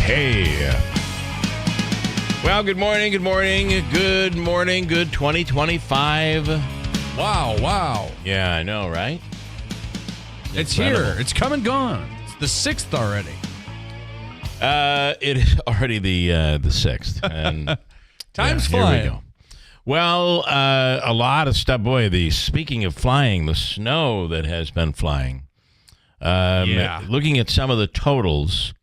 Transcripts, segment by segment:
Hey. Well, good morning, good 2025. Wow. Yeah, I know, right? It's here. It's come and gone. It's the 6th already. It is already the 6th. And Time's flying. Here we go. Well, a lot of stuff. Boy, speaking of flying, the snow that has been flying. Looking at some of the totals,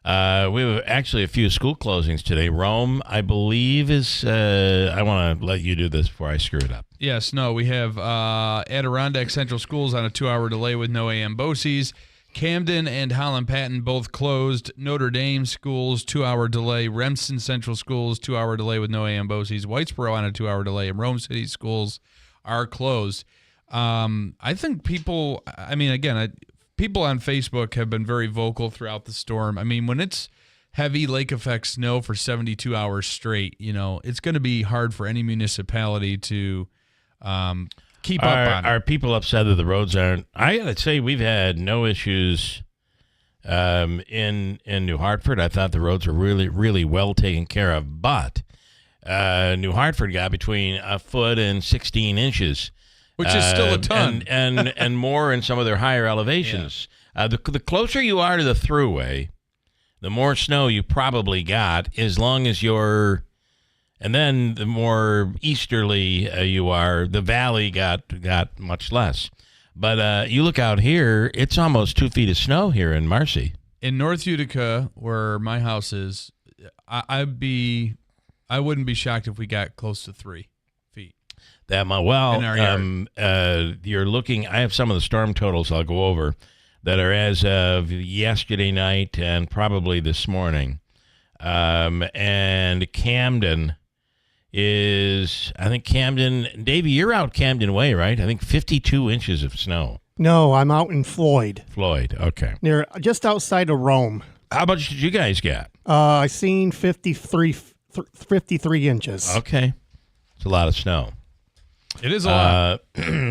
we have actually a few school closings today. Rome, I believe, is. I want to let you do this before I screw it up. Yes, no, we have Adirondack Central Schools on a 2-hour delay with no AM BOCES. Camden and Holland Patton both closed. Notre Dame Schools, 2-hour delay. Remsen Central Schools, 2-hour delay with no AM BOCES. Whitesboro on a 2-hour delay. And Rome City Schools are closed. I think people on Facebook have been very vocal throughout the storm. I mean, when it's heavy lake effect snow for 72 hours straight, it's going to be hard for any municipality to keep up on it. Are people upset that the roads aren't? I got to say, we've had no issues in New Hartford. I thought the roads were really, really well taken care of. But New Hartford got between a foot and 16 inches. Which is still a ton. And more in some of their higher elevations. Yeah. The closer you are to the thruway, the more snow you probably got, as long as you're... And then the more easterly you are, the valley got much less. But you look out here, it's almost 2 feet of snow here in Marcy. In North Utica, where my house is, I wouldn't be shocked if we got close to 3 feet. That much. Well, you're looking. I have some of the storm totals I'll go over that are as of yesterday night and probably this morning. And Camden is, I think Camden, Davey, you're out Camden Way, right? I think 52 inches of snow. No, I'm out in Floyd. Floyd, okay. Near just outside of Rome. How much did you guys get? I seen 53 inches. Okay. It's a lot of snow. It is a lot.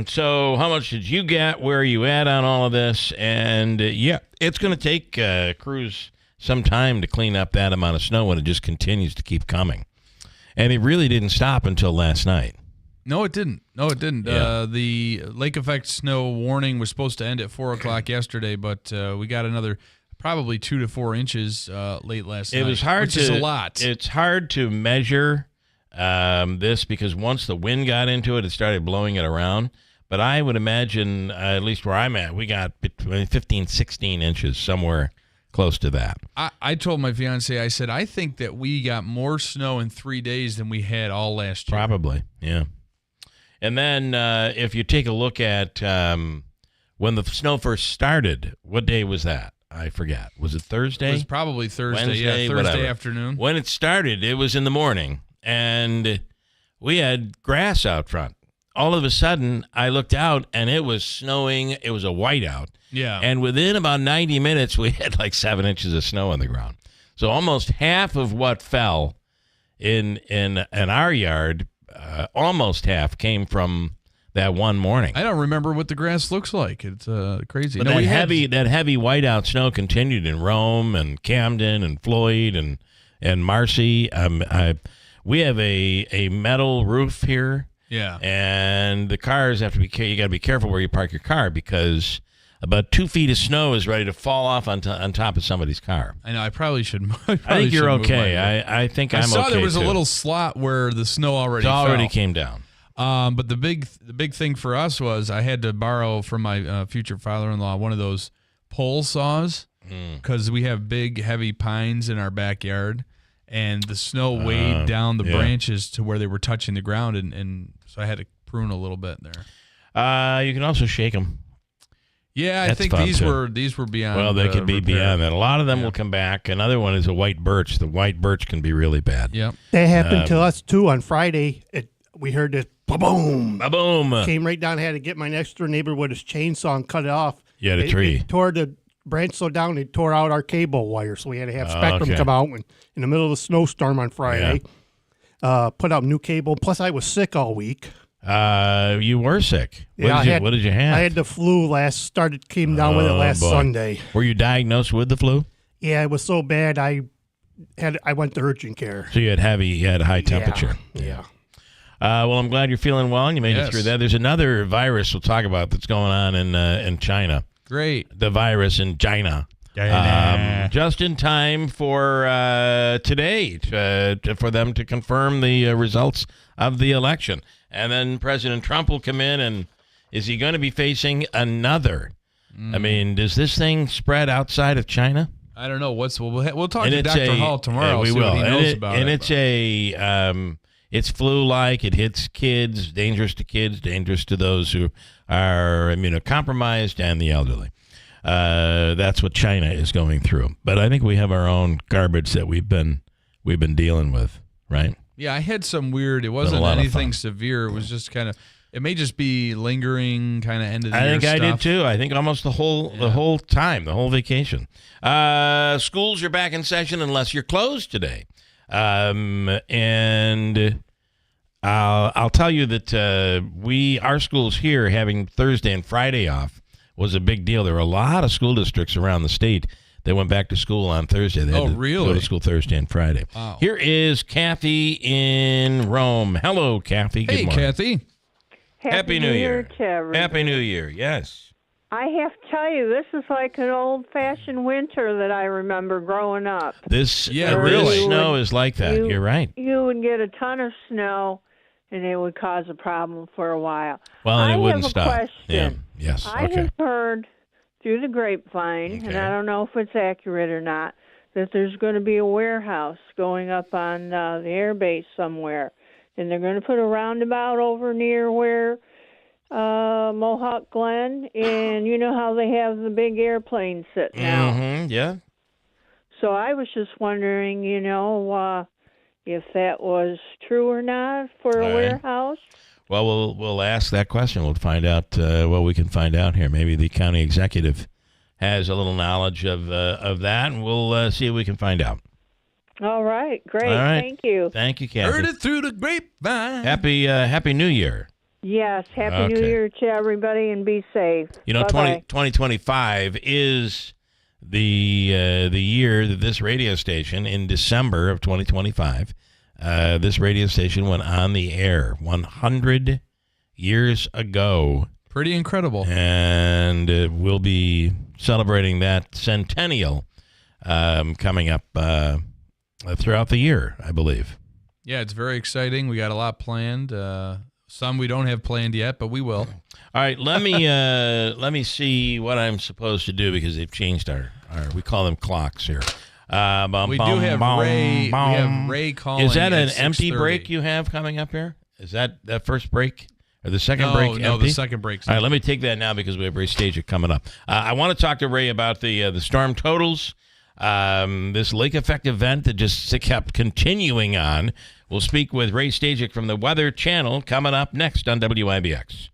So how much did you get? Where are you at on all of this? And, it's going to take crews some time to clean up that amount of snow when it just continues to keep coming. And it really didn't stop until last night. No, it didn't. Yeah. The lake effect snow warning was supposed to end at 4 o'clock yesterday, but we got another probably 2 to 4 inches late last night. It was hard which is a lot. It's hard to measure this because once the wind got into it, it started blowing it around. But I would imagine, at least where I'm at, we got between 15, 16 inches, somewhere close to that. I told my fiance, I said, I think that we got more snow in 3 days than we had all last year. Probably, yeah. And then if you take a look at when the snow first started, what day was that? I forgot. Was it Thursday? It was probably Thursday. Wednesday, Thursday whatever. Afternoon. When it started, it was in the morning, and we had grass out front. All of a sudden, I looked out, and it was snowing. It was a whiteout. Yeah. And within about 90 minutes, we had like 7 inches of snow on the ground. So almost half of what fell in our yard, almost half came from that one morning. I don't remember what the grass looks like. It's crazy. But that heavy whiteout snow continued in Rome and Camden and Floyd and Marcy. We have a metal roof here. Yeah. And the cars have to be, you got to be careful where you park your car because about 2 feet of snow is ready to fall off on top of somebody's car. I know. I probably should. I think you're okay. I think I'm okay. I saw there was a little slot where the snow already came down. But the big thing for us was I had to borrow from my future father-in-law one of those pole saws because we have big, heavy pines in our backyard, and the snow weighed down the branches to where they were touching the ground, and so I had to prune a little bit there. You can also shake them. Yeah, I think these were beyond. Well, they could be repair. beyond that. A lot of them will come back. Another one is a white birch. The white birch can be really bad. Yep. That happened to us too on Friday. We heard this ba-boom. Ba-boom. Came right down. Had to get my next door neighbor with his chainsaw and cut it off. You had a tree. It tore the branch so down it tore out our cable wire, so we had to have Spectrum come out in the middle of the snowstorm on Friday. Put out new cable. Plus, I was sick all week. You were sick. What did you have? I had the flu came down with it last Sunday. Were you diagnosed with the flu? Yeah, it was so bad. I I went to urgent care. So you had high temperature. Yeah. Well, I'm glad you're feeling well and you made it through that. There's another virus we'll talk about that's going on in China. Great. The virus in China. Just in time for today for them to confirm the results of the election. And then President Trump will come in, and is he going to be facing another? I mean, does this thing spread outside of China? I don't know. We'll talk to Dr. Hall tomorrow. We will. What he knows about and it. It's flu-like. It hits kids, dangerous to those who are immunocompromised and the elderly. That's what China is going through. But I think we have our own garbage that we've been dealing with, right? Yeah, I had some weird. It wasn't anything severe. It was just kind of. It may just be lingering, kind of end of the year stuff. I did too. I think almost the whole time, the whole vacation. Schools are back in session unless you're closed today. And I'll tell you that our schools here having Thursday and Friday off was a big deal. There were a lot of school districts around the state that went back to school on Thursday. They had to go to school Thursday and Friday. Wow. Here is Kathy in Rome. Hello, Kathy. Good morning. Hey, Kathy. Happy New Year to everybody. Happy New Year, yes. I have to tell you, this is like an old-fashioned winter that I remember growing up. This snow is like that. You're right. You would get a ton of snow, and it would cause a problem for a while. Well, and it wouldn't stop. I have a question. Yeah. Yes. I have heard through the grapevine, and I don't know if it's accurate or not, that there's going to be a warehouse going up on the air base somewhere. And they're going to put a roundabout over near where Mohawk Glen, and you know how they have the big airplanes sitting out. Mm-hmm, yeah. So I was just wondering, if that was true or not for a warehouse. Well, we'll ask that question. We'll find out what we can find out here. Maybe the county executive has a little knowledge of that, and we'll see if we can find out. All right, great. All right. Thank you. Thank you, Kathy. Heard it through the grapevine. Happy New Year. Yes, Happy New Year to everybody, and be safe. 2025 is the year that this radio station, in December of 2025, this radio station went on the air 100 years ago. Pretty incredible. And we'll be celebrating that centennial coming up throughout the year, I believe. Yeah, it's very exciting. We got a lot planned. Some we don't have planned yet, but we will. All right, let me see what I'm supposed to do, because they've changed our we call them clocks here. We do have Ray. We have Ray calling. Is that an 6:30. empty break you have coming up here? Is that first break or the second break? No, empty? the second break. All right, let me take that now because we have Ray Stagi coming up. I want to talk to Ray about the storm totals. This lake effect event that just kept continuing on. We'll speak with Ray Stagi from the Weather Channel coming up next on WIBX.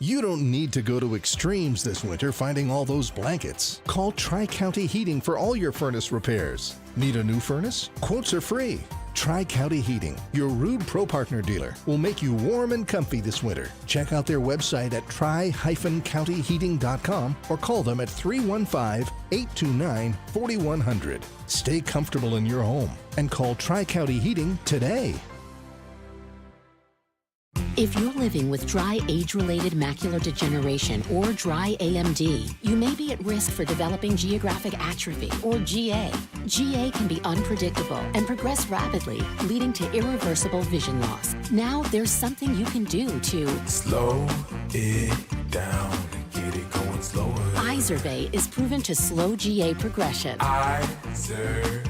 You don't need to go to extremes this winter finding all those blankets. Call Tri-County Heating for all your furnace repairs. Need a new furnace? Quotes are free. Tri-County Heating, your Rude Pro Partner dealer, will make you warm and comfy this winter. Check out their website at tri-countyheating.com or call them at 315-829-4100. Stay comfortable in your home and call Tri-County Heating today. If you're living with dry age-related macular degeneration or dry AMD, you may be at risk for developing geographic atrophy or GA. GA can be unpredictable and progress rapidly, leading to irreversible vision loss. Now there's something you can do to slow it down and get it going slower. Izervay is proven to slow GA progression. Izervay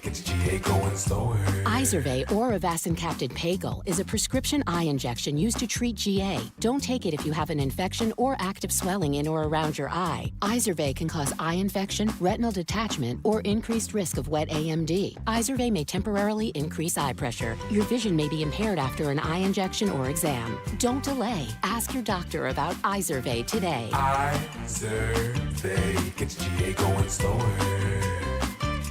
gets GA going slower. Izervay or avacincaptad pagel is a prescription eye injection used to treat GA. Don't take it if you have an infection or active swelling in or around your eye. Izervay can cause eye infection, retinal detachment, or increased risk of wet AMD. Izervay may temporarily increase eye pressure. Your vision may be impaired after an eye injection or exam. Don't delay. Ask your doctor about Izervay today. Izervay gets GA going slower.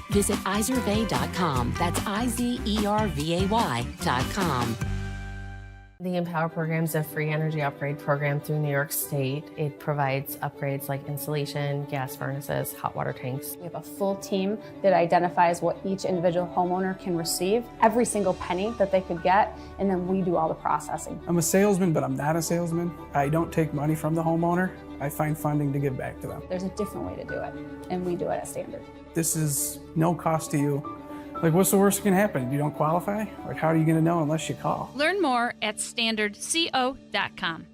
Visit Izervay.com. That's IZERVAY.com. The Empower program is a free energy upgrade program through New York State. It provides upgrades like insulation, gas furnaces, hot water tanks. We have a full team that identifies what each individual homeowner can receive, every single penny that they could get, and then we do all the processing. I'm a salesman, but I'm not a salesman. I don't take money from the homeowner. I find funding to give back to them. There's a different way to do it, and we do it at Standard. This is no cost to you. Like, what's the worst that can happen? You don't qualify? Like, how are you going to know unless you call? Learn more at standardco.com.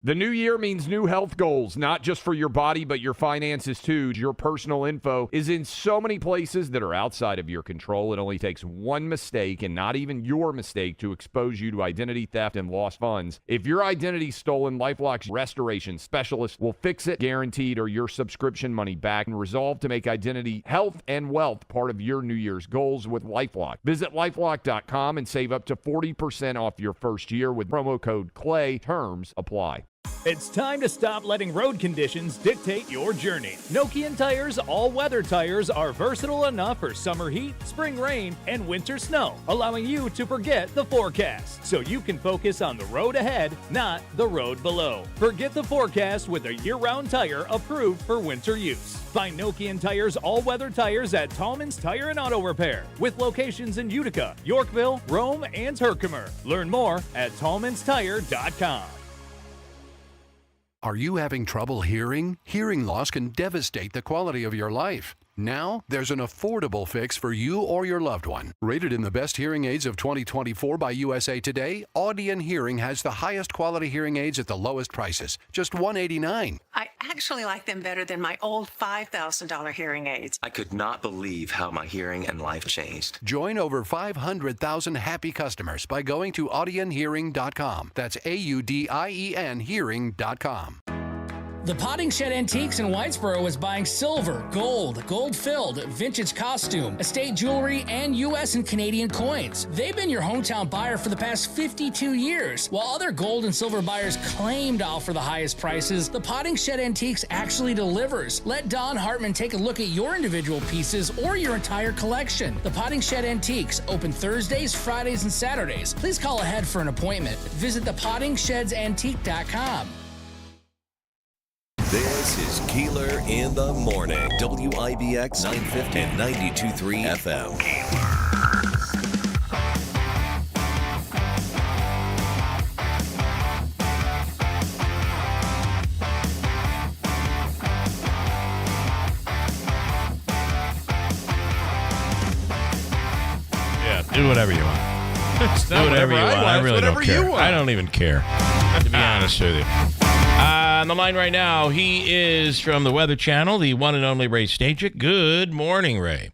The new year means new health goals, not just for your body, but your finances too. Your personal info is in so many places that are outside of your control. It only takes one mistake, and not even your mistake, to expose you to identity theft and lost funds. If your identity's stolen, LifeLock's restoration specialist will fix it, guaranteed, or your subscription money back, and resolve to make identity, health, and wealth part of your New Year's goals with LifeLock. Visit LifeLock.com and save up to 40% off your first year with promo code CLAY. Terms apply. It's time to stop letting road conditions dictate your journey. Nokian Tires all-weather tires are versatile enough for summer heat, spring rain, and winter snow, allowing you to forget the forecast so you can focus on the road ahead, not the road below. Forget the forecast with a year-round tire approved for winter use. Find Nokian Tires all-weather tires at Tallman's Tire and Auto Repair, with locations in Utica, Yorkville, Rome, and Herkimer. Learn more at tallmanstire.com. Are you having trouble hearing? Hearing loss can devastate the quality of your life. Now, there's an affordable fix for you or your loved one. Rated in the best hearing aids of 2024 by USA Today, Audion Hearing has the highest quality hearing aids at the lowest prices, just $189. I actually like them better than my old $5,000 hearing aids. I could not believe how my hearing and life changed. Join over 500,000 happy customers by going to audionhearing.com. That's AUDIEN hearing.com. The Potting Shed Antiques in Whitesboro is buying silver, gold, gold-filled, vintage costume, estate jewelry, and U.S. and Canadian coins. They've been your hometown buyer for the past 52 years. While other gold and silver buyers claim to offer the highest prices, the Potting Shed Antiques actually delivers. Let Don Hartman take a look at your individual pieces or your entire collection. The Potting Shed Antiques, open Thursdays, Fridays, and Saturdays. Please call ahead for an appointment. Visit thepottingshedantique.com. This is Keeler in the Morning. WIBX 950 and 92.3 FM. Yeah, do whatever you want. Do whatever you want. I really don't care. I don't even care, to be honest with you. On the line right now, he is from the Weather Channel, the one and only Ray Stagi. Good morning, Ray.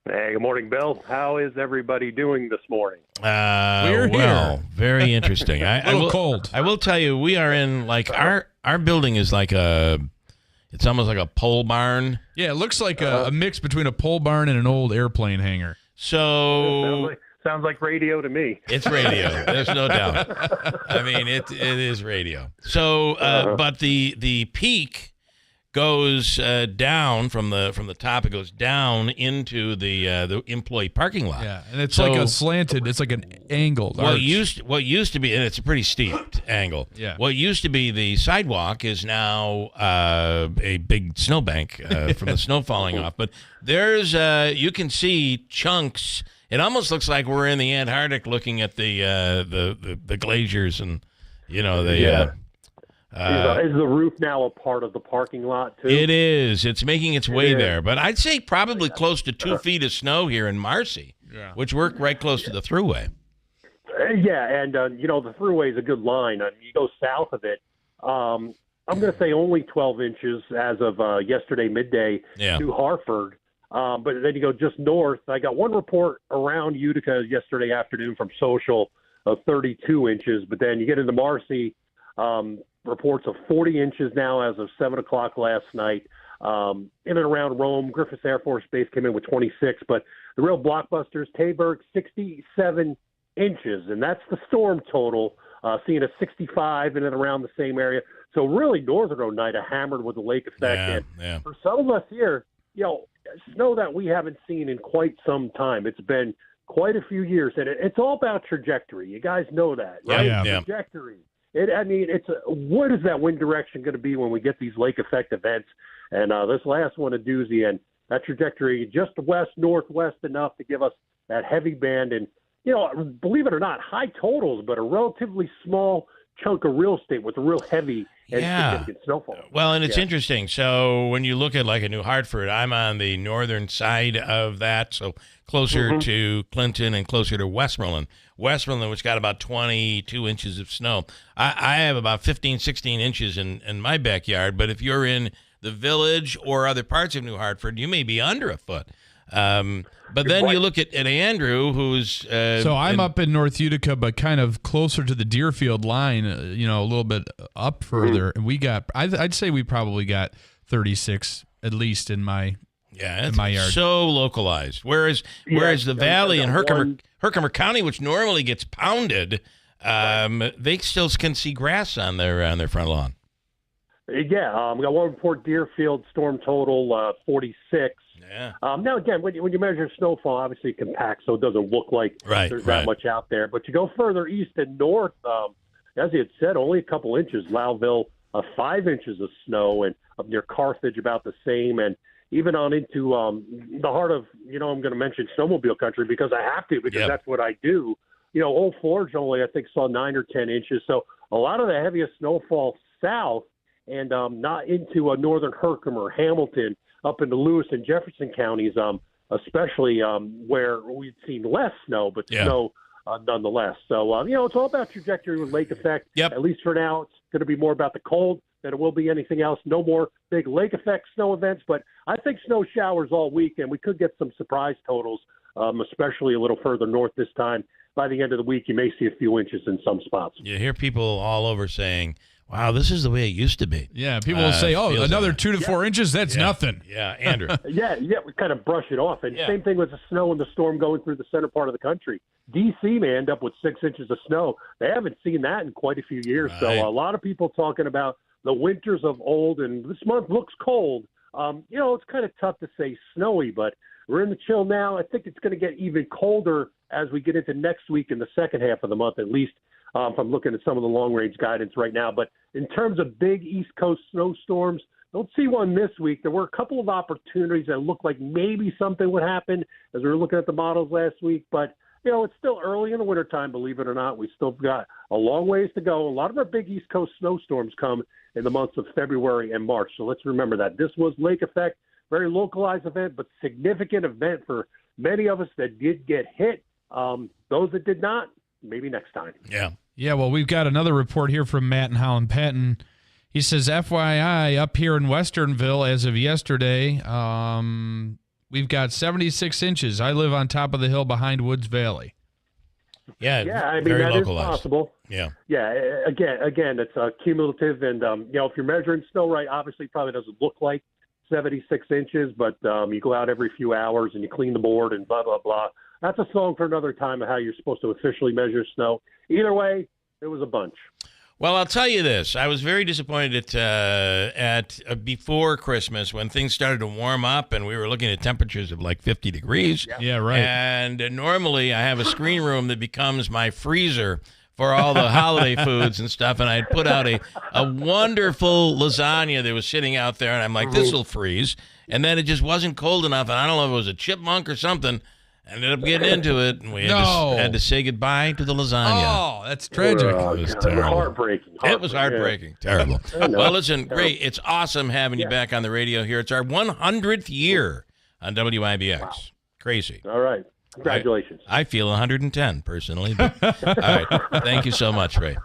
Hey, good morning, Bill. How is everybody doing this morning? We're here. Very interesting. A little cold. I will tell you, we are in, like, our building is like it's almost like a pole barn. Yeah, it looks like a mix between a pole barn and an old airplane hangar. So... Sounds like radio to me. It's radio. There's no doubt. I mean, it is radio. So, but the peak goes down from the top. It goes down into the employee parking lot. Yeah, and it's like a slanted. It's like an angled. What used to be, and it's a pretty steep angle. Yeah. What used to be the sidewalk is now a big snowbank from the snow falling off. But there's you can see chunks. It almost looks like we're in the Antarctic looking at the glaciers and, you know, is the roof now a part of the parking lot too? It is. It's making its way there. But I'd say probably close to 2 feet of snow here in Marcy, which we're right close to the Thruway. Yeah, and, you know, the Thruway is a good line. You go south of it, I'm going to say only 12 inches as of yesterday midday to Hartford. But then you go just north. I got one report around Utica yesterday afternoon from Social of 32 inches. But then you get into Marcy, reports of 40 inches now as of 7 o'clock last night. In and around Rome, Griffiths Air Force Base came in with 26. But the real blockbusters, Taberg, 67 inches. And that's the storm total, seeing a 65 in and around the same area. So really northern Oneida hammered with the lake effect. And for some of us here, you know, snow that we haven't seen in quite some time. It's been quite a few years, and it's all about trajectory. You guys know that, right? Yeah. Trajectory. What is that wind direction going to be when we get these lake effect events? And this last one, a doozy, and that trajectory just west, northwest enough to give us that heavy band. And, believe it or not, high totals, but a relatively small chunk of real estate with a real heavy and significant snowfall. Well, and it's interesting. So when you look at like a New Hartford, I'm on the northern side of that, so closer to Clinton and closer to Westmoreland. Westmoreland, which got about 22 inches of snow. I have about 15, 16 inches in my backyard, but if you're in the Village or other parts of New Hartford, you may be under a foot. But then you look at Andrew, who's... so I'm up in North Utica, but kind of closer to the Deerfield line, a little bit up further. And we got, I'd say we probably got 36 at least in my yard. So localized. Whereas the Valley and Herkimer County, which normally gets pounded, they still can see grass on their front lawn. Yeah, we got one report, Deerfield storm total 46. Yeah. Now, again, when you measure snowfall, obviously it compacts, so it doesn't look like there's that much out there. But you go further east and north, as you had said, only a couple inches. Loudville, 5 inches of snow, and up near Carthage about the same. And even on into the heart of, I'm going to mention snowmobile country because I have to, because that's what I do. Old Forge only, I think, saw 9 or 10 inches. So a lot of the heaviest snowfall south and not into northern Herkimer, Hamilton, up into Lewis and Jefferson counties, especially where we've seen less snow, but snow nonetheless. So, it's all about trajectory with lake effect. At least for now, it's going to be more about the cold than it will be anything else. No more big lake effect snow events, but I think snow showers all week, and we could get some surprise totals, especially a little further north this time. By the end of the week, you may see a few inches in some spots. You hear people all over saying, wow, this is the way it used to be. Yeah, people will say, another 2 to 4 inches, that's nothing. Yeah, Andrew. We kind of brush it off. And same thing with the snow and the storm going through the center part of the country. D.C. may end up with 6 inches of snow. They haven't seen that in quite a few years. Right. So a lot of people talking about the winters of old, and this month looks cold. It's kind of tough to say snowy, but we're in the chill now. I think it's going to get even colder as we get into next week in the second half of the month, at least. If I'm looking at some of the long-range guidance right now. But in terms of big East Coast snowstorms, don't see one this week. There were a couple of opportunities that looked like maybe something would happen as we were looking at the models last week. But, it's still early in the wintertime, believe it or not. We still got a long ways to go. A lot of our big East Coast snowstorms come in the months of February and March. So let's remember that. This was lake effect, very localized event, but significant event for many of us that did get hit. Those that did not, maybe next time. Yeah, well, we've got another report here from Matt and Holland Patton. He says, FYI, up here in Westernville as of yesterday, we've got 76 inches. I live on top of the hill behind Woods Valley. Yeah, I mean, very that localized. is possible. Yeah, again, it's cumulative. And, if you're measuring snow right, obviously it probably doesn't look like 76 inches, but you go out every few hours and you clean the board and blah, blah, blah. That's a song for another time of how you're supposed to officially measure snow. Either way, it was a bunch. Well, I'll tell you this. I was very disappointed at before Christmas when things started to warm up and we were looking at temperatures of like 50 degrees. Yeah, right. And normally I have a screen room that becomes my freezer for all the holiday foods and stuff. And I'd put out a wonderful lasagna that was sitting out there. And I'm like, this will freeze. And then it just wasn't cold enough. And I don't know if it was a chipmunk or something. Ended up getting into it, and we had to say goodbye to the lasagna. Oh, that's tragic. It was terrible. Heartbreaking. It was heartbreaking. Terrible. Well, listen, great. It's awesome having you back on the radio here. It's our 100th year on WIBX. Wow. Crazy. All right. Congratulations. I feel 110, personally. But, all right. Thank you so much, Ray.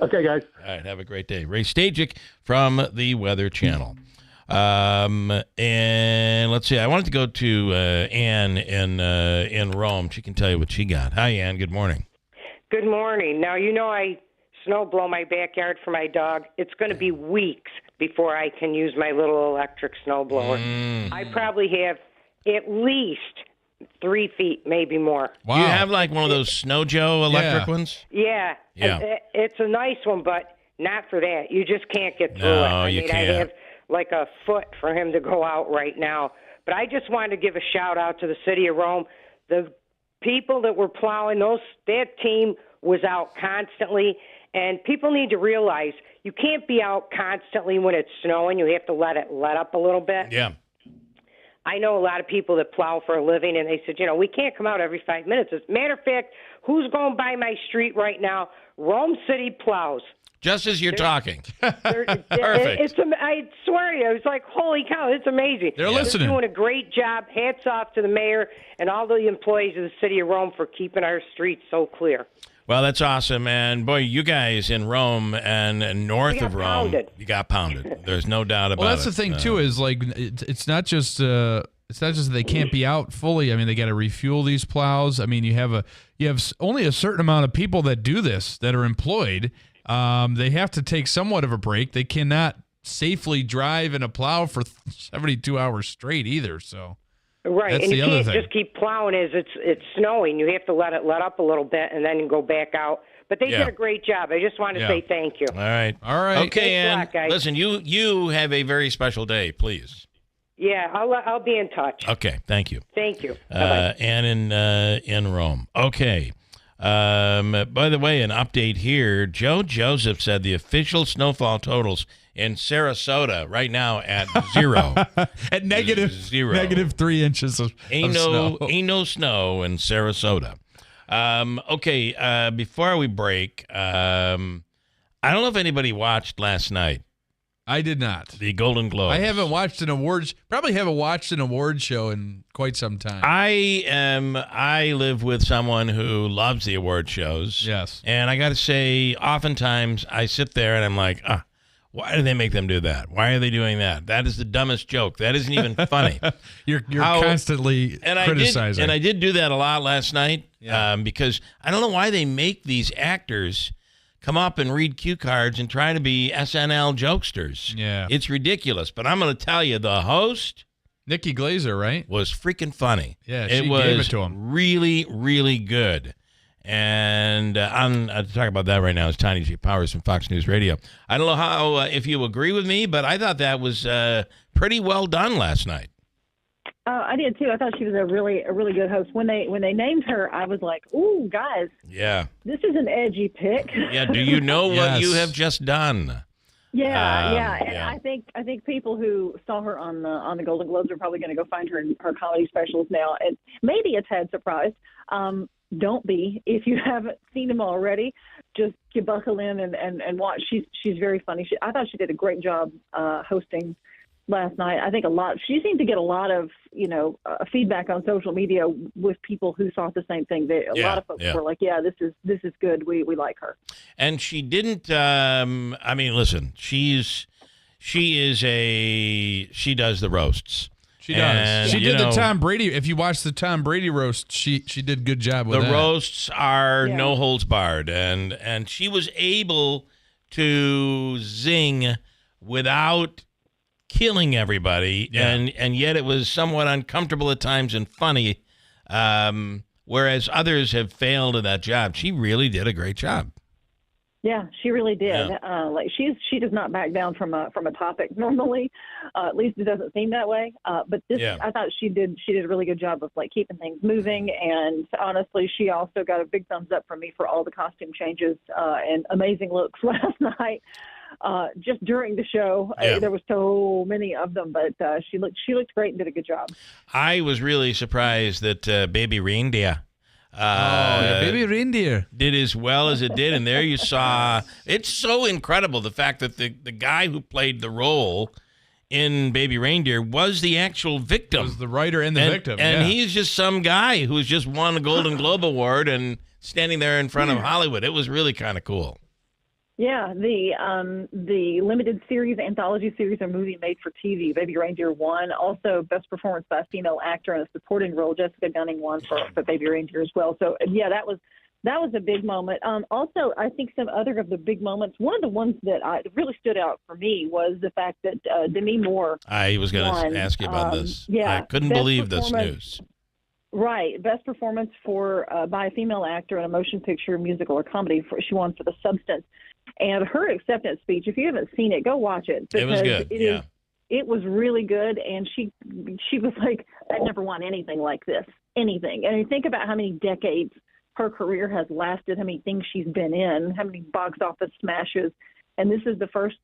Okay, guys. All right. Have a great day. Ray Stagi from the Weather Channel. And let's see. I wanted to go to Ann in Rome. She can tell you what she got. Hi, Ann. Good morning. Good morning. Now, I snow blow my backyard for my dog. It's going to be weeks before I can use my little electric snow blower. I probably have at least 3 feet, maybe more. Wow. Do you have like one of those Snow Joe electric ones? Yeah. It's a nice one, but not for that. You just can't get through it. No, you can't. I have like a foot for him to go out right now. But I just wanted to give a shout out to the city of Rome. The people that were plowing, that team was out constantly. And people need to realize you can't be out constantly when it's snowing. You have to let it let up a little bit. Yeah. I know a lot of people that plow for a living, and they said, we can't come out every 5 minutes. As a matter of fact, who's going by my street right now? Rome City plows. Just as you're talking. Perfect. I swear to you, it's like, holy cow, it's amazing. They're listening. They're doing a great job. Hats off to the mayor and all the employees of the city of Rome for keeping our streets so clear. Well, that's awesome. And, boy, you guys in Rome and north of Rome, you got pounded. There's no doubt about it. Well, that's the thing, too, is like it's not just that they can't be out fully. I mean, they got to refuel these plows. I mean, you have only a certain amount of people that do this that are employed. They have to take somewhat of a break. They cannot safely drive in a plow for 72 hours straight either. So right, that's and you can't thing. just keep plowing as it's snowing. You have to let it let up a little bit and then go back out. But they did a great job. I just want to say thank you. All right. Okay, and listen, you have a very special day, please. Yeah, I'll be in touch. Okay, thank you. Thank you. And in Rome. Okay. By the way, an update here. Joe Joseph said the official snowfall totals in Sarasota right now at 0. At negative 0. Negative 3 inches of snow. Ain't no snow in Sarasota. Okay, before we break, I don't know if anybody watched last night. I did not. The Golden Globes. I haven't watched an award show in quite some time. I live with someone who loves the award shows. Yes. And I got to say, oftentimes I sit there and I'm like, why do they make them do that? Why are they doing that? That is the dumbest joke. That isn't even funny. You're constantly criticizing. I did do that a lot last night because I don't know why they make these actors come up and read cue cards and try to be SNL jokesters. Yeah. It's ridiculous. But I'm going to tell you, the host, Nikki Glazer, right? was freaking funny. Yeah, she gave it to him. Really, really good. And to talk about that right now is Tiny G. Powers from Fox News Radio. I don't know how if you agree with me, but I thought that was pretty well done last night. I did too. I thought she was a really good host. When they named her, I was like, "Ooh, guys, yeah, this is an edgy pick." Yeah. Do you know what you have just done? Yeah. And I think people who saw her on the Golden Globes are probably going to go find her in her comedy specials now, and maybe a tad surprised. Don't be if you haven't seen them already. Just buckle in and watch. She's very funny. I thought she did a great job hosting last night. I think she seemed to get a lot of, feedback on social media with people who thought the same thing. A lot of folks were like, yeah, this is good. We like her. And she didn't, listen, she does the roasts. She does. And, she did the Tom Brady. If you watch the Tom Brady roast, she did a good job with that. The roasts are no holds barred. And she was able to zing without killing everybody, and yet it was somewhat uncomfortable at times and funny, whereas others have failed in that job. She really did a great job. Yeah, she really did. Yeah. She does not back down from a topic normally. At least it doesn't seem that way. But this, I thought she did a really good job of keeping things moving. And honestly, she also got a big thumbs up from me for all the costume changes and amazing looks last night. Just during the show, there were so many of them, but she looked great and did a good job. I was really surprised that Baby Reindeer. Baby Reindeer did as well as it did, and there you saw. It's so incredible the fact that the guy who played the role in Baby Reindeer was the actual victim, was the writer and the victim, and he's just some guy who's just won a Golden Globe Award and standing there in front of Hollywood. It was really kind of cool. Yeah, the limited series, anthology series, or movie made for TV, Baby Reindeer won. Also, best performance by a female actor in a supporting role, Jessica Gunning won for Baby Reindeer as well. So, yeah, that was a big moment. Also, I think some other of the big moments, one of the ones that really stood out for me was the fact that Demi Moore I was going to ask you about this. Yeah, I couldn't believe this news. Right. Best performance by a female actor in a motion picture, musical, or comedy. She won for The Substance. And her acceptance speech, if you haven't seen it, go watch it. It was good. It was really good. And she was like, I've never won anything like this. anything. And you think about how many decades her career has lasted, how many things she's been in, how many box office smashes. And this is the first,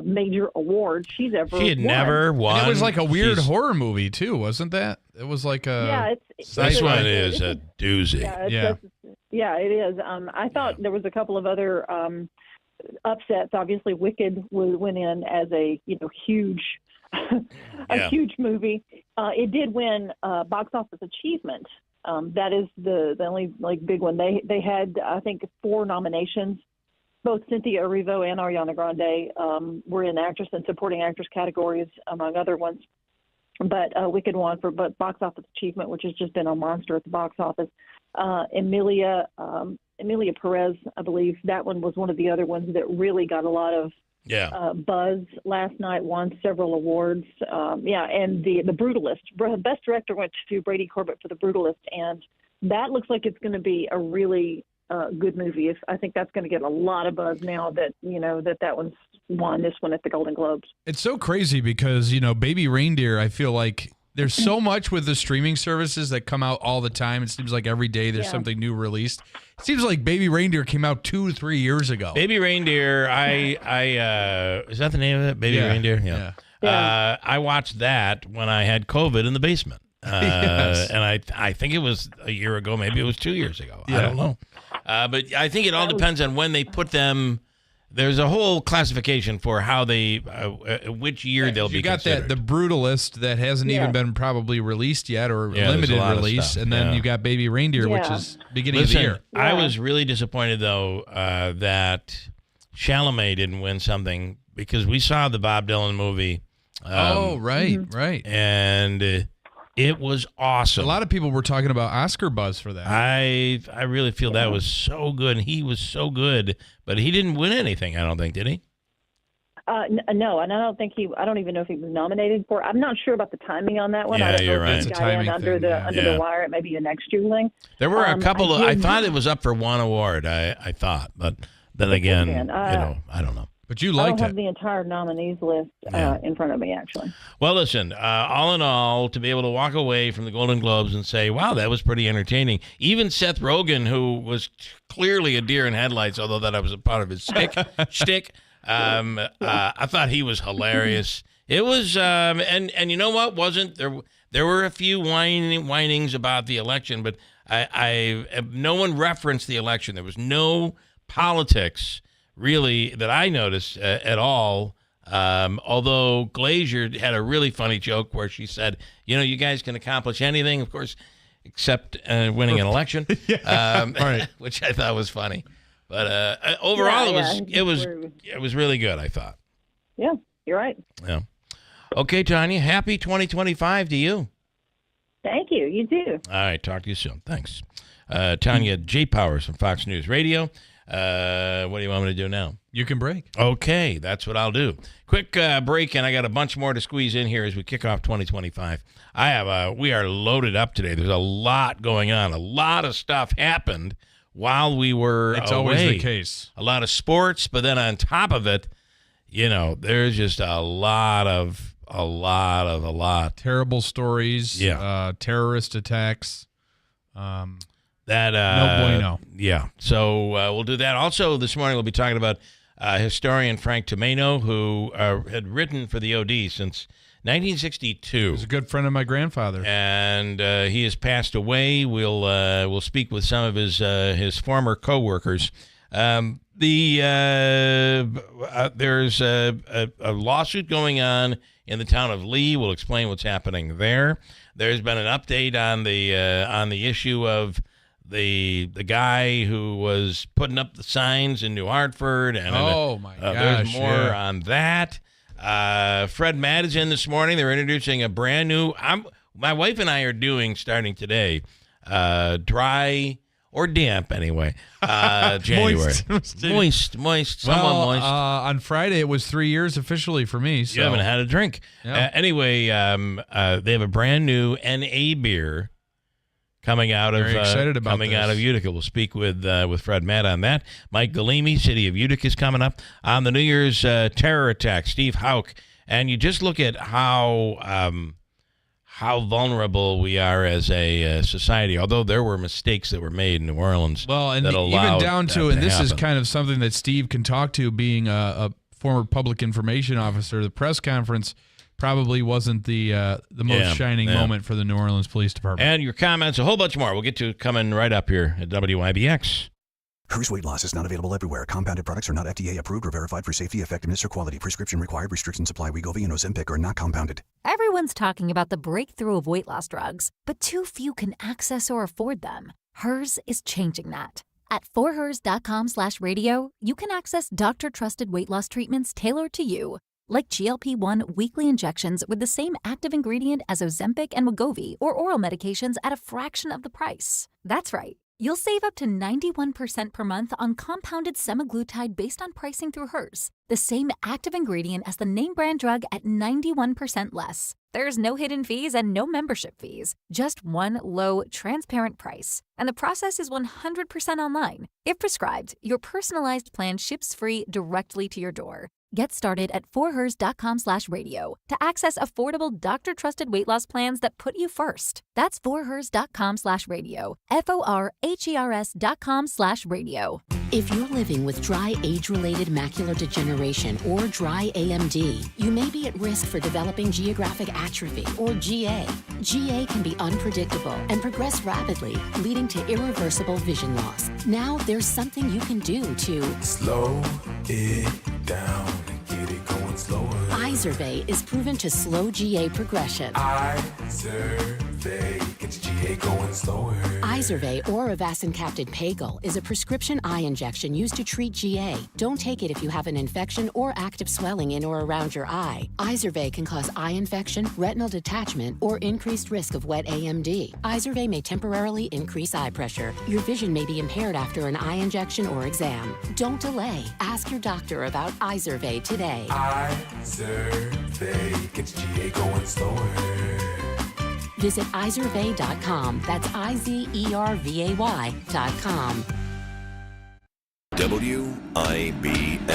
major award she's ever She had won. never won. And it was like a weird horror movie, too, wasn't that? It was like a... This one is a doozy. Yeah, it is. I thought there was a couple of other upsets. Obviously, Wicked went in as a huge, huge movie. It did win box office achievement. That is the only big one. They had, I think, 4 nominations. Both Cynthia Erivo and Ariana Grande were in actress and supporting actress categories, among other ones. But Wicked won for box office achievement, which has just been a monster at the box office. Emilia Perez, I believe, that one was one of the other ones that really got a lot of buzz last night, won several awards. And the Brutalist, Best Director went to Brady Corbett for The Brutalist, and that looks like it's going to be a really good movie. I think that's going to get a lot of buzz now that that one's won this one at the Golden Globes. It's so crazy because Baby Reindeer, I feel like there's so much with the streaming services that come out all the time. It seems like every day there's something new released. It seems like Baby Reindeer came out 2-3 years ago. Baby Reindeer, I is that the name of it? Baby Reindeer? Yeah. I watched that when I had COVID in the basement. Yes. And I think it was a year ago, maybe it was 2 years ago. I don't know. But I think it all depends on when they put them. There's a whole classification for how they, which year they'll be considered. You got the Brutalist that hasn't even been probably released yet or limited release, and then you got Baby Reindeer, which is beginning of the year. I was really disappointed, though, that Chalamet didn't win something because we saw the Bob Dylan movie. Right. And it was awesome. A lot of people were talking about Oscar buzz for that. I really feel that was so good. He was so good, but he didn't win anything, I don't think, did he? No, and I don't even know if he was nominated for it. I'm not sure about the timing on that one. Yeah, I don't you're know right. if he got in under the wire. It may be a next year thing. There were a couple I thought it was up for one award, I thought, but then again, I don't know. But you liked it. I liked don't have the entire nominees list in front of me, actually. Well, listen, all in all, to be able to walk away from the Golden Globes and say, wow, that was pretty entertaining. Even Seth Rogen, who was clearly a deer in headlights, although that was a part of his shtick, I thought he was hilarious. It was, and you know what? There were a few whinings about the election, but no one referenced the election. There was no politics really that I noticed at all, although Glazier had a really funny joke where she said, you guys can accomplish anything, of course, except winning an election, which I thought was funny. But overall, it was really good, I thought. Yeah, you're right. Yeah. Okay, Tanya, happy 2025 to you. Thank you. You too. All right, talk to you soon. Thanks. Tanya J. Powers from Fox News Radio. What do you want me to do now? You can break. Okay, that's what I'll do. Quick break, and I got a bunch more to squeeze in here as we kick off 2025. We are loaded up today. There's a lot going on. A lot of stuff happened while we were It's away. Always the case. A lot of sports, but then on top of it, there's just a lot. Terrible stories. Yeah. Terrorist attacks. No bueno. Yeah. So we'll do that. Also, this morning we'll be talking about historian Frank Tano, who had written for the OD since 1962. He's a good friend of my grandfather, and he has passed away. We'll speak with some of his former coworkers. There's a lawsuit going on in the town of Lee. We'll explain what's happening there. There's been an update on the issue of the guy who was putting up the signs in New Hartford, and there's more on that. Fred Matt is in this morning. They're introducing a brand new. My wife and I are doing starting today, dry or damp anyway. January moist, somewhat moist. On Friday it was 3 years officially for me. So you haven't had a drink. Yeah. Anyway, they have a brand new NA beer coming out of Utica. We'll speak with Fred Matt on that. Mike Galimi, City of Utica, is coming up on the New Year's terror attack. Steve Hauk, and you just look at how how vulnerable we are as a society, although there were mistakes that were made in New Orleans. Well, and that even down to, and this is happen. kind of something that Steve can talk to, being a former public information officer, the press conference probably wasn't the most shining moment for the New Orleans Police Department. And your comments, a whole bunch more. We'll get to coming right up here at WIBX. Hers weight loss is not available everywhere. Compounded products are not FDA approved or verified for safety, effectiveness, or quality. Prescription required. Restrictions apply. Wegovy and Ozempic are not compounded. Everyone's talking about the breakthrough of weight loss drugs, but too few can access or afford them. Hers is changing that. At forhers.com/radio, you can access doctor-trusted weight loss treatments tailored to you, like GLP-1 weekly injections with the same active ingredient as Ozempic and Wegovy, or oral medications at a fraction of the price. That's right. You'll save up to 91% per month on compounded semaglutide based on pricing through Hers, the same active ingredient as the name brand drug at 91% less. There's no hidden fees and no membership fees, just one low, transparent price. And the process is 100% online. If prescribed, your personalized plan ships free directly to your door. Get started at forhers.com/radio to access affordable doctor-trusted weight loss plans that put you first. That's forhers.com/radio. FORHERS.com/radio. If you're living with dry age-related macular degeneration or dry AMD, you may be at risk for developing geographic atrophy or GA. GA can be unpredictable and progress rapidly, leading to irreversible vision loss. Now there's something you can do to slow it down. Get it going slower. Izervay is proven to slow GA progression. Izervay gets GA going slower. Izervay or avacincaptad pagel is a prescription eye injection used to treat GA. Don't take it if you have an infection or active swelling in or around your eye. Izervay can cause eye infection, retinal detachment, or increased risk of wet AMD. Izervay may temporarily increase eye pressure. Your vision may be impaired after an eye injection or exam. Don't delay. Ask your doctor about Izervay today. Izervay gets GA going slower. Visit Izervay.com. That's IZERVAY.com. WIBX.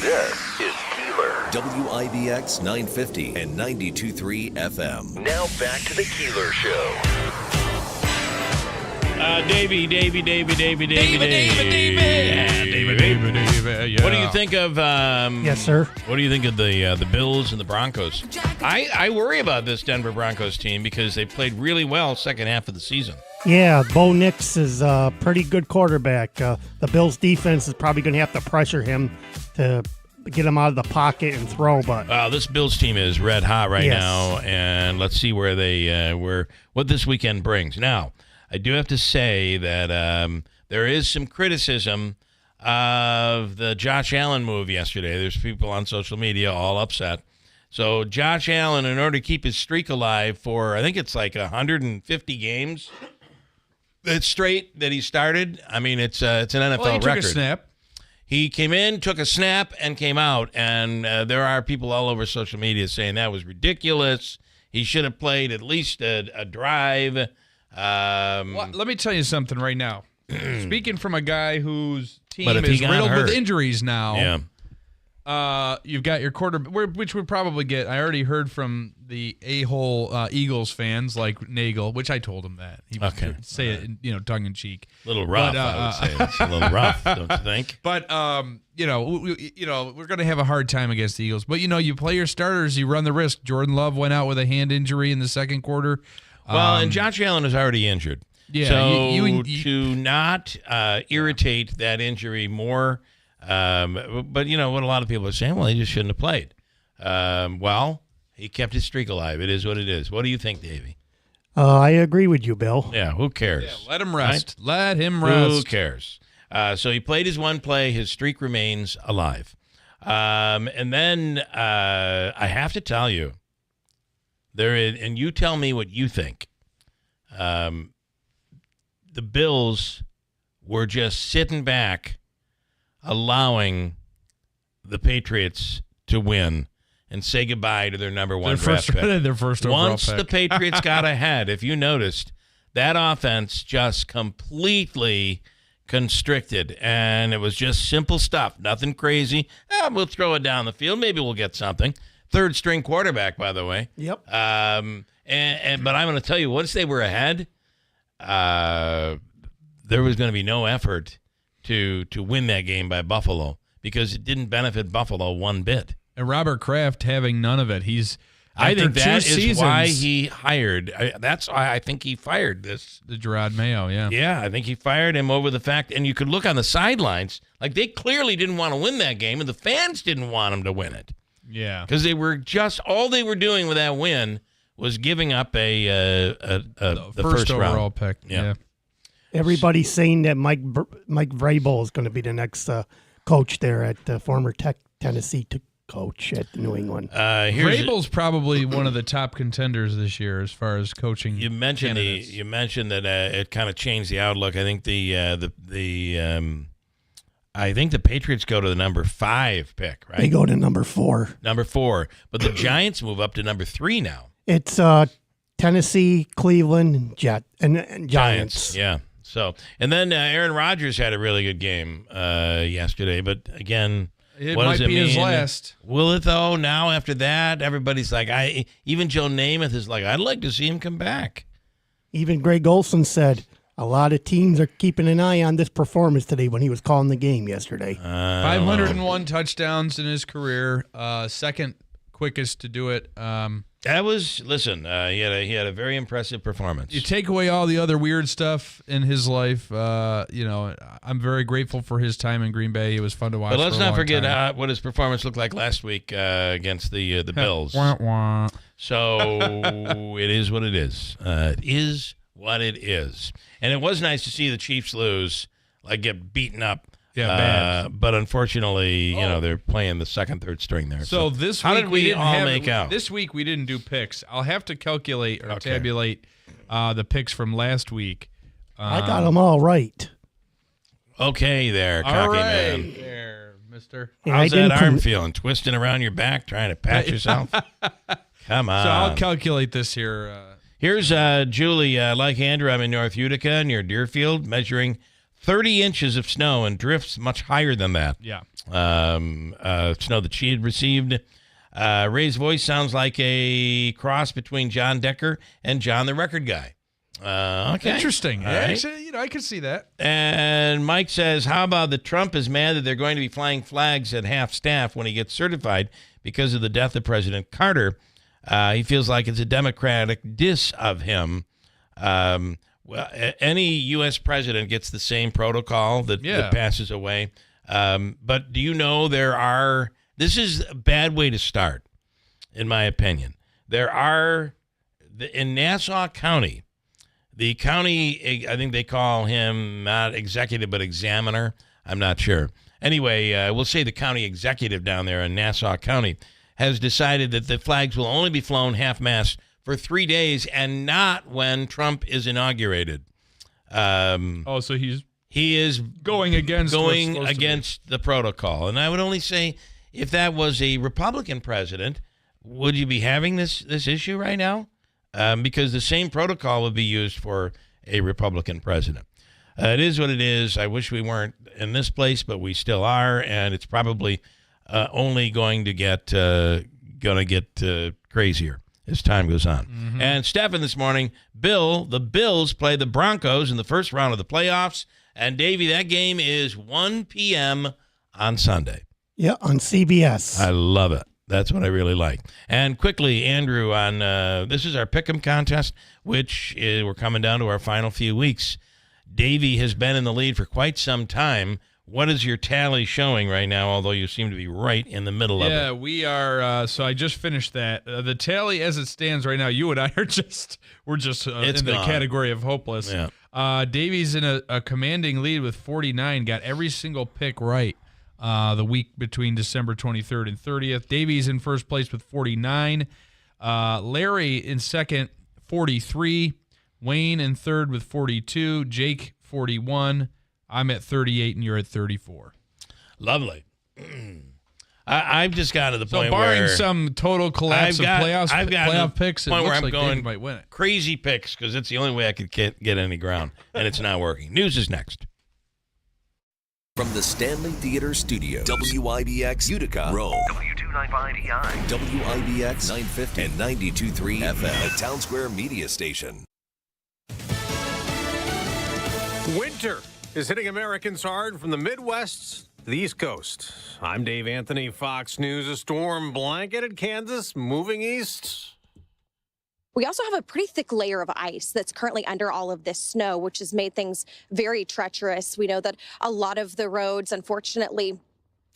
This is Keeler. WIBX 950 and 92.3 FM. Now back to the Keeler Show. Davey. Yeah, David. What do you think of? Yes, sir. What do you think of the Bills and the Broncos? I worry about this Denver Broncos team because they played really well second half of the season. Yeah, Bo Nix is a pretty good quarterback. The Bills' defense is probably going to have to pressure him to get him out of the pocket and throw. But this Bills team is red hot right now, and let's see where they what this weekend brings. Now, I do have to say that there is some criticism of the Josh Allen move yesterday. There's people on social media all upset. So Josh Allen, in order to keep his streak alive for, I think it's like 150 games straight that he started. I mean, it's an NFL he record. took a snap. He came in, took a snap, and came out. And there are people all over social media saying that was ridiculous. He should have played at least a drive. Well, let me tell you something right now. Speaking from a guy whose team is riddled with injuries now, you've got your quarterback, which would probably get. I already heard from the a-hole Eagles fans like Nagel, which I told him that. He would say it, tongue in cheek. A little rough, but, I would say. It's a little rough, don't you think? But we're going to have a hard time against the Eagles. But you play your starters, you run the risk. Jordan Love went out with a hand injury in the second quarter. Well, and Josh Allen is already injured. Yeah, so to not irritate that injury more, but what a lot of people are saying, well, he just shouldn't have played. Well, he kept his streak alive. It is what it is. What do you think, Davey? I agree with you, Bill. Yeah, who cares? Yeah, let him rest. Right? Let him rest. Who cares? So he played his one play. His streak remains alive. And then I have to tell you, and you tell me what you think. The Bills were just sitting back, allowing the Patriots to win and say goodbye to their number one draft pick. Their first overall Once pick. the Patriots got ahead, if you noticed, that offense just completely constricted, and it was just simple stuff, nothing crazy. We'll throw it down the field. Maybe we'll get something. Third-string quarterback, by the way. Yep. But I'm going to tell you, once they were ahead, there was going to be no effort to win that game by Buffalo because it didn't benefit Buffalo one bit. And Robert Kraft having none of it. I think that is why he hired. That's why I think he fired the Gerard Mayo. Yeah. Yeah, I think he fired him over the fact. And you could look on the sidelines, like they clearly didn't want to win that game, and the fans didn't want him to win it. Yeah, because they were all they were doing with that win was giving up the first overall round pick. Yeah. Everybody's saying that Mike Vrabel is going to be the next coach there at former Tennessee coach at New England. Vrabel's probably one of the top contenders this year as far as coaching. You mentioned that it kind of changed the outlook. I think I think the Patriots go to the number 5 pick, right? They go to number 4. Number 4, but the Giants move up to number 3 now. It's Tennessee, Cleveland, and Giants. Yeah. So, and then Aaron Rodgers had a really good game yesterday, but again, it what might does it be mean? his last. Will it though? Now after that, everybody's like, even Joe Namath is like, I'd like to see him come back. Even Greg Olson said a lot of teams are keeping an eye on this performance today when he was calling the game yesterday. 501 touchdowns in his career, second quickest to do it. That was he had a very impressive performance. You take away all the other weird stuff in his life. I'm very grateful for his time in Green Bay. It was fun to watch. But let's for a not long forget time. What his performance looked like last week against the Bills. Wah, wah. So it is what it is. It is what it is. And it was nice to see the Chiefs lose, like get beaten up. Yeah, bad. But unfortunately, they're playing the second, third string there. So this how week did we all make out? This week we didn't do picks. I'll have to calculate or tabulate the picks from last week. I got them all right. Okay, there, all cocky right, man. there, mister. How's that arm feeling? Twisting around your back, trying to pat yourself? Come on. So I'll calculate this here. Here's Julie. Like Andrew, I'm in North Utica near Deerfield, measuring 30 inches of snow and drifts much higher than that. Yeah. Snow that she had received. Ray's voice sounds like a cross between John Decker and John the Record Guy. Okay. Interesting. All Yeah, right. actually, I could see that. And Mike says, how about that Trump is mad that they're going to be flying flags at half staff when he gets certified because of the death of President Carter? He feels like it's a Democratic diss of him. Well, any U.S. president gets the same protocol that passes away. But do you know this is a bad way to start, in my opinion. In Nassau County, the county, I think they call him not executive but examiner. I'm not sure. Anyway, we'll say the county executive down there in Nassau County has decided that the flags will only be flown half-mast for 3 days and not when Trump is inaugurated. So he is going against the protocol. And I would only say if that was a Republican president, would you be having this issue right now? Because the same protocol would be used for a Republican president. It is what it is. I wish we weren't in this place, but we still are, and it's probably only going to get crazier as time goes on. Mm-hmm. And Stefan this morning, the Bills play the Broncos in the first round of the playoffs. And Davey, that game is 1 p.m. on Sunday. Yeah, on CBS. I love it. That's what I really like. And quickly, Andrew, on this is our Pick'em contest, which we're coming down to our final few weeks. Davey has been in the lead for quite some time. What is your tally showing right now, although you seem to be right in the middle of it? Yeah, we are. So I just finished that. The tally as it stands right now, you and I are we're just in the category of hopeless. Yeah. Davey's in a commanding lead with 49, got every single pick right the week between December 23rd and 30th. Davey's in first place with 49. Larry in second, 43. Wayne in third with 42. Jake, 41. I'm at 38, and you're at 34. Lovely. I've just got to the point where, barring some total collapse of playoff picks, it point looks where I'm like going Dave might win it. Crazy picks because it's the only way I could get any ground, and it's not working. News is next. From the Stanley Theater Studio, WIBX Utica, Rome, W295EI, WIBX 950 and 92.3 FM, a Town Square media station. Winter is hitting Americans hard from the Midwest to the East Coast. I'm Dave Anthony, Fox News. A storm blanketed Kansas, moving east. We also have a pretty thick layer of ice that's currently under all of this snow, which has made things very treacherous. We know that a lot of the roads, unfortunately,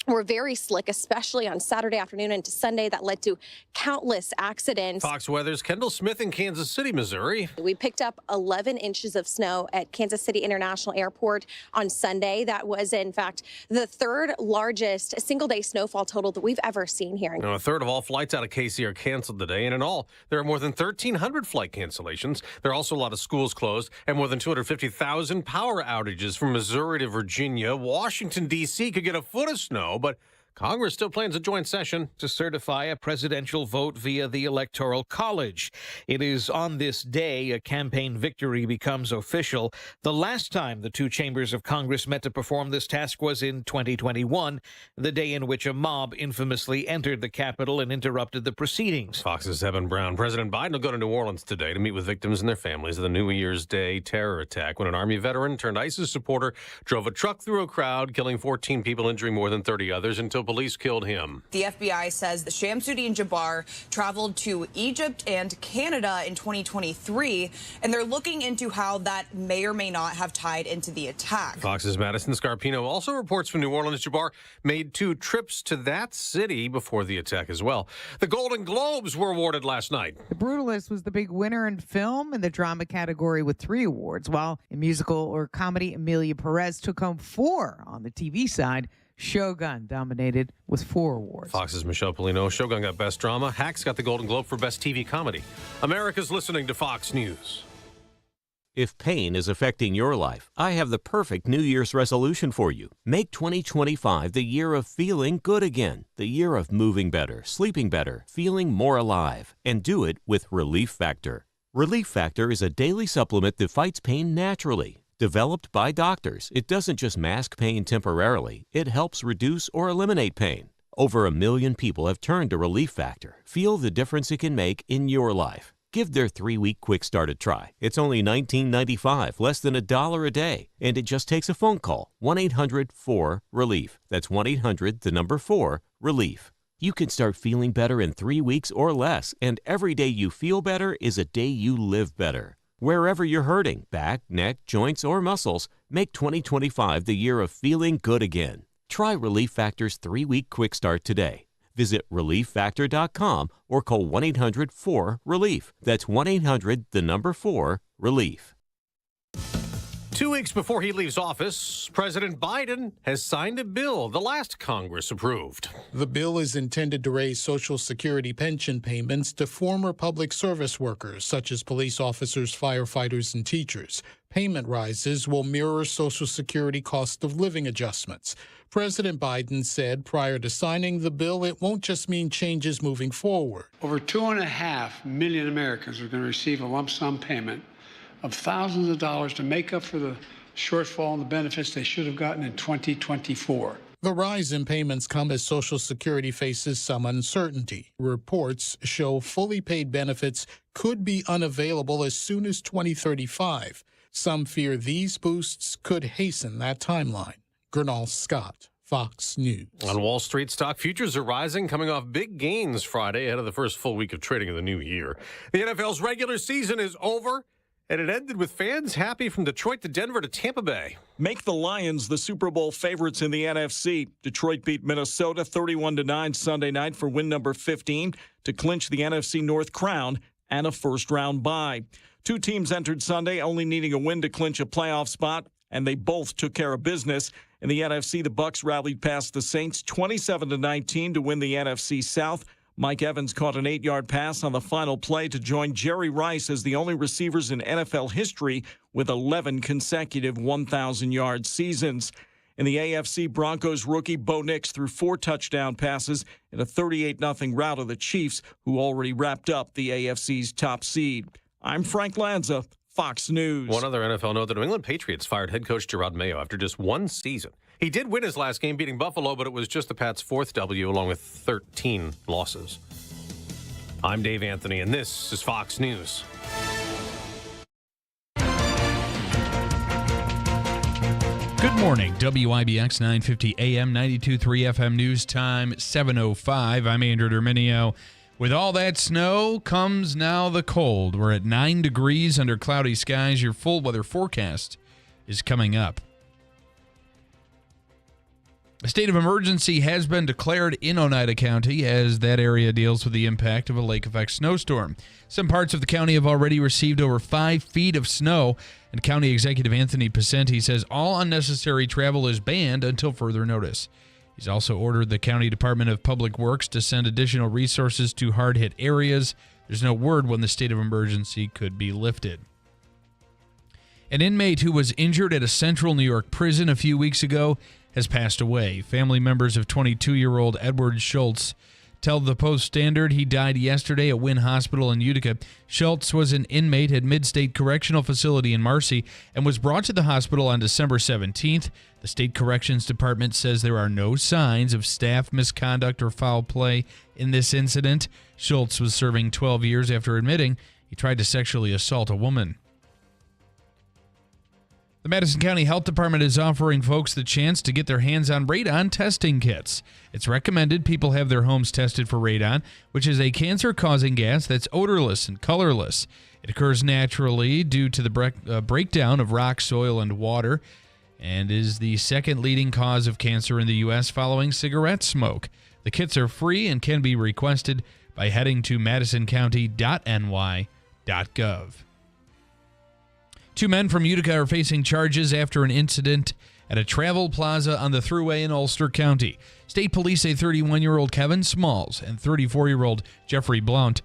were very slick, especially on Saturday afternoon into Sunday. That led to countless accidents. Fox Weather's Kendall Smith in Kansas City, Missouri. We picked up 11 inches of snow at Kansas City International Airport on Sunday. That was, in fact, the third largest single-day snowfall total that we've ever seen here. Now, a third of all flights out of KC are canceled today, and in all, there are more than 1,300 flight cancellations. There are also a lot of schools closed and more than 250,000 power outages from Missouri to Virginia. Washington, D.C. could get a foot of snow, but Congress still plans a joint session to certify a presidential vote via the Electoral College. It is on this day a campaign victory becomes official. The last time the two chambers of Congress met to perform this task was in 2021, the day in which a mob infamously entered the Capitol and interrupted the proceedings. Fox's Evan Brown. President Biden will go to New Orleans today to meet with victims and their families of the New Year's Day terror attack when an Army veteran turned ISIS supporter drove a truck through a crowd, killing 14 people, injuring more than 30 others until police killed him. The FBI says the Shamsuddin Jabbar traveled to Egypt and Canada in 2023, and they're looking into how that may or may not have tied into the attack. Fox's Madison Scarpino also reports from New Orleans. Jabbar made 2 trips to that city before the attack as well. The Golden Globes were awarded last night. The Brutalist was the big winner in film in the drama category with 3 awards, while in musical or comedy, Emilia Perez took home 4 on the TV side. Shogun dominated with 4 awards. Fox's Michelle Polino. Shogun got Best Drama. Hacks got the Golden Globe for Best TV Comedy. America's listening to Fox News. If pain is affecting your life, I have the perfect New Year's resolution for you. Make 2025 the year of feeling good again, the year of moving better, sleeping better, feeling more alive, and do it with Relief Factor. Relief Factor is a daily supplement that fights pain naturally. Developed by doctors, it doesn't just mask pain temporarily, it helps reduce or eliminate pain. Over 1 million people have turned to Relief Factor. Feel the difference it can make in your life. Give their 3-week quick start a try. It's only $19.95, less than $1 a day, and it just takes a phone call. 1-800-4-RELIEF. That's 1-800-4-RELIEF. You can start feeling better in 3 weeks or less, and every day you feel better is a day you live better. Wherever you're hurting, back, neck, joints, or muscles, make 2025 the year of feeling good again. Try Relief Factor's 3-week quick start today. Visit ReliefFactor.com or call 1-800-4-RELIEF. That's 1-800-4-RELIEF. 2 weeks before he leaves office, President Biden has signed a bill the last Congress approved. The bill is intended to raise Social Security pension payments to former public service workers, such as police officers, firefighters, and teachers. Payment rises will mirror Social Security cost of living adjustments. President Biden said prior to signing the bill, it won't just mean changes moving forward. Over 2.5 million Americans are going to receive a lump sum payment of thousands of dollars to make up for the shortfall in the benefits they should have gotten in 2024. The rise in payments come as Social Security faces some uncertainty. Reports show fully paid benefits could be unavailable as soon as 2035. Some fear these boosts could hasten that timeline. Gernal Scott, Fox News. On Wall Street, stock futures are rising, coming off big gains Friday ahead of the first full week of trading of the new year. The NFL's regular season is over, and it ended with fans happy from Detroit to Denver to Tampa Bay. Make the Lions the Super Bowl favorites in the NFC. Detroit beat Minnesota 31-9 Sunday night for win number 15 to clinch the NFC North crown and a first-round bye. 2 teams entered Sunday only needing a win to clinch a playoff spot, and they both took care of business. In the NFC, the Bucs rallied past the Saints 27-19 to win the NFC South. Mike Evans caught an 8-yard pass on the final play to join Jerry Rice as the only receivers in NFL history with 11 consecutive 1,000-yard seasons. In the AFC, Broncos rookie Bo Nix threw 4 touchdown passes in a 38-0 rout of the Chiefs, who already wrapped up the AFC's top seed. I'm Frank Lanza, Fox News. One other NFL note, the New England Patriots fired head coach Gerard Mayo after just 1 season. He did win his last game, beating Buffalo, but it was just the Pats' fourth W, along with 13 losses. I'm Dave Anthony, and this is Fox News. Good morning, WIBX 950 AM, 92.3 FM news time, 7:05. I'm Andrew Derminio. With all that snow comes now the cold. We're at 9 degrees under cloudy skies. Your full weather forecast is coming up. A state of emergency has been declared in Oneida County as that area deals with the impact of a lake-effect snowstorm. Some parts of the county have already received over 5 feet of snow, and County Executive Anthony Picenti says all unnecessary travel is banned until further notice. He's also ordered the County Department of Public Works to send additional resources to hard-hit areas. There's no word when the state of emergency could be lifted. An inmate who was injured at a central New York prison a few weeks ago has passed away. Family members of 22-year-old Edward Schultz tell the Post-Standard he died yesterday at Wynn Hospital in Utica. Schultz was an inmate at Mid-State Correctional Facility in Marcy and was brought to the hospital on December 17th. The State Corrections Department says there are no signs of staff misconduct or foul play in this incident. Schultz was serving 12 years after admitting he tried to sexually assault a woman. The Madison County Health Department is offering folks the chance to get their hands on radon testing kits. It's recommended people have their homes tested for radon, which is a cancer-causing gas that's odorless and colorless. It occurs naturally due to the breakdown of rock, soil, and water, and is the second leading cause of cancer in the U.S. following cigarette smoke. The kits are free and can be requested by heading to madisoncounty.ny.gov. 2 men from Utica are facing charges after an incident at a travel plaza on the Thruway in Ulster County. State police say 31-year-old Kevin Smalls and 34-year-old Jeffrey Blount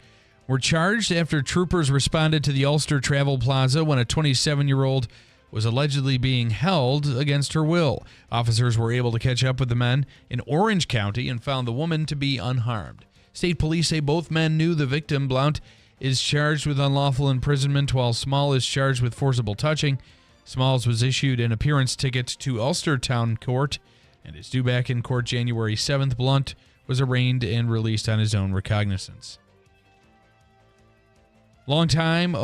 were charged after troopers responded to the Ulster Travel Plaza when a 27-year-old was allegedly being held against her will. Officers were able to catch up with the men in Orange County and found the woman to be unharmed. State police say both men knew the victim. Blount is charged with unlawful imprisonment, while Small is charged with forcible touching. Smalls was issued an appearance ticket to Ulster Town Court and is due back in court January 7th. Blount was arraigned and released on his own recognizance. Longtime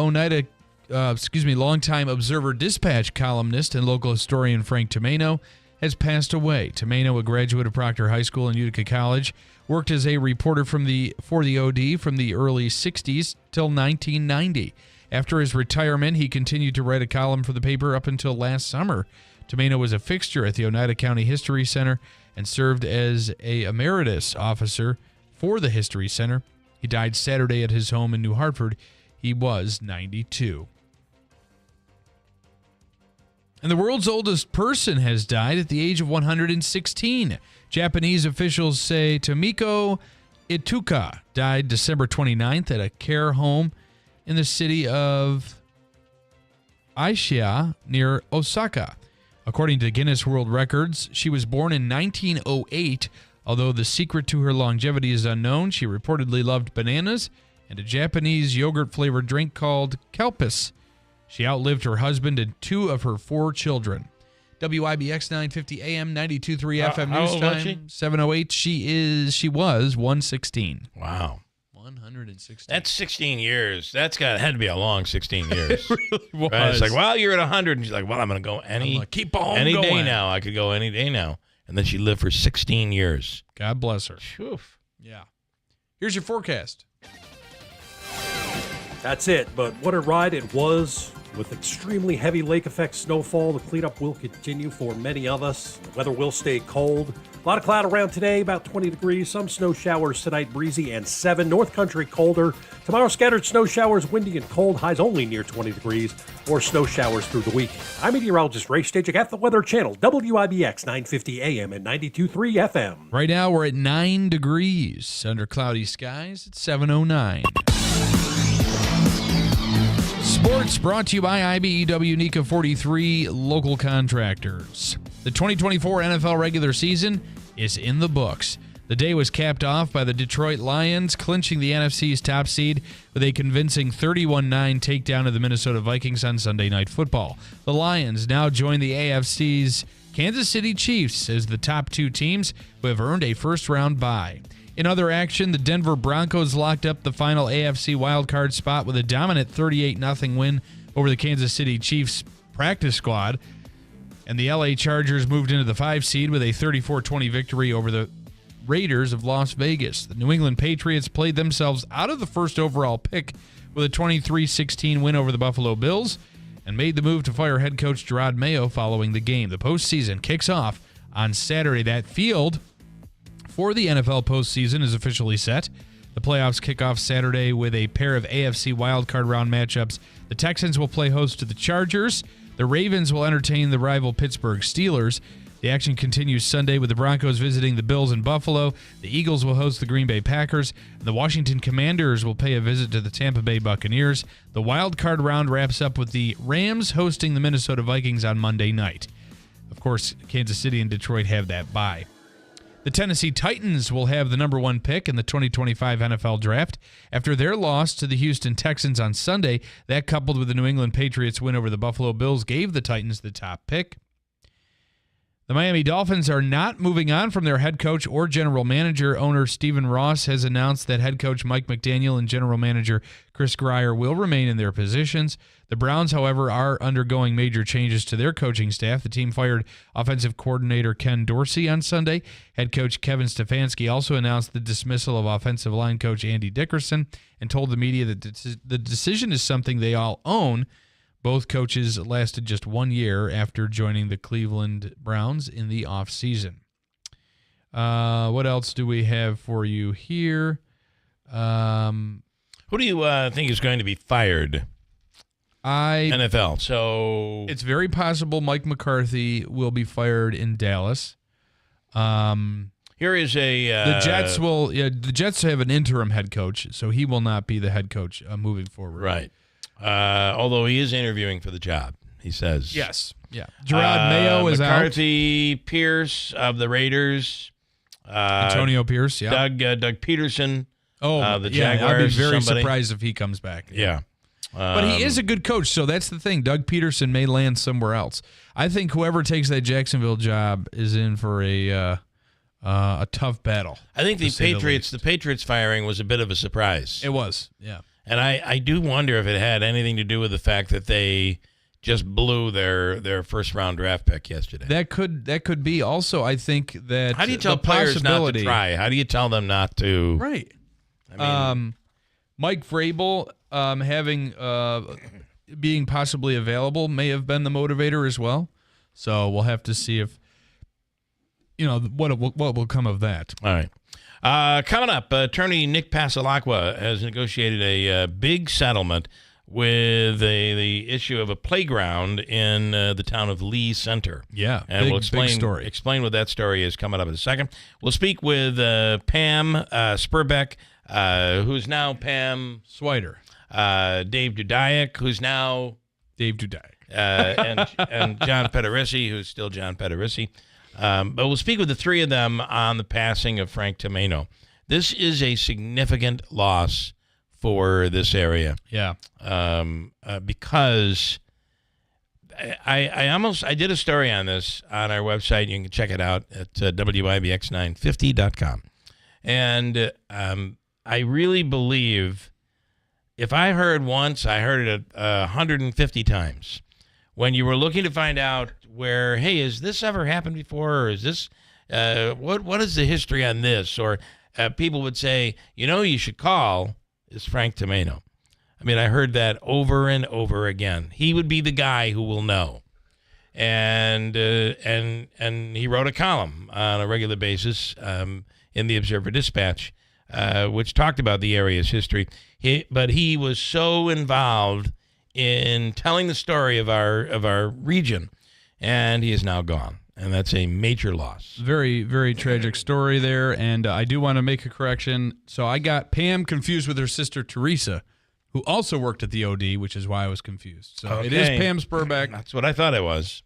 Observer-Dispatch columnist and local historian Frank Tano has passed away. Tano, a graduate of Proctor High School and Utica College, worked as a reporter for the OD from the early 60s till 1990. After his retirement, he continued to write a column for the paper up until last summer. Tano was a fixture at the Oneida County History Center and served as a emeritus officer for the History Center. He died Saturday at his home in New Hartford. He was 92. And the world's oldest person has died at the age of 116. Japanese officials say Tomiko Ituka died December 29th at a care home in the city of Aisha near Osaka. According to Guinness World Records, she was born in 1908. Although the secret to her longevity is unknown, she reportedly loved bananas and a Japanese yogurt-flavored drink called kelpis. She outlived her husband and 2 of her 4 children. WIBX 950 AM, 92.3 FM how news old time, was she? 7:08. She was 116. Wow. 116. That's 16 years. Had to be a long 16 years. It really was. Right? It's like, well, you're at 100. And she's like, well, I'm going to go keep on any going. day now. I could go any day now. And then she lived for 16 years. God bless her. Phew. Yeah. Here's your forecast. That's it, but what a ride it was. With extremely heavy lake effect snowfall, the cleanup will continue for many of us. The weather will stay cold. A lot of cloud around today, about 20 degrees. Some snow showers tonight, breezy and 7. North Country colder. Tomorrow, scattered snow showers, windy and cold. Highs only near 20 degrees. Or snow showers through the week. I'm meteorologist Ray Stagi at the Weather Channel, WIBX 950 AM and 92.3 FM. Right now, we're at 9 degrees under cloudy skies. It's 7:09. Sports brought to you by IBEW NECA 43 local contractors. The 2024 NFL regular season is in the books. The day was capped off by the Detroit Lions clinching the NFC's top seed with a convincing 31-9 takedown of the Minnesota Vikings on Sunday Night Football. The Lions now join the AFC's Kansas City Chiefs as the top two teams who have earned a first-round bye. In other action, the Denver Broncos locked up the final AFC wildcard spot with a dominant 38-0 win over the Kansas City Chiefs practice squad. And the LA Chargers moved into the 5 seed with a 34-20 victory over the Raiders of Las Vegas. The New England Patriots played themselves out of the first overall pick with a 23-16 win over the Buffalo Bills and made the move to fire head coach Gerard Mayo following the game. The postseason kicks off on Saturday. That field for the NFL postseason is officially set. The playoffs kick off Saturday with a pair of AFC wildcard round matchups. The Texans will play host to the Chargers. The Ravens will entertain the rival Pittsburgh Steelers. The action continues Sunday with the Broncos visiting the Bills in Buffalo. The Eagles will host the Green Bay Packers. The Washington Commanders will pay a visit to the Tampa Bay Buccaneers. The wild card round wraps up with the Rams hosting the Minnesota Vikings on Monday night. Of course, Kansas City and Detroit have that bye. The Tennessee Titans will have the number 1 pick in the 2025 NFL Draft. After their loss to the Houston Texans on Sunday, that coupled with the New England Patriots win over the Buffalo Bills gave the Titans the top pick. The Miami Dolphins are not moving on from their head coach or general manager. Owner Stephen Ross has announced that head coach Mike McDaniel and general manager Chris Grier will remain in their positions. The Browns, however, are undergoing major changes to their coaching staff. The team fired offensive coordinator Ken Dorsey on Sunday. Head coach Kevin Stefanski also announced the dismissal of offensive line coach Andy Dickerson and told the media that the decision is something they all own. Both coaches lasted just 1 year after joining the Cleveland Browns in the offseason. What else do we have for you here? Who do you think is going to be fired? NFL. So it's very possible Mike McCarthy will be fired in Dallas. Here is a the Jets will. Yeah, the Jets have an interim head coach, so he will not be the head coach moving forward. Right. Although he is interviewing for the job, he says. Yes. Yeah. Gerard Mayo is McCarthy, Pierce of the Raiders. Antonio Pierce, yeah. Doug Peterson. The yeah, Jaguars. I'd be very surprised if he comes back. Yeah. But he is a good coach, so that's the thing. Doug Peterson may land somewhere else. I think whoever takes that Jacksonville job is in for a tough battle. I think the Patriots firing was a bit of a surprise. It was, yeah. And I do wonder if it had anything to do with the fact that they just blew their first-round draft pick yesterday. That could be. Also, I think that how do you tell players not to try? How do you tell them not to? Right. I mean, Mike Vrabel being possibly available may have been the motivator as well. So we'll have to see if what will come of that. All right. Coming up, attorney Nick Pasalacqua has negotiated a big settlement with the issue of a playground in the town of Lee Center. Yeah, and we'll big story. Explain what that story is coming up in a second. We'll speak with Pam Spurbeck, who's now Pam Swider. Dave Dudayak, who's now Dave Dudayak. and John Pederisi, who's still John Pederisi. But we'll speak with the three of them on the passing of Frank Tano. This is a significant loss for this area. Yeah. Because I did a story on this on our website. You can check it out at WIBX950.com. And I really believe if I heard once, I heard it 150 times. When you were looking to find out where, hey, has this ever happened before? Or is this, what is the history on this? Or people would say, you should call is Frank Tano. I mean, I heard that over and over again. He would be the guy who will know. And he wrote a column on a regular basis in the Observer-Dispatch, which talked about the area's history. But he was so involved in telling the story of our region, and he is now gone, and that's a major loss. Very, very tragic story there, and I do want to make a correction. So I got Pam confused with her sister Teresa, who also worked at the OD, which is why I was confused. So It is Pam Spurbeck. That's what I thought it was.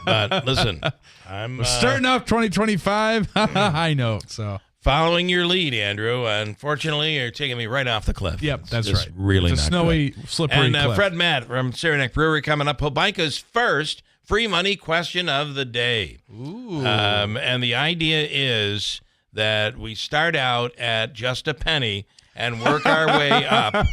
But listen, we're starting off 2025. I know, so. Following your lead, Andrew. Unfortunately, you're taking me right off the cliff. Yep, that's right. Really it's a not snowy, good. slippery and cliff. Fred Matt from Saranac Brewery coming up. Pobika's first free money question of the day. Ooh. And the idea is that we start out at just a penny and work our way up.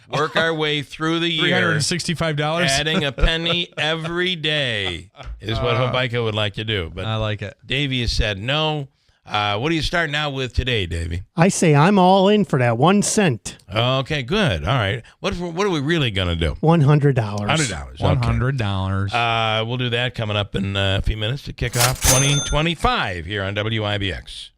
Work our way through the year. $365? Adding a penny every day is what Hobica would like to do. But I like it. Davey has said no. What are you starting out with today, Davey? I say I'm all in for that 1 cent. Okay, good. All right. What are we really going to do? $100. $100. $100. We'll do that coming up in a few minutes to kick off 2025 here on WIBX.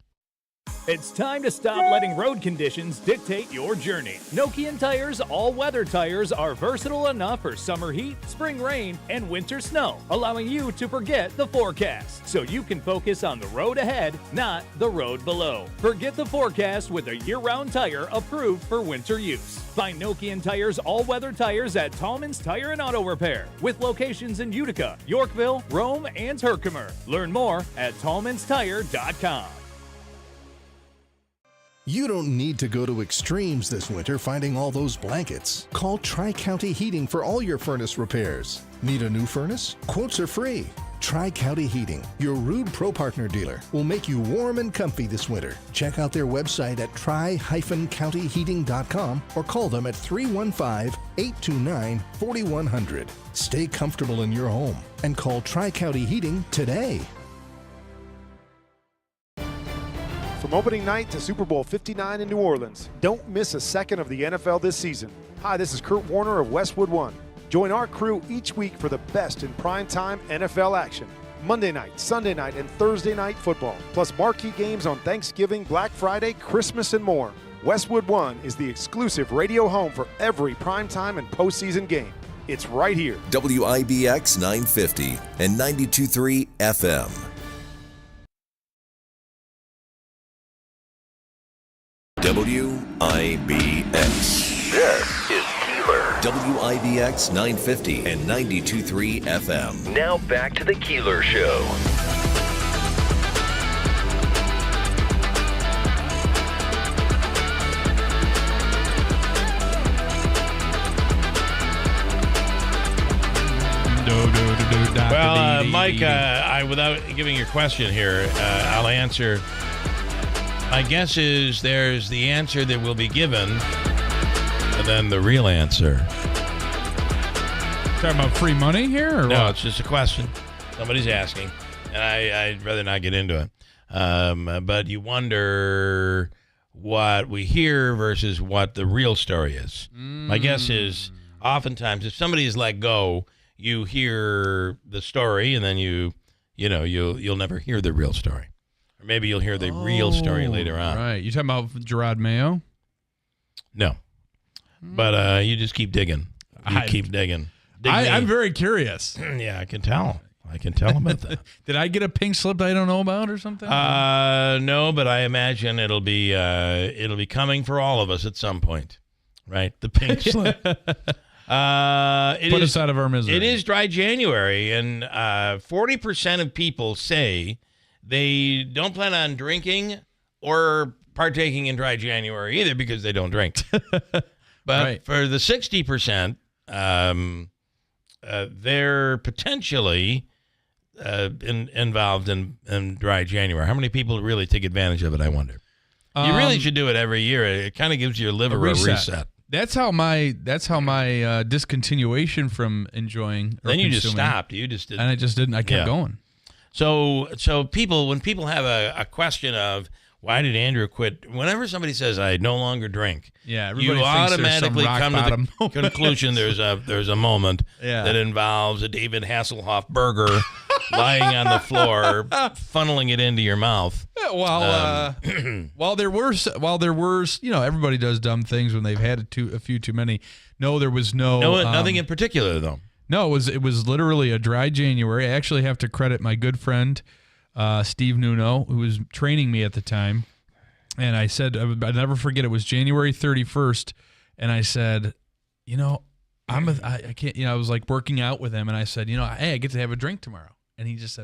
It's time to stop letting road conditions dictate your journey. Nokian Tires all-weather tires are versatile enough for summer heat, spring rain, and winter snow, allowing you to forget the forecast so you can focus on the road ahead, not the road below. Forget the forecast with a year-round tire approved for winter use. Find Nokian Tires all-weather tires at Tallman's Tire and Auto Repair, with locations in Utica, Yorkville, Rome, and Herkimer. Learn more at tallmanstire.com. You don't need to go to extremes this winter finding all those blankets. Call Tri-County Heating for all your furnace repairs. Need a new furnace? Quotes are free. Tri-County Heating, your Rude Pro Partner dealer, will make you warm and comfy this winter. Check out their website at tri-countyheating.com or call them at 315-829-4100. Stay comfortable in your home and call Tri-County Heating today. From opening night to Super Bowl 59 in New Orleans, don't miss a second of the NFL this season. Hi, this is Kurt Warner of Westwood One. Join our crew each week for the best in primetime NFL action. Monday night, Sunday night, and Thursday night football, plus marquee games on Thanksgiving, Black Friday, Christmas, and more. Westwood One is the exclusive radio home for every primetime and postseason game. It's right here. WIBX 950 and 92.3 FM. WIBX. This is Keeler. WIBX 950 and 92.3 FM. Now back to the Keeler Show. Well, Mike, without giving your question here, I'll answer. My guess is there's the answer that will be given, and then the real answer. Talking about free money here? Or no, what? it's just a question. Somebody's asking, and I'd rather not get into it. But you wonder what we hear versus what the real story is. My guess is oftentimes if somebody is let go, you hear the story, and then you'll never hear the real story. Or maybe you'll hear the real story later on. Right. You talking about Gerard Mayo? No. But you just keep digging. Keep digging. I'm very curious. Yeah, I can tell. I can tell about that. Did I get a pink slip I don't know about or something? No, but I imagine it'll be coming for all of us at some point. Right? The pink slip. Put us out of our misery. It is dry January, and 40% of people say they don't plan on drinking or partaking in dry January either because they don't drink. But for the 60%, they're potentially involved in dry January. How many people really take advantage of it, I wonder? You really should do it every year. It kind of gives your liver a reset. That's how my discontinuation from enjoying. Then you just stopped. You just didn't. And I just didn't. I kept going. So when people have a question of why did Andrew quit, whenever somebody says I no longer drink, you automatically come to the conclusion there's a moment that involves a David Hasselhoff burger lying on the floor, funneling it into your mouth. While there were everybody does dumb things when they've had a few too many. No, there was nothing in particular though. No, it was literally a dry January. I actually have to credit my good friend Steve Nuno, who was training me at the time. And I said, I'll never forget, it was January 31st. And I said, I can't, I was like working out with him. And I said, hey, I get to have a drink tomorrow. And he just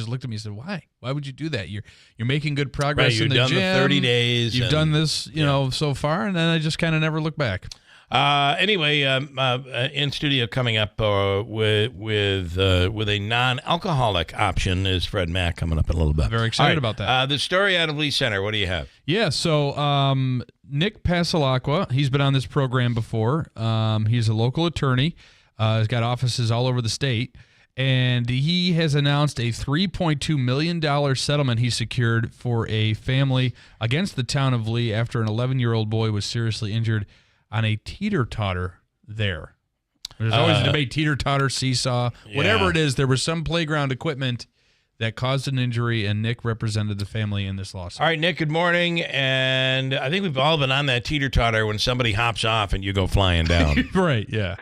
looked at me and said, why? Why would you do that? You're making good progress in the gym. You've done the 30 days. You've done this, so far. And then I just kind of never looked back. Anyway, in studio coming up with a non-alcoholic option is Fred Mack coming up in a little bit. Very excited about that. The story out of Lee Center. What do you have? Yeah, so Nick Pasalacqua, he's been on this program before. He's a local attorney. He's got offices all over the state. And he has announced a $3.2 million settlement he secured for a family against the town of Lee after an 11-year-old boy was seriously injured on a teeter-totter there. There's always a debate, teeter-totter, seesaw, whatever it is. There was some playground equipment that caused an injury, and Nick represented the family in this lawsuit. All right, Nick, good morning. And I think we've all been on that teeter-totter when somebody hops off and you go flying down. Right, yeah.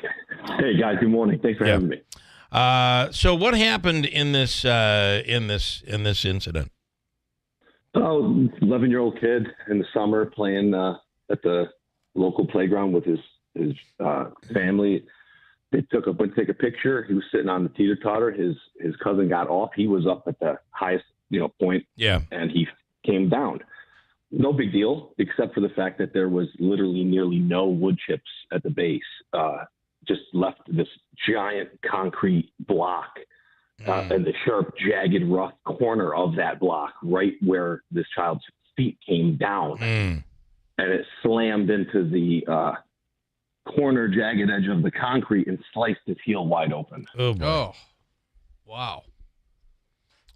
Hey, guys, good morning. Thanks for having me. So what happened in this incident? Oh, 11-year-old kid in the summer playing at the local playground with his family. They went to take a picture. He was sitting on the teeter-totter. His cousin got off. He was up at the highest point. Yeah. And he came down. No big deal, except for the fact that there was literally nearly no wood chips at the base. Just left this giant concrete block and the sharp, jagged, rough corner of that block right where this child's feet came down. And it slammed into the corner, jagged edge of the concrete and sliced his heel wide open. Oh, wow.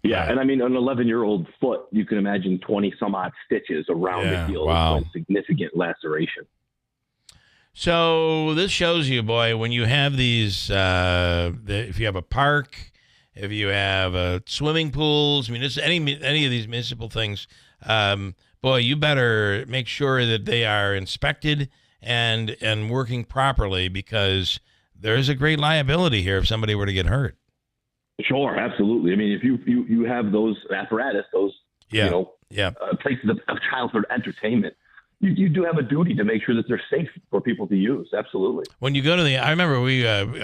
Yeah, and I mean, an 11-year-old foot, you can imagine 20-some-odd stitches around the heel. Wow. It's a significant laceration. So this shows you, boy, when you have these, if you have a park, if you have swimming pools, I mean, any of these municipal things, boy, you better make sure that they are inspected and working properly, because there is a great liability here if somebody were to get hurt. Sure, absolutely. I mean, if you have those apparatus, those places of childhood entertainment, you do have a duty to make sure that they're safe for people to use. Absolutely. When you go to I remember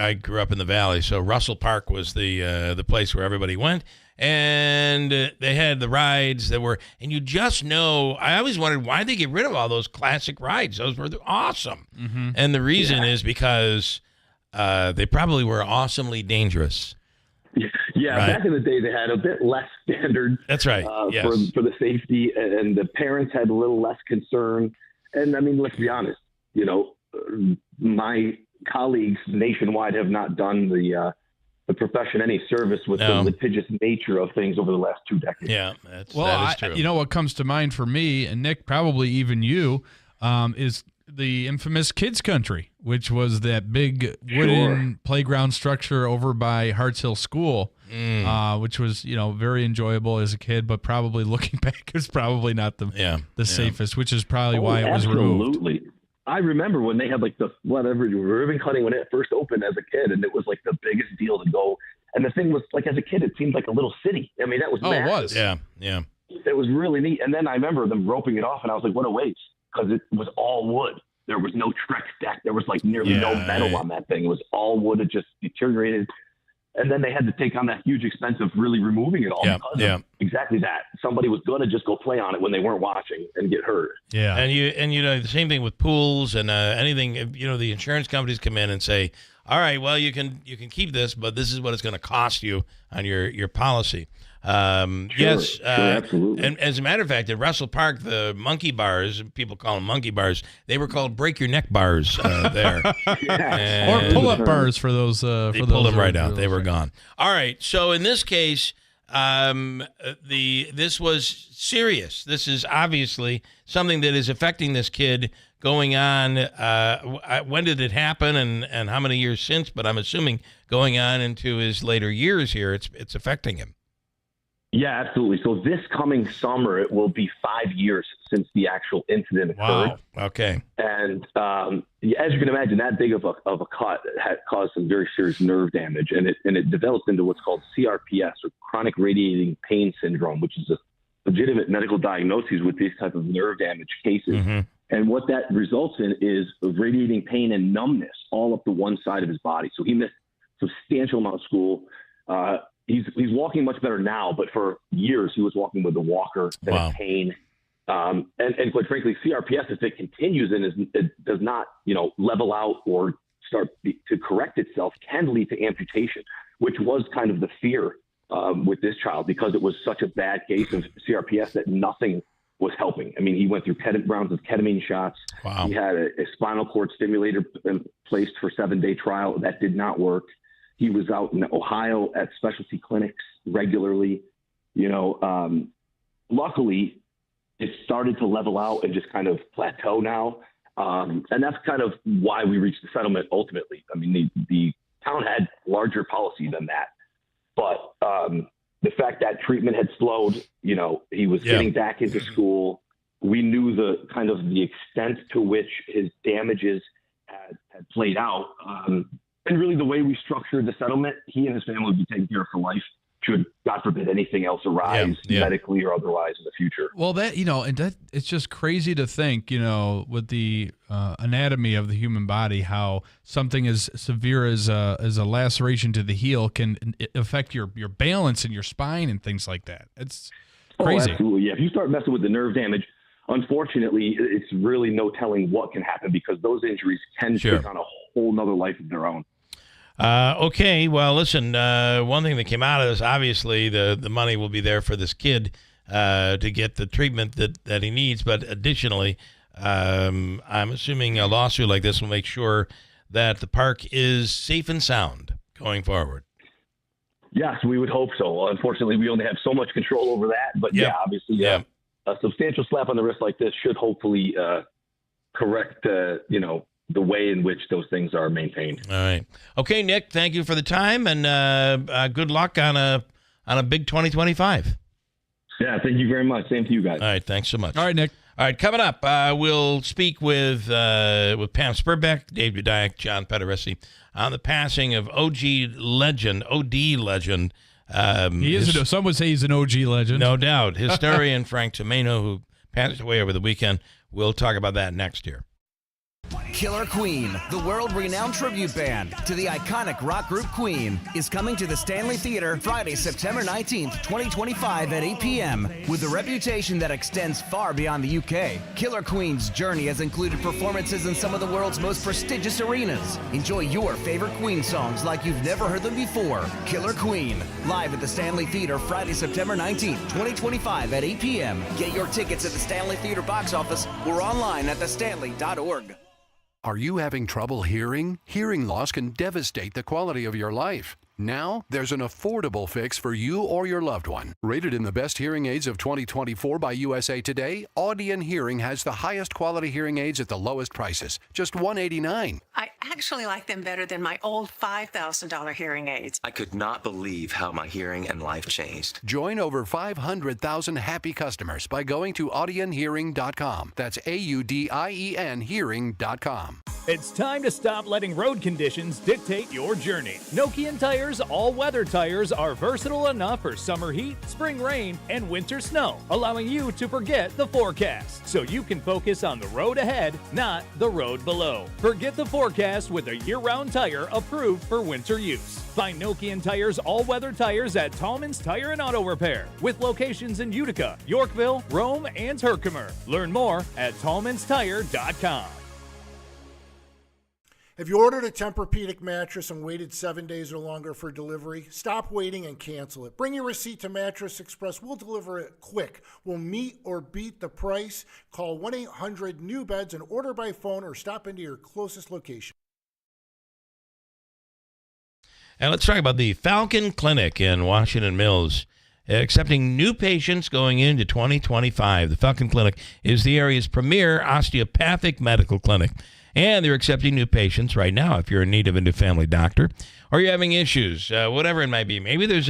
I grew up in the Valley, so Russell Park was the place where everybody went, and they had the rides that were, and you just know, I always wondered why they get rid of all those classic rides. Those were awesome. Mm-hmm. And the reason is because they probably were awesomely dangerous. Yeah, right. Back in the day, they had a bit less standards. That's right. Yes. For the safety, and the parents had a little less concern. And I mean, let's be honest. My colleagues nationwide have not done the profession any service with the litigious nature of things over the last 2 decades. Yeah, that is true. You know what comes to mind for me, and Nick, probably even you, is the infamous Kids Country, which was that big wooden playground structure over by Harts Hill School, which was, very enjoyable as a kid, but probably looking back is probably not the safest, which is probably why it was removed. Absolutely. I remember when they had the ribbon cutting when it first opened as a kid, and it was the biggest deal to go. And the thing was, as a kid, it seemed like a little city. I mean, that was massive. It was. Yeah. It was really neat. And then I remember them roping it off, and I was like, what a waste. Because it was all wood. There was no Trex deck. There was nearly no metal on that thing. It was all wood. It just deteriorated. And then they had to take on that huge expense of really removing it all because of exactly that. Somebody was going to just go play on it when they weren't watching and get hurt. Yeah. And the same thing with pools and anything, the insurance companies come in and say, all right, well, you can keep this, but this is what it's going to cost you on your policy. Yes, absolutely. And as a matter of fact, at Russell Park, the monkey bars, people call them monkey bars, they were called break your neck bars there. Or pull-up bars for those. They pulled them right out. They were gone. All right. So in this case, this was serious. This is obviously something that is affecting this kid going on. When did it happen, and how many years since? But I'm assuming going on into his later years here, it's affecting him. Yeah, absolutely. So this coming summer, it will be 5 years since the actual incident occurred. Wow. Okay. And as you can imagine, that big of a cut had caused some very serious nerve damage, and it developed into what's called CRPS, or chronic radiating pain syndrome, which is a legitimate medical diagnosis with these type of nerve damage cases. Mm-hmm. And what that results in is radiating pain and numbness all up to one side of his body. So he missed a substantial amount of school. He's walking much better now, but for years he was walking with a walker that had pain. And quite frankly, CRPS, if it continues and it does not, level out or start to correct itself, can lead to amputation, which was kind of the fear with this child because it was such a bad case of CRPS that nothing was helping. I mean, he went through rounds of ketamine shots. Wow. He had a spinal cord stimulator placed for 7-day trial. That did not work. He was out in Ohio at specialty clinics regularly. Luckily, it started to level out and just kind of plateau now. And that's kind of why we reached the settlement ultimately. I mean, the town had larger policy than that. But the fact that treatment had slowed, he was getting back into school. We knew the extent to which his damages had played out. And really the way we structured the settlement, he and his family would be taken care of for life. Should, God forbid, anything else arise medically or otherwise in the future. Well, it's just crazy to think, with the anatomy of the human body, how something as severe as a laceration to the heel can affect your balance and your spine and things like that. It's crazy. Oh, absolutely. Yeah. If you start messing with the nerve damage, unfortunately, it's really no telling what can happen because those injuries can take on a whole nother life of their own. Okay, well, listen, one thing that came out of this, obviously, the money will be there for this kid to get the treatment that he needs. But additionally, I'm assuming a lawsuit like this will make sure that the park is safe and sound going forward. Yes, we would hope so. Unfortunately, we only have so much control over that. But, obviously, a substantial slap on the wrist like this should hopefully correct, the way in which those things are maintained. All right. Okay, Nick, thank you for the time, and good luck on a big 2025. Yeah, thank you very much. Same to you guys. All right, thanks so much. All right, Nick. All right, coming up, we'll speak with Pam Spurbeck, Dave Udayak, John Pederesi on the passing of OD legend. Some would say he's an OG legend. No doubt. Historian Frank Tano, who passed away over the weekend. We'll talk about that next year. Killer Queen, the world-renowned tribute band to the iconic rock group Queen, is coming to the Stanley Theater Friday, September 19th, 2025 at 8 p.m. With a reputation that extends far beyond the UK, Killer Queen's journey has included performances in some of the world's most prestigious arenas. Enjoy your favorite Queen songs like you've never heard them before. Killer Queen, live at the Stanley Theater Friday, September 19th, 2025 at 8 p.m. Get your tickets at the Stanley Theater box office or online at thestanley.org. Are you having trouble hearing? Hearing loss can devastate the quality of your life. Now, there's an affordable fix for you or your loved one. Rated in the best hearing aids of 2024 by USA Today, Audion Hearing has the highest quality hearing aids at the lowest prices, just $189. I actually like them better than my old $5,000 hearing aids. I could not believe how my hearing and life changed. Join over 500,000 happy customers by going to audionhearing.com. That's AUDIEN hearing.com. It's time to stop letting road conditions dictate your journey. Nokian Tires all-weather tires are versatile enough for summer heat, spring rain, and winter snow, allowing you to forget the forecast so you can focus on the road ahead, not the road below. Forget the forecast with a year-round tire approved for winter use. Find Nokian Tires all-weather tires at Tallman's Tire and Auto Repair with locations in Utica, Yorkville, Rome, and Herkimer. Learn more at tallmanstire.com. Have you ordered a Tempur-Pedic mattress and waited 7 days or longer for delivery? Stop waiting and cancel it. Bring your receipt to Mattress Express. We'll deliver it quick. We'll meet or beat the price. Call 1-800-NEW-BEDS and order by phone or stop into your closest location. And let's talk about the Falcon Clinic in Washington Mills, accepting new patients going into 2025. The Falcon Clinic is the area's premier osteopathic medical clinic. And they're accepting new patients right now if you're in need of a new family doctor or you're having issues, whatever it might be. Maybe there's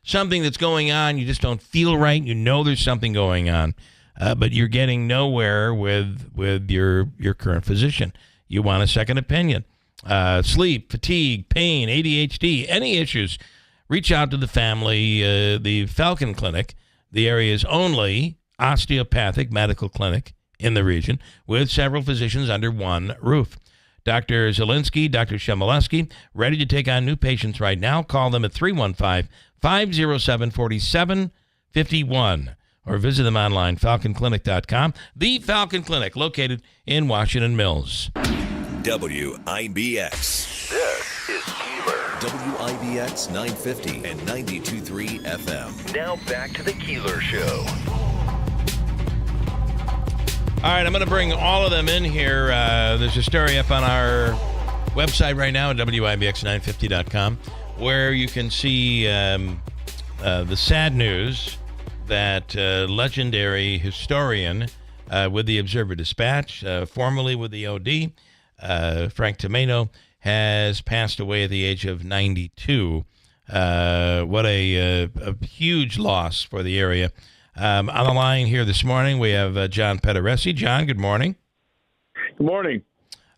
something that's going on. You just don't feel right. You know there's something going on, but you're getting nowhere with your current physician. You want a second opinion. Sleep, fatigue, pain, ADHD, any issues, reach out to the family. The Falcon Clinic, the area's only osteopathic medical clinic in the region, with several physicians under one roof. Dr. Zielinski, Dr. Shemileski, ready to take on new patients right now. Call them at 315-507-4751 or visit them online, falconclinic.com. The Falcon Clinic, located in Washington Mills. WIBX. This is Keeler. WIBX 950 and 92.3 FM. Now back to the Keeler Show. All right, I'm going to bring all of them in here. There's a story up on our website right now at WIBX950.com where you can see the sad news that legendary historian with the Observer-Dispatch, formerly with the OD, Frank Tano, has passed away at the age of 92. What a huge loss for the area. On the line here this morning, we have John Pederesi. John, good morning. Good morning.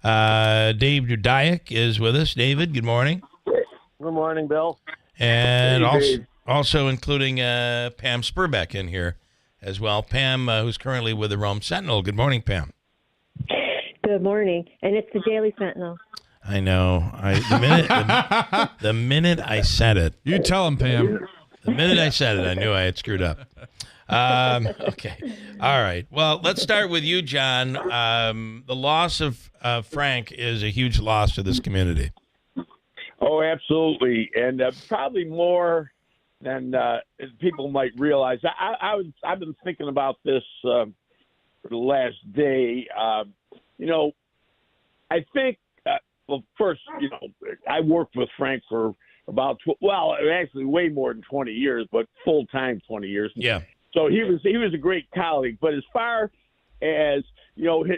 Dave Dudayek is with us. David, good morning. Good morning, Bill. And Hey, also including Pam Spurbeck in here as well. Pam, who's currently with the Rome Sentinel. Good morning, Pam. Good morning. And it's the Daily Sentinel. I know. The minute I said it. You tell him, Pam. The minute I said it, I knew I had screwed up. Okay. All right. Well, let's start with you, John. The loss of Frank is a huge loss to this community. Oh, absolutely. And probably more than people might realize. I've been thinking about this for the last day. I think, well, first, I worked with Frank for about, actually way more than 20 years, but full-time 20 years. Yeah. So he was a great colleague. But as far as,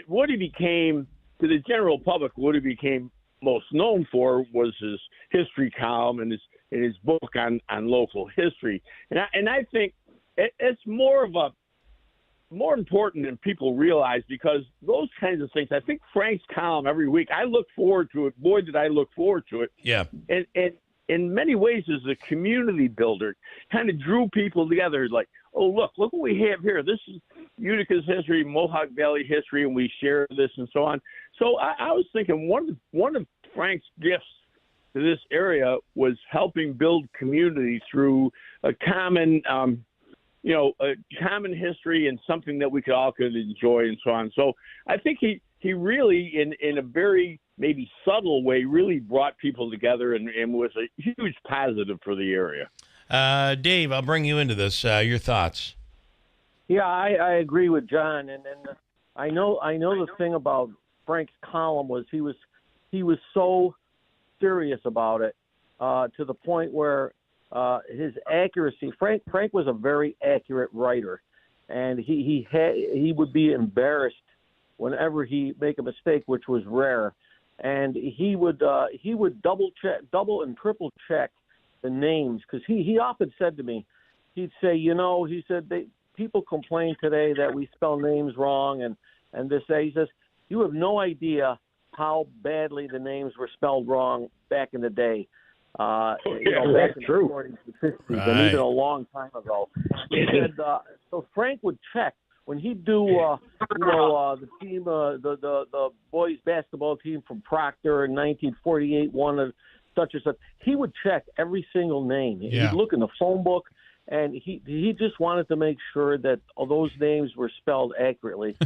what he became, to the general public, what he became most known for was his history column and his book on local history. And I think it's more important than people realize, because those kinds of things, I think Frank's column every week, I look forward to it. Boy, did I look forward to it. Yeah. And in many ways, as a community builder, kind of drew people together. Like, oh, look what we have here. This is Utica's history, Mohawk Valley history, and we share this and so on. So I was thinking one of Frank's gifts to this area was helping build community through a common history and something that we all could enjoy and so on. So I think he really, in a very maybe subtle way, really brought people together and was a huge positive for the area. Dave, I'll bring you into this. Your thoughts? Yeah, I agree with John, and I know the thing about Frank's column was he was so serious about it to the point where his accuracy. Frank was a very accurate writer, and he would be embarrassed whenever he make a mistake, which was rare, and he would double and triple check the names, because he often said to me, he'd say, he said people complain today that we spell names wrong and this. He says, you have no idea how badly the names were spelled wrong back in the day. Back in the 40s and 50s, and even a long time ago. He said, so Frank would check when he'd do, the team, the boys basketball team from Proctor in 1948 won such and such. He would check every single name. Yeah. He'd look in the phone book, and he just wanted to make sure that all those names were spelled accurately.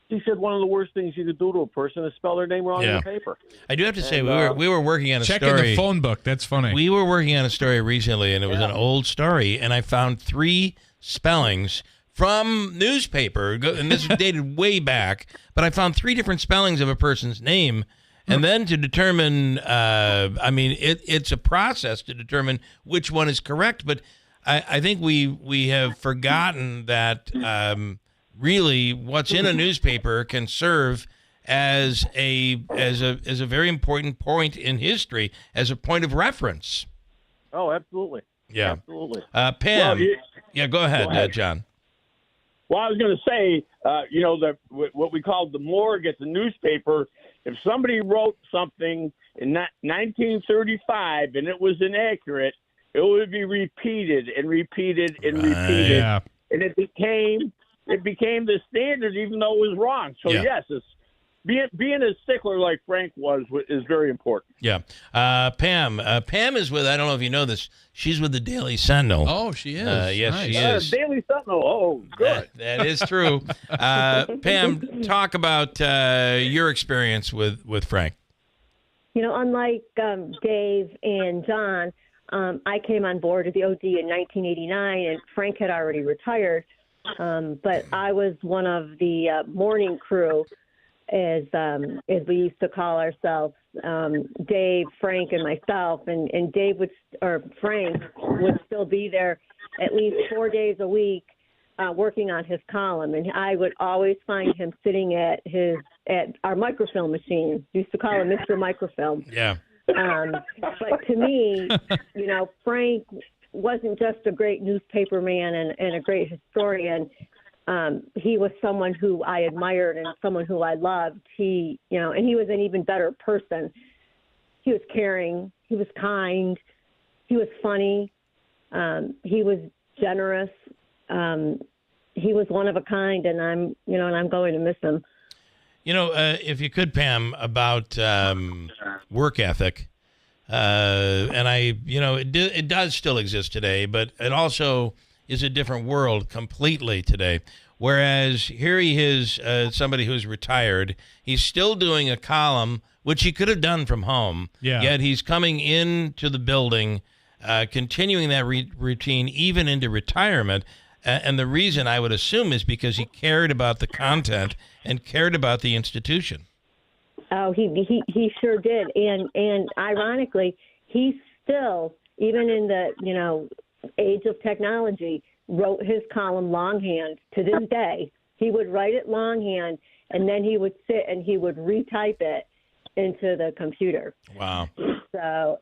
He said one of the worst things you could do to a person is spell their name wrong on the paper. I do have to say, we were working on a checking story. the phone book. That's funny. We were working on a story recently, and it was an old story, and I found 3 spellings from newspaper, and this is dated way back, but I found 3 different spellings of a person's name, and then to determine, it's a process to determine which one is correct, but I think we have forgotten that really what's in a newspaper can serve as a very important point in history, as a point of reference. Oh, absolutely. Yeah. Absolutely. Pam. Go ahead, John. Well, I was going to say, what we call the morgue at the newspaper, if somebody wrote something in 1935 and it was inaccurate, it would be repeated and repeated and repeated. Yeah. And it became the standard, even though it was wrong. So, yes, being a stickler like Frank was is very important. Yeah. Pam. Pam is with, I don't know if you know this, she's with the Daily Sentinel. Oh, she is. Yes, Nice. she is. Daily Sentinel. Oh, good. That is true. Pam, talk about your experience with Frank. Unlike Dave and John, I came on board at the OD in 1989, and Frank had already retired. But I was one of the morning crew, as we used to call ourselves. Dave, Frank, and myself, and Frank would still be there at least 4 days a week, working on his column, and I would always find him sitting at our microfilm machine. We used to call him Mr. Microfilm. Yeah. But to me, Frank wasn't just a great newspaper man and a great historian. He was someone who I admired and someone who I loved. And he was an even better person. He was caring. He was kind. He was funny. He was generous. He was one of a kind, and I'm going to miss him. If you could, Pam, about work ethic, and it does still exist today, but it also is a different world completely today. Whereas here he is, somebody who's retired. He's still doing a column, which he could have done from home. Yeah. Yet he's coming into the building, continuing that routine even into retirement. And the reason, I would assume, is because he cared about the content and cared about the institution. Oh, he sure did. And ironically, he still, even in the, age of technology, wrote his column longhand to this day. He would write it longhand, and then he would sit and he would retype it into the computer. Wow. So,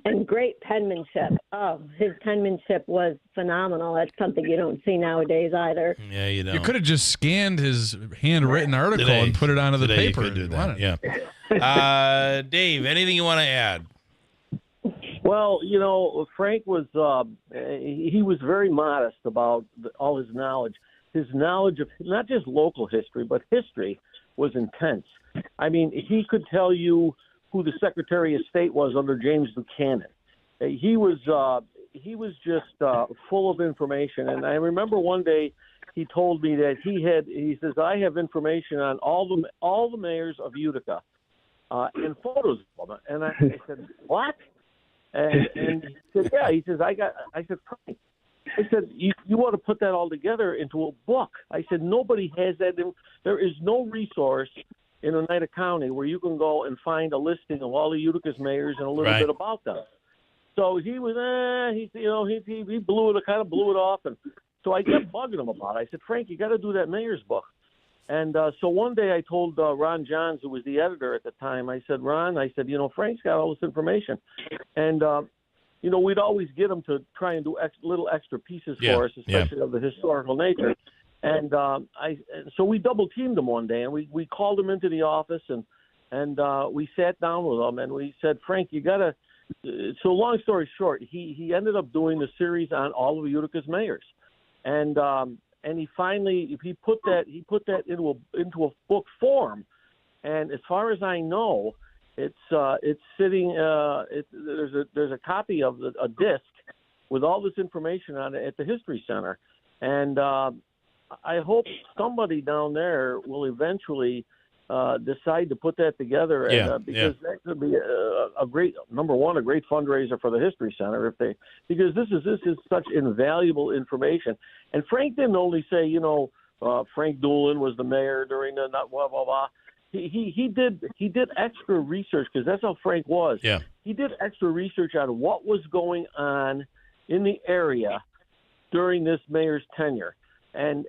and great penmanship. Oh, his penmanship was phenomenal. That's something you don't see nowadays either. Yeah, you don't. You could have just scanned his handwritten article Today. and put it onto the Today you paper. could do that. Yeah. Dave, anything you want to add? Well, Frank was he was very modest about all his knowledge. His knowledge of not just local history, but history was intense. I mean, he could tell you who the Secretary of State was under James Buchanan. He was just full of information. And I remember one day he told me that he says, I have information on all the mayors of Utica and photos of them. And I said, what? And he said, yeah. He says, I said, Frank. I said, you want to put that all together into a book. I said, nobody has that. There is no resource in Oneida County where you can go and find a listing of all the Utica's mayors and a little bit about them. So he was, he blew it off. And so I kept bugging him about it. I said, Frank, you got to do that mayor's book. And so one day I told Ron Johns, who was the editor at the time, I said, Ron, Frank's got all this information. And, we'd always get him to try and do little extra pieces for us, especially of the historical nature. And so we double teamed him one day, and we called him into the office, and we sat down with him, and we said, Frank, you got to. So long story short, he ended up doing the series on all of Utica's mayors, and he finally put that into a book form, and as far as I know, it's sitting. There's a copy of a disc with all this information on it at the History Center, and I hope somebody down there will eventually decide to put that together, because that could be a great fundraiser for the History Center because this is such invaluable information. And Frank didn't only say Frank Doolin was the mayor during the blah blah blah. He did extra research because that's how Frank was. Yeah. He did extra research on what was going on in the area during this mayor's tenure, and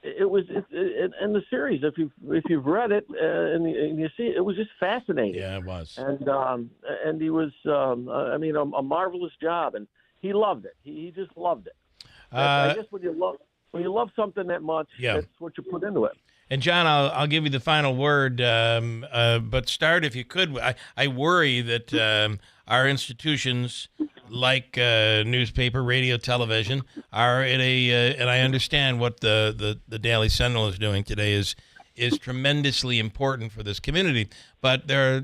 it was in the series. If you've read it and you see it was just fascinating. Yeah, it was. And he was a marvelous job, and he loved it. He just loved it. I guess when you love something that much, that's what you put into it. And John, I'll give you the final word, but start if you could. I worry that our institutions, like newspaper, radio, television, are at and I understand what the Daily Sentinel is doing today is is tremendously important for this community. But there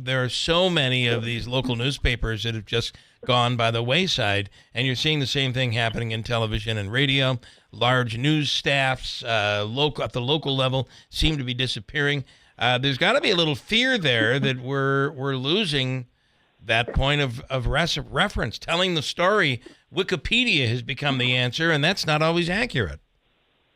are so many of these local newspapers that have just gone by the wayside, and you're seeing the same thing happening in television and radio. Large news staffs, at the local level, seem to be disappearing. There's got to be a little fear there that we're losing that point of reference. Telling the story, Wikipedia has become the answer, and that's not always accurate.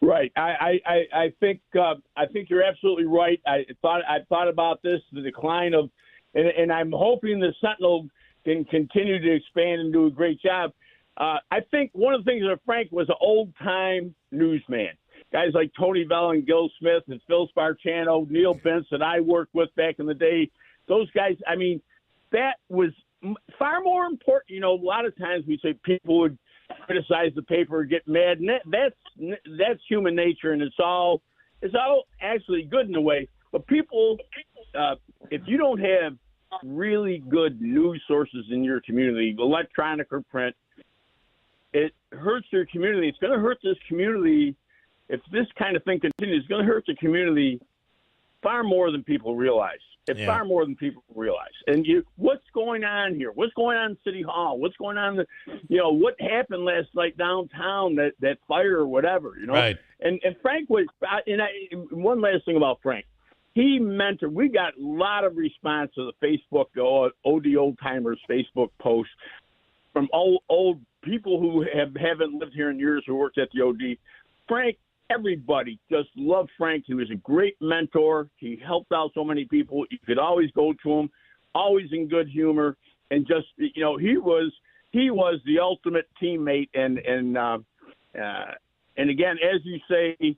Right. I think you're absolutely right. I thought about this, the decline of, and I'm hoping the Sentinel can continue to expand and do a great job. I think one of the things that Frank was an old-time newsman. Guys like Tony Bell and Gil Smith and Phil Sparchano, Neil Bentz that I worked with back in the day, those guys, I mean, that was far more important. A lot of times we say people would criticize the paper or get mad, and that's human nature, and it's all actually good in a way. But people, if you don't have really good news sources in your community, electronic or print, it hurts your community. It's going to hurt this community. If this kind of thing continues, it's going to hurt the community far more than people realize. Far more than people realize. And what's going on here? What's going on in City Hall? What's going on? What happened last night downtown? That fire or whatever. Right. And Frank was. One last thing about Frank. He mentored. We got a lot of response to the Facebook OD Old Timers Facebook post from old people who haven't lived here in years who worked at the OD. Frank. Everybody just loved Frank. He was a great mentor. He helped out so many people. You could always go to him, always in good humor, and just he was the ultimate teammate. And again, as you say, he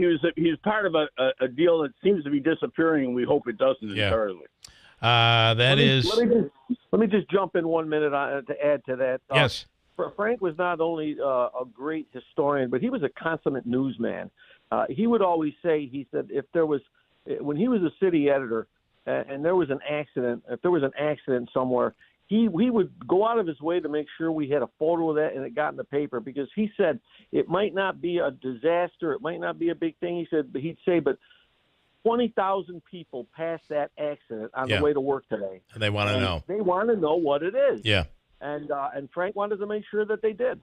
was part of a deal that seems to be disappearing, and we hope it doesn't entirely. Let me just jump in 1 minute to add to that. Yes. Frank was not only a great historian, but he was a consummate newsman. He would always say, he said, when he was a city editor and there was an accident, if there was an accident somewhere, he would go out of his way to make sure we had a photo of that and it got in the paper, because he said it might not be a disaster, it might not be a big thing. He'd say, but 20,000 people passed that accident on the way to work today. And they want to know. They want to know what it is. Yeah. And Frank wanted to make sure that they did.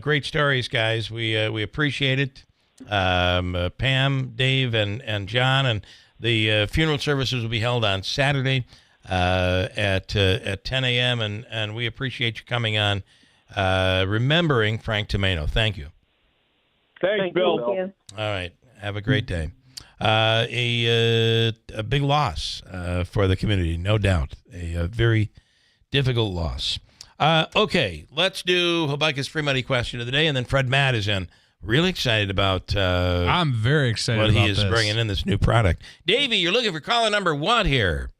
Great stories, guys. We appreciate it. Pam, Dave, and John, and the funeral services will be held on Saturday at 10 a.m. and we appreciate you coming on, remembering Frank Tano. Thank you. Thanks, Bill. Thank you. All right. Have a great day. A big loss for the community, no doubt. A very difficult loss. Okay, let's do Hobica's free money question of the day, and then Fred Matt is in. Really excited about I'm very excited what about he is this. bringing in, this new product. Davey, you're looking for caller number what here?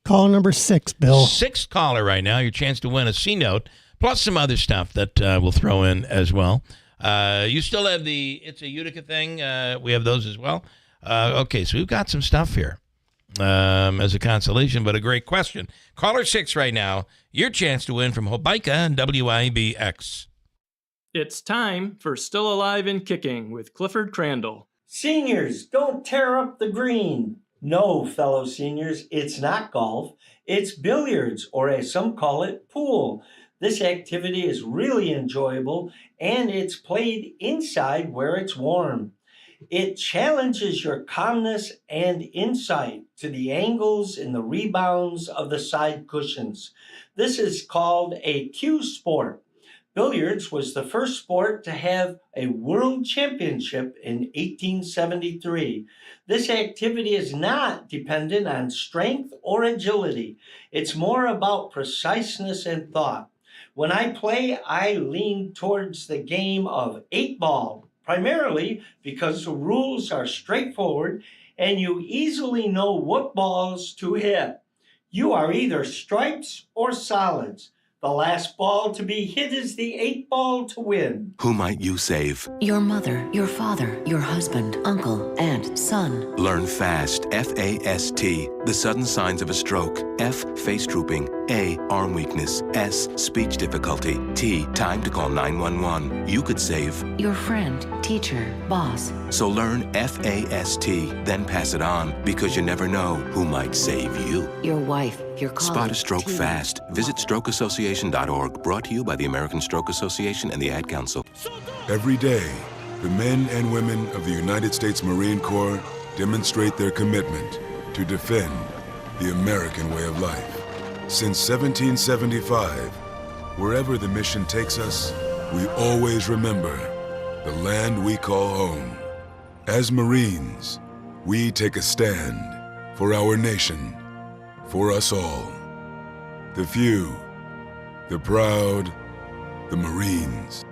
Caller number 6, Bill. 6th caller right now. Your chance to win a C-note, plus some other stuff that we'll throw in as well. You still have the It's a Utica thing. We have those as well. Okay, so we've got some stuff here. As a consolation, but a great question. Caller 6 right now. Your chance to win from Hobica and WIBX. It's time for Still Alive and Kicking with Clifford Crandall. Seniors, don't tear up the green. No, fellow seniors, it's not golf. It's billiards, or as some call it, pool. This activity is really enjoyable, and it's played inside where it's warm. It challenges your calmness and insight to the angles and the rebounds of the side cushions. This is called a cue sport. Billiards was the first sport to have a world championship in 1873. This activity is not dependent on strength or agility. It's more about preciseness and thought. When I play, I lean towards the game of 8-ball. Primarily because the rules are straightforward and you easily know what balls to hit. You are either stripes or solids. The last ball to be hit is the 8 ball to win. Who might you save? Your mother, your father, your husband, uncle, aunt, son. Learn FAST, F-A-S-T, the sudden signs of a stroke. F, face drooping. A, arm weakness. S, speech difficulty. T, time to call 911. You could save Your friend, teacher, boss. So learn FAST, then pass it on, because you never know who might save you. Your wife, your colleague. Spot a stroke team. fast. Visit strokeassociation.org, brought to you by the American Stroke Association and the Ad Council. Every day, the men and women of the United States Marine Corps demonstrate their commitment to defend the American way of life. Since 1775, wherever the mission takes us, we always remember the land we call home. As Marines, we take a stand for our nation, for us all. The few, the proud, the Marines.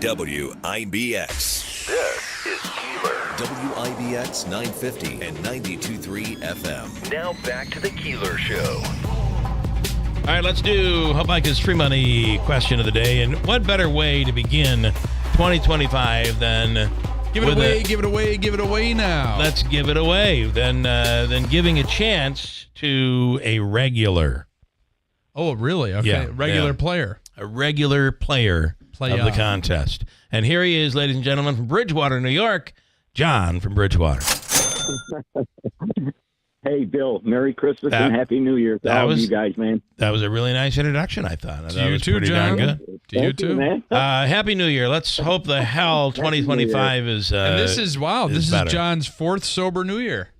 WIBX. This is Keeler. WIBX 950 and 92.3 FM. Now back to the Keeler Show. All right, let's do Hope Mike's free money question of the day. And what better way to begin 2025 than Give it away now. Let's give it away. Then giving a chance to a regular. Oh, really? Okay. Yeah, Regular player. A regular player of the contest. And here he is, ladies and gentlemen, from Bridgewater, New York, John from Bridgewater. Hey, Bill, Merry Christmas and Happy New Year to all of you guys, man. That was a really nice introduction, I thought. To you too, John. To you too, man. Happy New Year. Let's hope the hell 2025 is and this is, wow, this better. is John's 4th sober New Year.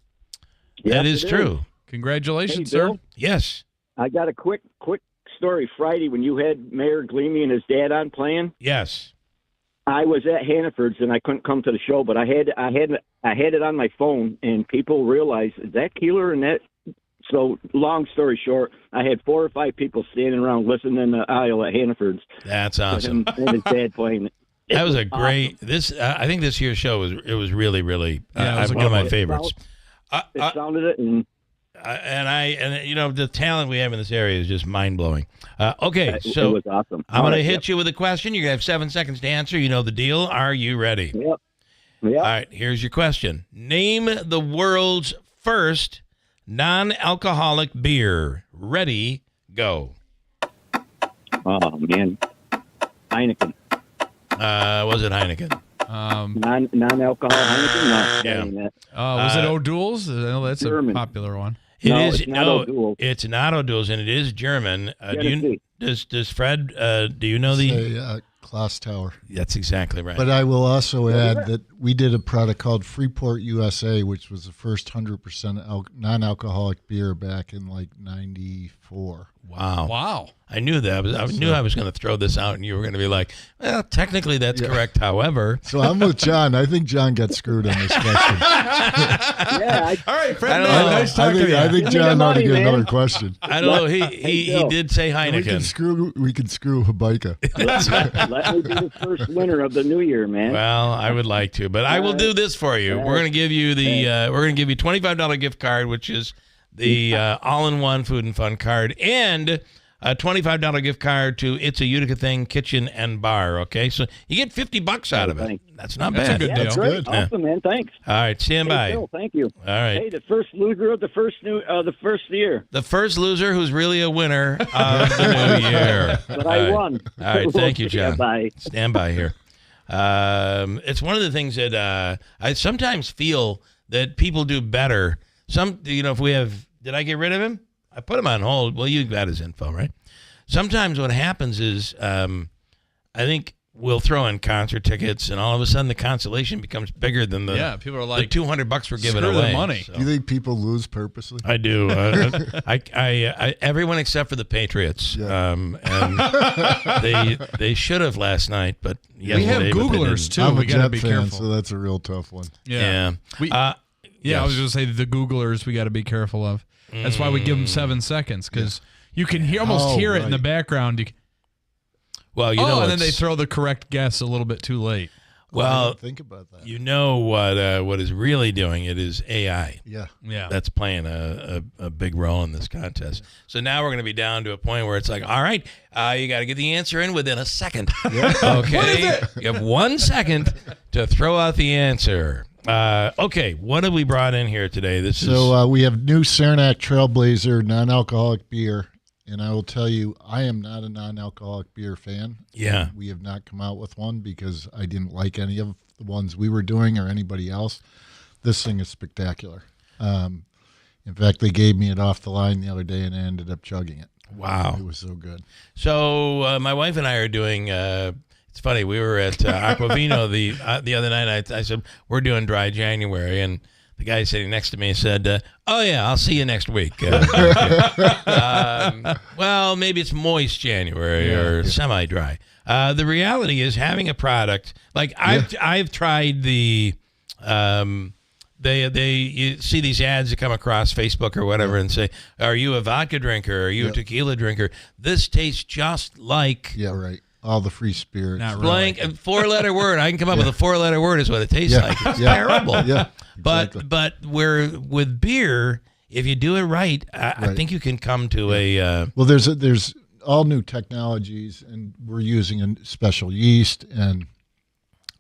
That is true. Congratulations, Hey, Bill. sir. Yes. I got a quick story. Friday, when you had Mayor Gleamy and his dad on playing, Yes. I was at Hannaford's and I couldn't come to the show, but I had it on my phone, and people realized, is that Keeler and that? So, long story short, I had 4 or 5 people standing around listening in the aisle at Hannaford's. That's awesome. And his dad playing it. That was a great. I think this year's show was really really Yeah, it was a one of good my one. favorites. It sounded it, and And you know, the talent we have in this area is just mind blowing. Okay, so it was awesome. I'm going to hit you with a question. You're going to have 7 seconds to answer. You know the deal. Are you ready? Yep. All right, here's your question. Name the world's first non-alcoholic beer. Ready, go. Oh, man. Heineken. Was it Heineken? Non-alcohol Heineken? No. Yeah. Was it O'Doul's? I know that's German. a popular one. It's not O'Doul's, and it is German. Does Fred? Do you know the Klaus Tower? That's exactly right. But I will also add that we did a product called Freeport USA, which was the first 100% non-alcoholic beer back in like '94. Wow! I knew that. I knew I was going to throw this out, and you were going to be like, "Well, technically that's correct." However, so I'm with John. I think John got screwed on this question. All right, Fred. Nice talking to you. I think John ought to get another question. I don't know. He did say Heineken. We can screw Habaika. Let me be the first winner of the new year, man. Well, I would like to, but I will do this for you. We're going to give you $25 gift card, which is the all-in-one food and fun card, and a $25 gift card to It's a Utica Thing Kitchen and Bar. Okay, so you get $50 out of it. That's not bad. That's a good deal. That's great. Awesome, man. Thanks. All right, stand by. Bill, thank you. All right. Hey, the first loser of the first year. The first loser who's really a winner of the new year. But I won. All right, thank you, John. Stand by. Stand by here. It's one of the things that I sometimes feel that people do better. If we have, did I get rid of him? I put him on hold. Well, you got his info, right? Sometimes what happens is I think we'll throw in concert tickets, and all of a sudden the consolation becomes bigger than the people are like, the $200 we're giving screw away. the money. So. Do you think people lose purposely? I do. I everyone except for the Patriots. And they should have last night, but we have Googlers too. I'm we a got to Jet be fan, careful. so that's a real tough one. Yeah. I was going to say the Googlers we got to be careful of. That's why we give them 7 seconds, because you can almost hear it in the background. Well, and then they throw the correct guess a little bit too late. Well, think about that. You know what is really doing it is AI. Yeah. That's playing a big role in this contest. So now we're going to be down to a point where it's like, all right, you got to get the answer in within a second. Yeah. Okay. What is it? You have 1 second to throw out the answer. Okay, what have we brought in here today? We have new Saranac Trailblazer non-alcoholic beer. And I will tell you, I am not a non-alcoholic beer fan. Yeah. We have not come out with one because I didn't like any of the ones we were doing or anybody else. This thing is spectacular. In fact, they gave me it off the line the other day, and I ended up chugging it. Wow. It was so good. So my wife and I are doing it's funny, we were at Aquavino the other night. I said, we're doing dry January, and the guy sitting next to me said, oh, yeah, I'll see you next week. Well, maybe it's moist January or semi-dry. The reality is having a product, like I've tried the you see these ads that come across Facebook or whatever and say, are you a vodka drinker? Are you a tequila drinker? This tastes just like... Yeah, right. All the free spirits. Not blank, really. 4-letter word. I can come up with a 4-letter word is what it tastes like. It's terrible. Yeah, exactly. But with beer, if you do it right, I think you can come to a... Well, there's all new technologies, and we're using a special yeast, and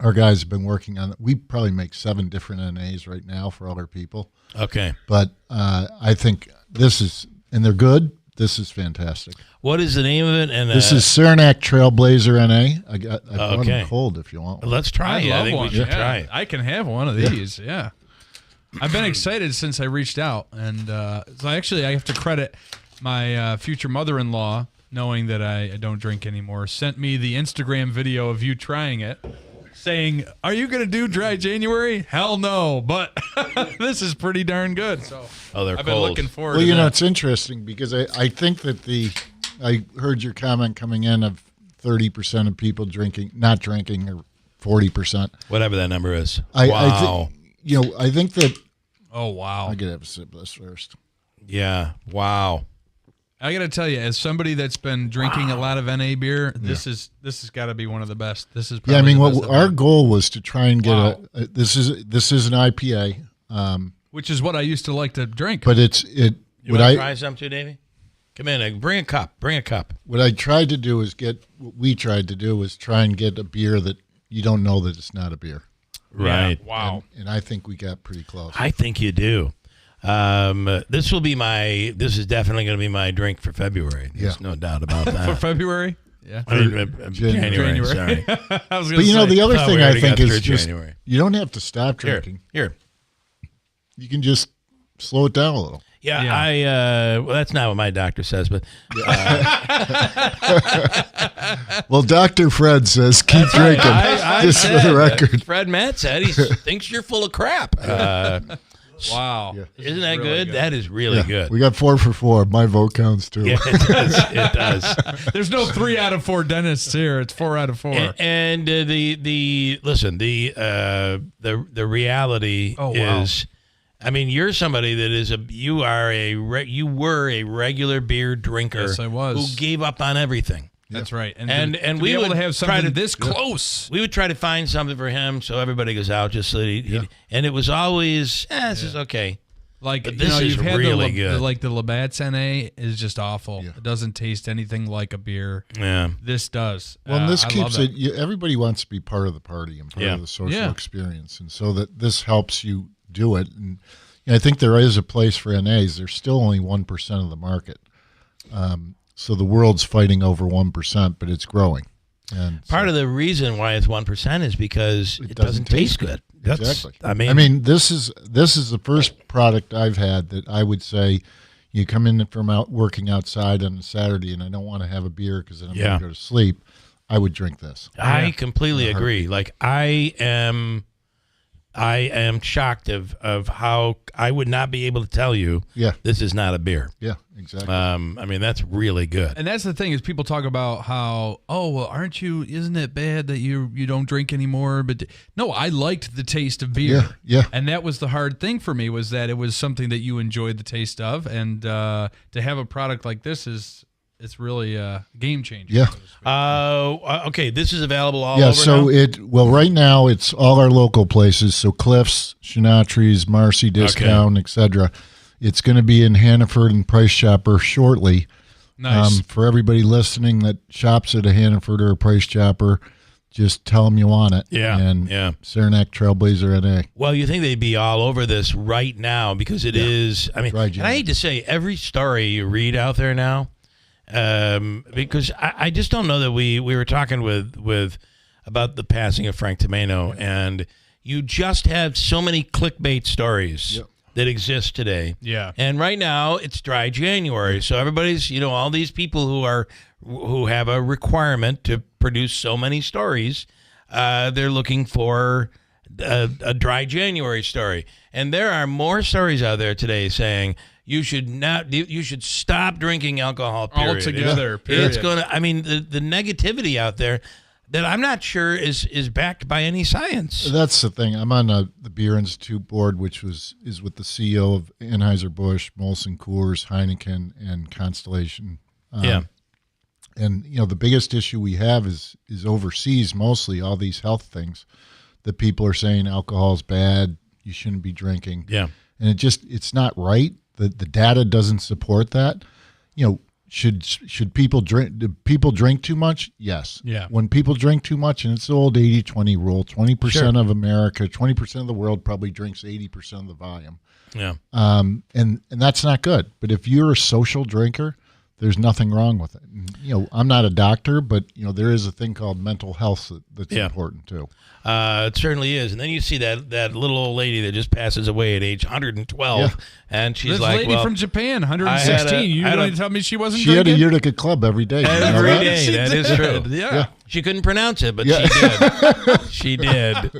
our guys have been working on it. We probably make 7 different NAs right now for other people. Okay. But I think this is, and they're good. This is fantastic. What is the name of it? And this is Saranac Trailblazer NA. I brought them cold if you want one. Let's try it. I think we should try it. I can have one of these. Yeah. I've been excited since I reached out, and so I have to credit my future mother-in-law, knowing that I don't drink anymore, sent me the Instagram video of you trying it, saying, "Are you going to do dry January?" Hell no, but this is pretty darn good. So they're I've been looking forward to Well, you know, that. it's interesting because I think that I heard your comment coming in of 30% of people not drinking, or 40%. Whatever that number is. Wow. I think that... Oh, wow. I got to have a sip of this first. Yeah. Wow. I got to tell you, as somebody that's been drinking a lot of NA beer, this has got to be one of the best. This is probably the best our goal was to try and get this is an IPA, which is what I used to like to drink. But You want to try some too, Davey? Come in, bring a cup. What I tried to do is try and get a beer that you don't know that it's not a beer. Right. Yeah, wow. And I think we got pretty close. I think you do. This is definitely going to be my drink for February. There's no doubt about that. For February? Yeah. January. Sorry. I was but the other thing I think is just January. You don't have to stop drinking. Here. You can just slow it down a little. Yeah. Well, that's not what my doctor says, but well, Dr. Fred says keep drinking. Just for the record. Fred Matt said he thinks you're full of crap. Wow. Yeah. Isn't that really good? That is really good. We got 4 for 4. My vote counts too. Yeah, it does. There's no 3 out of 4 dentists here. It's 4 out of 4. And the reality is, I mean, you're somebody that you were a regular beer drinker. Yes, I was. Who gave up on everything. That's right. And to we be able would to have something this close. We would try to find something for him so everybody goes out just so and it was always, this is okay. Like, but this is you've had really good. The Labatt's NA is just awful. Yeah. It doesn't taste anything like a beer. Yeah. This does. Well, and this keeps it, everybody wants to be part of the party and part of the social experience. And so that this helps you do it. And I think there is a place for NAs. There's still only 1% of the market. So the world's fighting over 1%, but it's growing. And part of the reason why it's 1% is because it doesn't taste good. Exactly. I mean, this is the first product I've had that I would say, you come in from working outside on a Saturday, and I don't want to have a beer because then I'm going to go to sleep. I would drink this. I completely agree. Like I am shocked of how I would not be able to tell you this is not a beer. Yeah, exactly. I mean, that's really good. And that's the thing is people talk about how, isn't it bad that you don't drink anymore? But no, I liked the taste of beer. Yeah. And that was the hard thing for me, was that it was something that you enjoyed the taste of. And to have a product like this is it's really a game changer. Yeah. Okay, this is available all Yeah, over so now? right now it's all our local places. So Cliffs, Shinatries, Marcy Discount, etc. It's going to be in Hannaford and Price Chopper shortly. Nice. For everybody listening that shops at a Hannaford or a Price Chopper, just tell them you want it. Yeah, And yeah. Saranac Trailblazer NA. Well, you think they'd be all over this right now because it is. I mean, Dry and I hate to say every story you read out there now, because I just don't know that we were talking with about the passing of Frank Tano, and you just have so many clickbait stories that exist today. Yeah. And right now it's dry January, so everybody's all these people who have a requirement to produce so many stories. They're looking for a dry January story, and there are more stories out there today saying you should stop drinking alcohol. Period. Altogether. It's gonna. I mean, the negativity out there that I'm not sure is backed by any science. That's the thing. I'm on the Beer Institute board, which is with the CEO of Anheuser-Busch, Molson Coors, Heineken, and Constellation. And the biggest issue we have is overseas, mostly all these health things that people are saying alcohol's bad, you shouldn't be drinking. Yeah. And it's not right. The data doesn't support that. Should people drink? Do people drink too much? Yes. Yeah. When people drink too much, and it's the old 80-20 rule, 20% of America, 20% of the world probably drinks 80% of the volume. Yeah. And that's not good. But if you're a social drinker, there's nothing wrong with it. And, I'm not a doctor, but there is a thing called mental health that's important too. It certainly is. And then you see that little old lady that just passes away at age 112, and she's this like, lady well, from Japan, 116. You going to tell me she wasn't She drinking? had a Utica Club every day. Every day. That is true. Yeah. She couldn't pronounce it, but she did.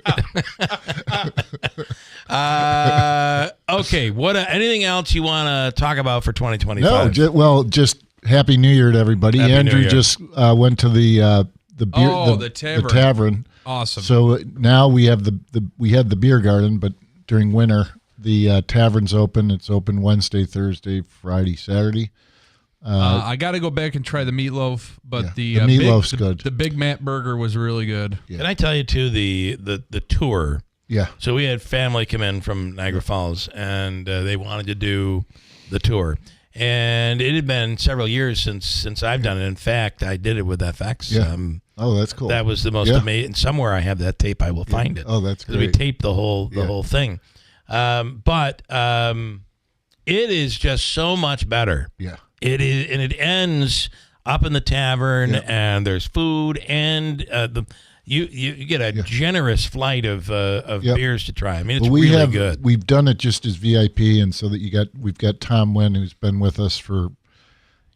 Okay. Anything else you want to talk about for 2025? No, just Happy New Year to everybody. Happy New Andrew Year. just went to the beer the tavern. The tavern. Awesome. So now we have we had the beer garden, but during winter the tavern's open. It's open Wednesday, Thursday, Friday, Saturday. I got to go back and try the meatloaf, but the meatloaf's good. The Big Matt burger was really good. Yeah. Can I tell you too the tour? Yeah. So we had family come in from Niagara Falls, and they wanted to do the tour. And it had been several years since I've done it. In fact, I did it with FX. Yeah. That's cool. That was the most amazing. Somewhere I have that tape. I will find it. Oh, that's great. We taped the whole thing. But it is just so much better. Yeah. It is, and it ends up in the tavern, and there's food, and you get a generous flight of beers to try. I mean, it's really good. We've done it just as VIP, and so that we've got Tom Wynn, who's been with us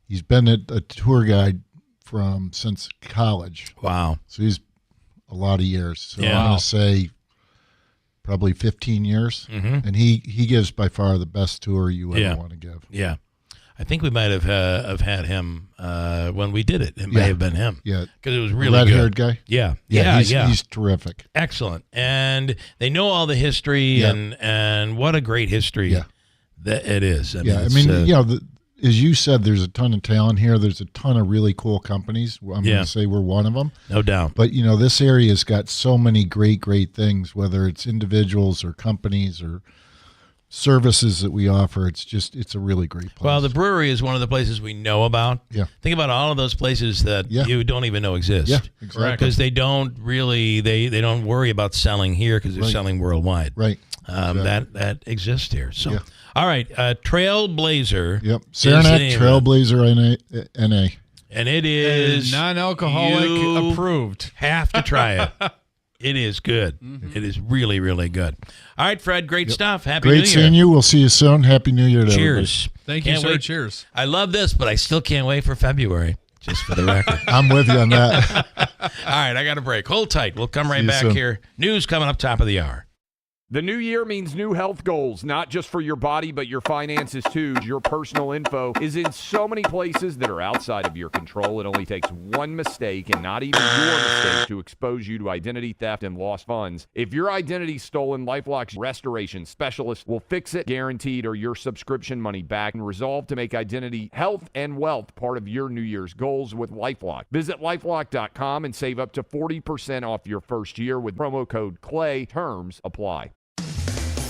he's been a tour guide since college. Wow. So he's a lot of years. So Yeah. I'm going to say probably 15 years. Mhm. And he gives by far the best tour you ever want to give. Yeah. I think we might have had him when we did it. It may have been him. Yeah. Because it was really red good. Red-haired guy? Yeah. He's terrific. Excellent. And they know all the history, and what a great history that it is. I mean, as you said, there's a ton of talent here. There's a ton of really cool companies. I'm going to say we're one of them. No doubt. But, this area's got so many great things, whether it's individuals or companies or services that we offer. It's a really great place. Well, the brewery is one of the places we know about. Yeah. Think about all of those places that you don't even know exist. Yeah, exactly. Because they don't really, they don't worry about selling here because they're selling worldwide. Right. That exists here. So, all right. Trailblazer. Yep. Saranac Trailblazer NA. And it is non-alcoholic approved. Have to try it. It is good. Mm-hmm. It is really, really good. All right, Fred, great stuff. Happy New Year. Great seeing you. We'll see you soon. Happy New Year to Cheers. everybody. Thank you, sir. Cheers. I love this, but I still can't wait for February, just for the record. I'm with you on that. All right, I got a break. Hold tight. We'll come right See you back soon. here. News coming up top of the hour. The new year means new health goals, not just for your body, but your finances too. Your personal info is in so many places that are outside of your control. It only takes one mistake, and not even your mistake, to expose you to identity theft and lost funds. If your identity's stolen, LifeLock's restoration specialist will fix it, guaranteed, or your subscription money back, and resolve to make identity, health, and wealth part of your New Year's goals with LifeLock. Visit LifeLock.com and save up to 40% off your first year with promo code CLAY. Terms apply.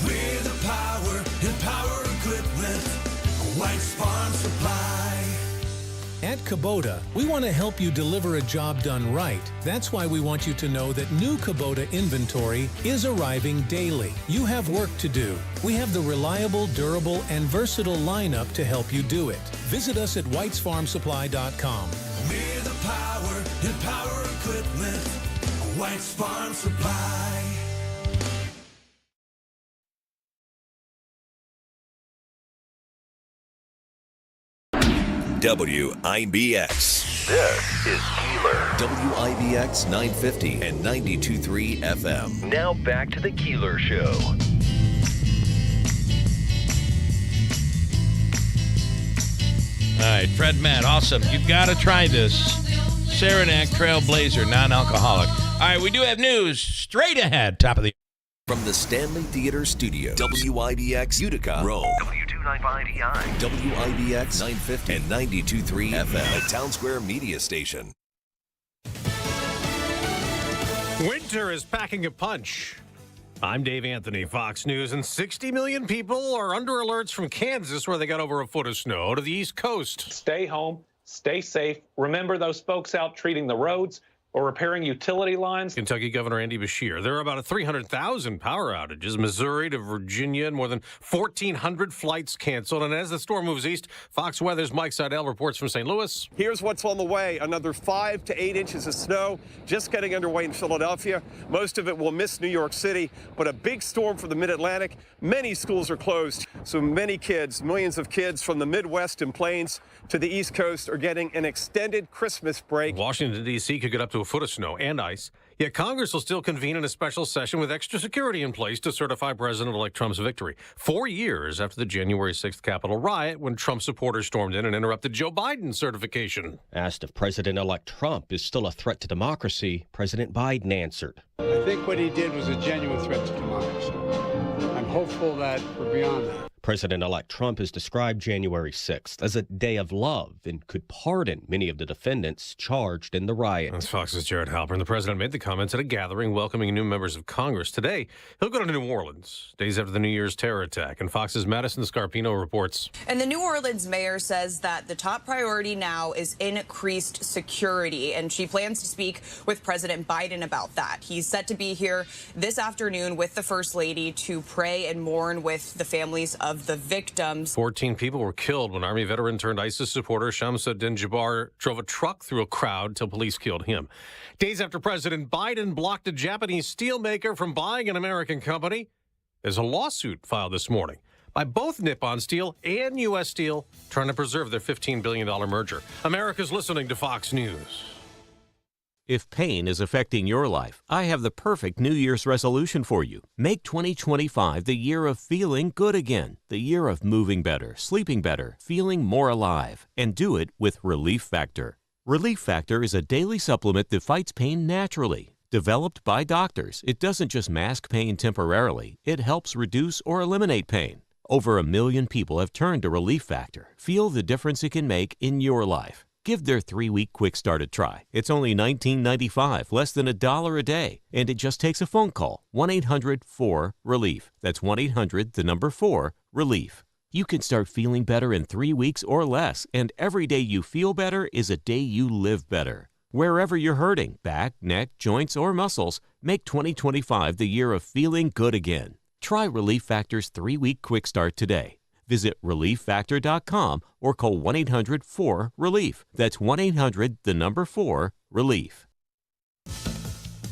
We're the power and power equipment. White's Farm Supply. At Kubota, we want to help you deliver a job done right. That's why we want you to know that new Kubota inventory is arriving daily. You have work to do. We have the reliable, durable, and versatile lineup to help you do it. Visit us at whitesfarmsupply.com. We're the power and power equipment. White's Farm Supply. WIBX. This is Keeler. WIBX 950 and 92.3 FM. Now back to the Keeler Show. All right, Fred Matt, awesome. You've got to try this. Saranac Trailblazer, non-alcoholic. All right, we do have news straight ahead, top of the... From the Stanley Theater Studio, WIBX Utica, Rome. W295EI. WIBX 950 and 92.3 FM, a Town Square media station. Winter is packing a punch. I'm Dave Anthony, Fox News, and 60 million people are under alerts from Kansas, where they got over a foot of snow, to the East Coast. Stay home, stay safe. Remember those folks out treating the roads or repairing utility lines. Kentucky Governor Andy Beshear. There are about 300,000 power outages. Missouri to Virginia, and more than 1,400 flights canceled. And as the storm moves east, Fox Weather's Mike Seidel reports from St. Louis. Here's what's on the way. Another 5 to 8 inches of snow just getting underway in Philadelphia. Most of it will miss New York City, but a big storm for the Mid-Atlantic. Many schools are closed, so many kids, millions of kids from the Midwest and Plains to the East Coast are getting an extended Christmas break. Washington, D.C. could get up to a foot of snow and ice. Yet Congress will still convene in a special session with extra security in place to certify President-elect Trump's victory. 4 years after the January 6th Capitol riot, when Trump supporters stormed in and interrupted Joe Biden's certification. Asked if President-elect Trump is still a threat to democracy, President Biden answered. I think what he did was a genuine threat to democracy. I'm hopeful that we're beyond that. President-elect Trump has described January 6th as a day of love and could pardon many of the defendants charged in the riot. That's Fox's Jared Halpern. The president made the comments at a gathering welcoming new members of Congress. Today, he'll go to New Orleans, days after the New Year's terror attack. And Fox's Madison Scarpino reports. And the New Orleans mayor says that the top priority now is increased security, and she plans to speak with President Biden about that. He's set to be here this afternoon with the First Lady to pray and mourn with the families of the victims. 14 people were killed when Army veteran turned ISIS supporter Shamsuddin Jabbar drove a truck through a crowd till police killed him. Days after President Biden blocked a Japanese steelmaker from buying an American company, there's a lawsuit filed this morning by both Nippon Steel and U.S. Steel trying to preserve their $15 billion merger. America's listening to Fox News. If pain is affecting your life, I have the perfect New Year's resolution for you. Make 2025 the year of feeling good again, the year of moving better, sleeping better, feeling more alive, and do it with Relief Factor. Relief Factor is a daily supplement that fights pain naturally. Developed by doctors, it doesn't just mask pain temporarily, it helps reduce or eliminate pain. Over 1 million people have turned to Relief Factor. Feel the difference it can make in your life. Give their 3-week quick start a try. It's only $19.95, less than $1 a day, and it just takes a phone call. 1-800-4-RELIEF. That's 1-800-4-RELIEF. You can start feeling better in 3 weeks or less, and every day you feel better is a day you live better. Wherever you're hurting, back, neck, joints, or muscles, make 2025 the year of feeling good again. Try Relief Factor's 3-week quick start today. Visit ReliefFactor.com or call 1-800-4-RELIEF. That's 1-800-4-RELIEF.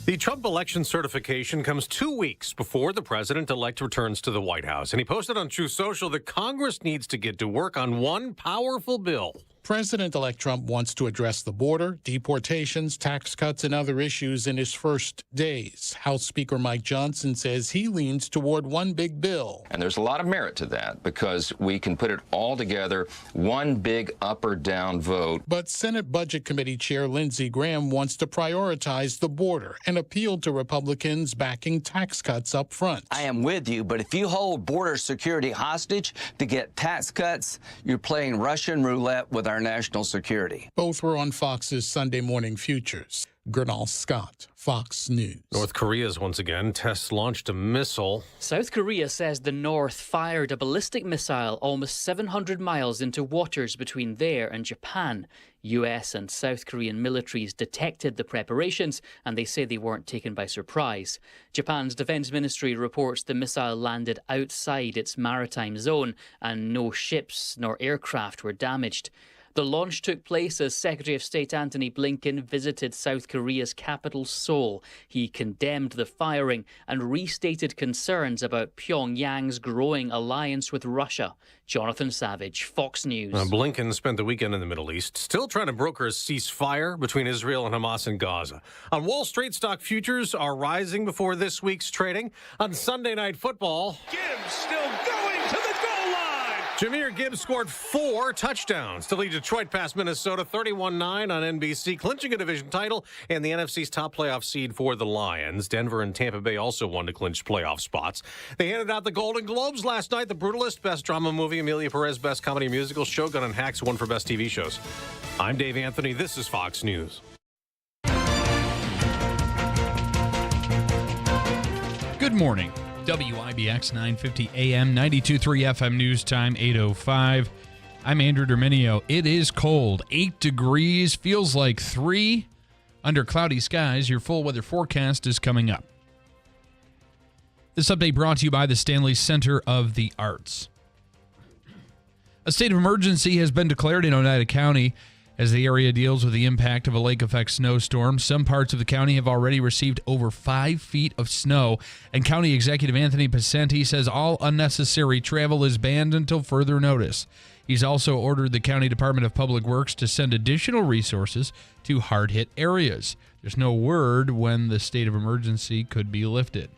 The Trump election certification comes 2 weeks before the president-elect returns to the White House. And he posted on Truth Social that Congress needs to get to work on one powerful bill. President-elect Trump wants to address the border, deportations, tax cuts, and other issues in his first days. House Speaker Mike Johnson says he leans toward one big bill. And there's a lot of merit to that because we can put it all together, one big up or down vote. But Senate Budget Committee Chair Lindsey Graham wants to prioritize the border and appealed to Republicans backing tax cuts up front. I am with you, but if you hold border security hostage to get tax cuts, you're playing Russian roulette with our national security. Both were on Fox's Sunday Morning Futures. Gernal Scott, Fox News. North Korea's once again launched a missile. South Korea says the North fired a ballistic missile almost 700 miles into waters between there and Japan. US and South Korean militaries detected the preparations and they say they weren't taken by surprise. Japan's defense ministry reports the missile landed outside its maritime zone and no ships nor aircraft were damaged. The launch took place as Secretary of State Antony Blinken visited South Korea's capital, Seoul. He condemned the firing and restated concerns about Pyongyang's growing alliance with Russia. Jonathan Savage, Fox News. Blinken spent the weekend in the Middle East, still trying to broker a ceasefire between Israel and Hamas in Gaza. On Wall Street, stock futures are rising before this week's trading. On Sunday Night Football, Gibbs still going to the goal line. Jahmyr Gibbs scored 4 touchdowns to lead Detroit past Minnesota 31-9 on NBC, clinching a division title and the NFC's top playoff seed for the Lions. Denver and Tampa Bay also won to clinch playoff spots. They handed out the Golden Globes last night. The Brutalist, Best Drama Movie, Amelia Perez, Best Comedy Musical, Shogun and Hacks won for Best TV Shows. I'm Dave Anthony. This is Fox News. Good morning. WIBX 950 AM, 92.3 FM News Time, 8:05. I'm Andrew Derminio. It is cold, 8 degrees, feels like 3 under cloudy skies. Your full weather forecast is coming up. This update brought to you by the Stanley Center of the Arts. A state of emergency has been declared in Oneida County as the area deals with the impact of a lake-effect snowstorm. Some parts of the county have already received over 5 feet of snow, and County Executive Anthony Pacenti says all unnecessary travel is banned until further notice. He's also ordered the County Department of Public Works to send additional resources to hard-hit areas. There's no word when the state of emergency could be lifted.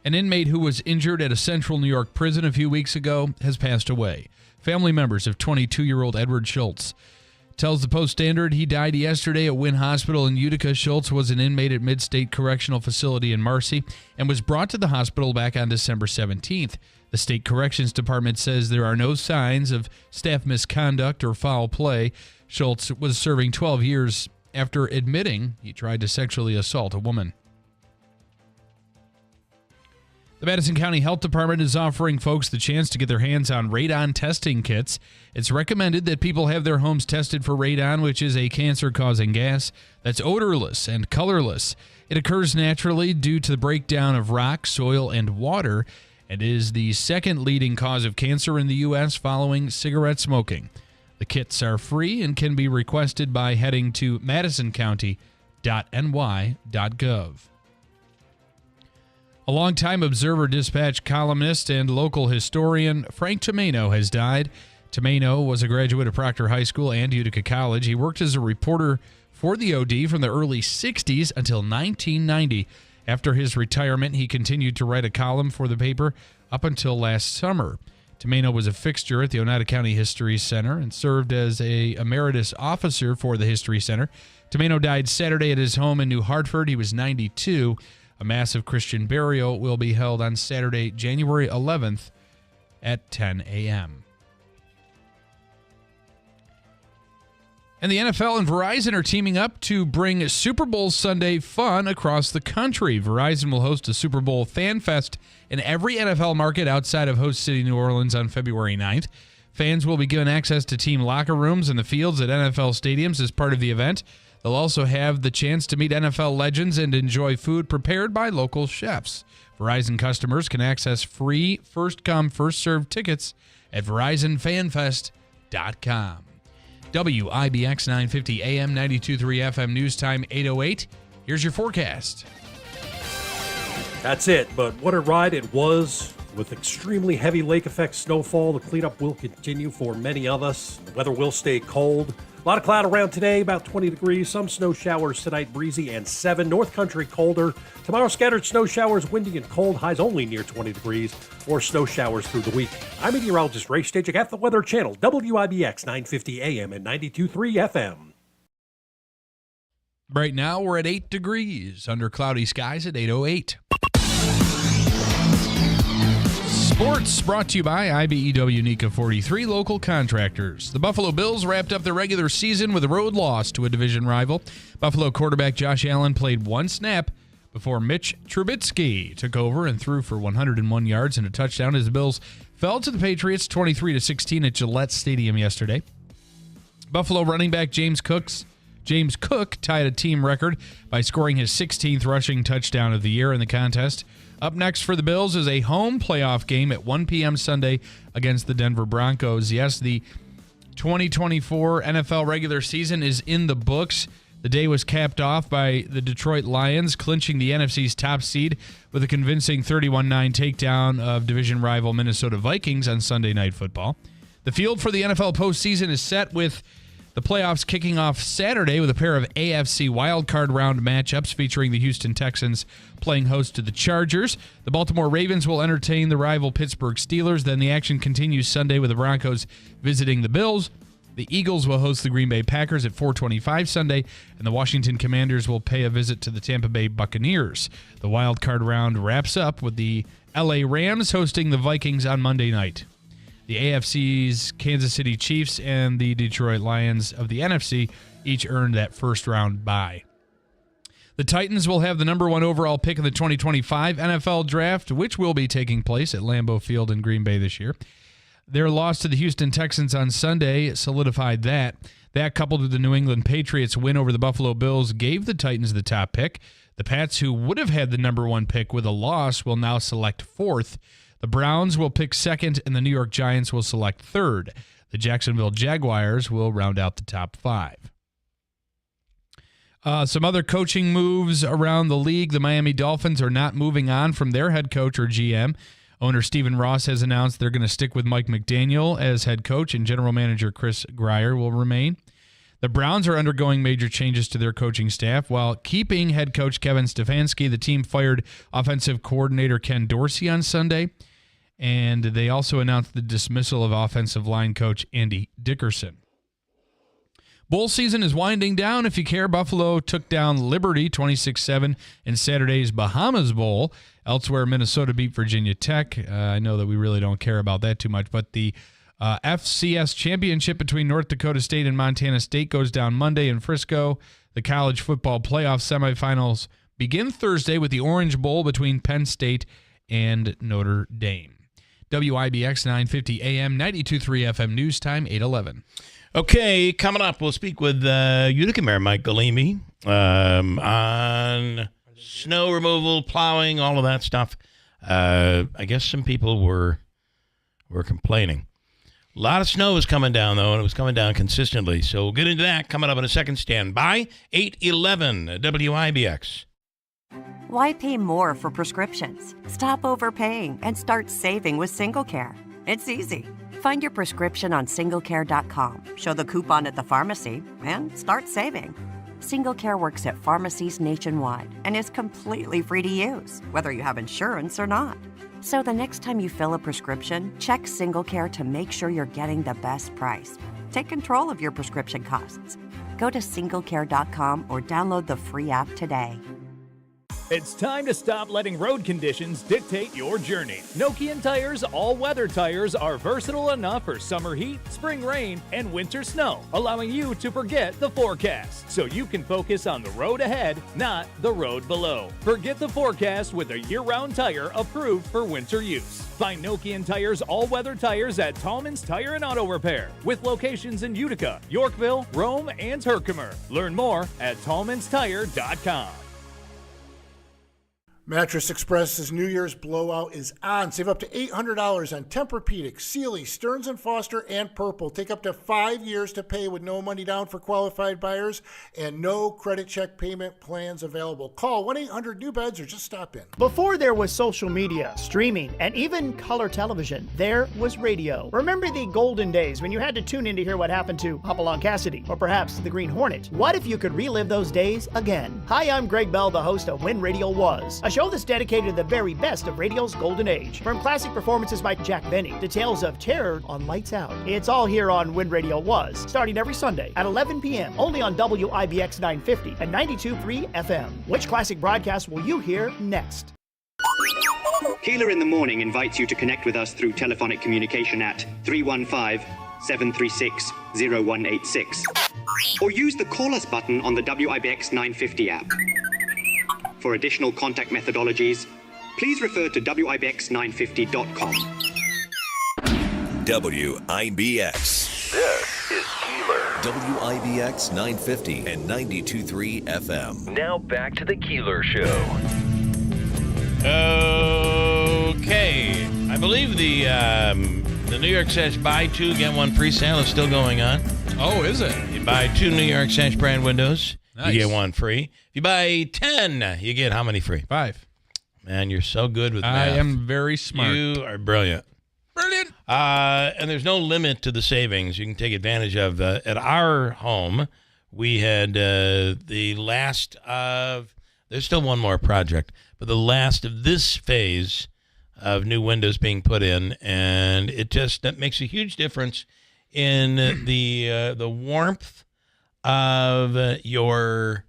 An inmate who was injured at a central New York prison a few weeks ago has passed away. Family members of 22-year-old Edward Schultz tells the Post-Standard he died yesterday at Wynn Hospital in Utica. Schultz was an inmate at Mid-State Correctional Facility in Marcy and was brought to the hospital back on December 17th. The State Corrections Department says there are no signs of staff misconduct or foul play. Schultz was serving 12 years after admitting he tried to sexually assault a woman. The Madison County Health Department is offering folks the chance to get their hands on radon testing kits. It's recommended that people have their homes tested for radon, which is a cancer-causing gas that's odorless and colorless. It occurs naturally due to the breakdown of rock, soil, and water, and is the second leading cause of cancer in the U.S. following cigarette smoking. The kits are free and can be requested by heading to madisoncounty.ny.gov. A longtime Observer-Dispatch columnist and local historian, Frank Tano, has died. Tano was a graduate of Proctor High School and Utica College. He worked as a reporter for the OD from the early 60s until 1990. After his retirement, he continued to write a column for the paper up until last summer. Tano was a fixture at the Oneida County History Center and served as an emeritus officer for the History Center. Tano died Saturday at his home in New Hartford. He was 92. A massive Christian burial will be held on Saturday, January 11th at 10 a.m. And the NFL and Verizon are teaming up to bring Super Bowl Sunday fun across the country. Verizon will host a Super Bowl Fan Fest in every NFL market outside of host city New Orleans on February 9th. Fans will be given access to team locker rooms and the fields at NFL stadiums as part of the event. They'll also have the chance to meet NFL legends and enjoy food prepared by local chefs. Verizon customers can access free first-come, first-served tickets at VerizonFanFest.com. WIBX 950 AM, 92.3 FM News Time, 8:08. Here's your forecast. That's it, but what a ride it was With extremely heavy lake effect snowfall, the cleanup will continue for many of us. The weather will stay cold. A lot of cloud around today, about 20 degrees. Some snow showers tonight, breezy and 7. North Country colder. Tomorrow, scattered snow showers, windy and cold. Highs only near 20 degrees. Or snow showers through the week. I'm meteorologist Ray Stagi at the Weather Channel, WIBX 950 AM and 92.3 FM. Right now, we're at 8 degrees under cloudy skies at 8:08. Sports brought to you by IBEW NECA 43 local contractors. The Buffalo Bills wrapped up their regular season with a road loss to a division rival. Buffalo quarterback Josh Allen played one snap before Mitch Trubisky took over and threw for 101 yards and a touchdown as the Bills fell to the Patriots 23-16 at Gillette Stadium yesterday. Buffalo running back James Cook tied a team record by scoring his 16th rushing touchdown of the year in the contest. Up next for the Bills is a home playoff game at 1 p.m. Sunday against the Denver Broncos. Yes, the 2024 NFL regular season is in the books. The day was capped off by the Detroit Lions clinching the NFC's top seed with a convincing 31-9 takedown of division rival Minnesota Vikings on Sunday Night Football. The field for the NFL postseason is set with the playoffs kicking off Saturday with a pair of AFC wildcard round matchups featuring the Houston Texans playing host to the Chargers. The Baltimore Ravens will entertain the rival Pittsburgh Steelers. Then the action continues Sunday with the Broncos visiting the Bills. The Eagles will host the Green Bay Packers at 4:25 Sunday, and the Washington Commanders will pay a visit to the Tampa Bay Buccaneers. The wildcard round wraps up with the LA Rams hosting the Vikings on Monday night. The AFC's Kansas City Chiefs and the Detroit Lions of the NFC each earned that first-round bye. The Titans will have the number 1 overall pick in the 2025 NFL Draft, which will be taking place at Lambeau Field in Green Bay this year. Their loss to the Houston Texans on Sunday solidified that. That, coupled with the New England Patriots' win over the Buffalo Bills, gave the Titans the top pick. The Pats, who would have had the number 1 pick with a loss, will now select 4th. The Browns will pick 2nd, and the New York Giants will select 3rd. The Jacksonville Jaguars will round out the top 5. Some other coaching moves around the league. The Miami Dolphins are not moving on from their head coach or GM. Owner Stephen Ross has announced they're going to stick with Mike McDaniel as head coach, and general manager Chris Grier will remain. The Browns are undergoing major changes to their coaching staff. While keeping head coach Kevin Stefanski, the team fired offensive coordinator Ken Dorsey on Sunday, and they also announced the dismissal of offensive line coach Andy Dickerson. Bowl season is winding down. If you care, Buffalo took down Liberty 26-7 in Saturday's Bahamas Bowl. Elsewhere, Minnesota beat Virginia Tech. I know that we really don't care about that too much, but the FCS championship between North Dakota State and Montana State goes down Monday in Frisco. The college football playoff semifinals begin Thursday with the Orange Bowl between Penn State and Notre Dame. WIBX 950 AM, 92.3 FM News Time, 8:11. Okay, coming up, we'll speak with Utica Mayor Mike Galimi on snow removal, plowing, all of that stuff. I guess some people were complaining. A lot of snow was coming down, though, and it was coming down consistently. So we'll get into that coming up in a second. Stand by. 8:11 WIBX. Why pay more for prescriptions? Stop overpaying and start saving with SingleCare. It's easy. Find your prescription on singlecare.com, show the coupon at the pharmacy, and start saving. SingleCare works at pharmacies nationwide and is completely free to use, whether you have insurance or not. So the next time you fill a prescription, check SingleCare to make sure you're getting the best price. Take control of your prescription costs. Go to singlecare.com or download the free app today. It's time to stop letting road conditions dictate your journey. Nokian Tires all-weather tires are versatile enough for summer heat, spring rain, and winter snow, allowing you to forget the forecast so you can focus on the road ahead, not the road below. Forget the forecast with a year-round tire approved for winter use. Find Nokian Tires all-weather tires at Tallman's Tire and Auto Repair, with locations in Utica, Yorkville, Rome, and Herkimer. Learn more at tallmanstire.com. Mattress Express's New Year's blowout is on. Save up to $800 on Tempur-Pedic, Sealy, Stearns & Foster, and Purple. Take up to 5 years to pay with no money down for qualified buyers and no credit check payment plans available. Call 1-800-NEW-BEDS or just stop in. Before there was social media, streaming, and even color television, there was radio. Remember the golden days when you had to tune in to hear what happened to Hopalong Cassidy or perhaps the Green Hornet? What if you could relive those days again? Hi, I'm Greg Bell, the host of When Radio Was, a show that's dedicated to the very best of radio's golden age. From classic performances by Jack Benny to tales of terror on Lights Out. It's all here on When Radio Was, starting every Sunday at 11 p.m. only on WIBX 950 and 92.3 FM. Which classic broadcast will you hear next? Keeler in the Morning invites you to connect with us through telephonic communication at 315-736-0186 or use the Call Us button on the WIBX 950 app. For additional contact methodologies, please refer to WIBX950.com. WIBX. This is Keeler. WIBX 950 and 92.3 FM. Now back to the Keeler Show. Okay. I believe the New York Sash buy two, get one free sale is still going on. Oh, is it? You buy 2 New York Sash brand windows. Nice. You get 1 free. If you buy 10, you get how many free? 5. Man, you're so good with math. I am very smart. You are brilliant. Brilliant. And there's no limit to the savings you can take advantage of. At our home, we had the last of, there's still one more project, but the last of this phase of new windows being put in, and that makes a huge difference in the warmth of your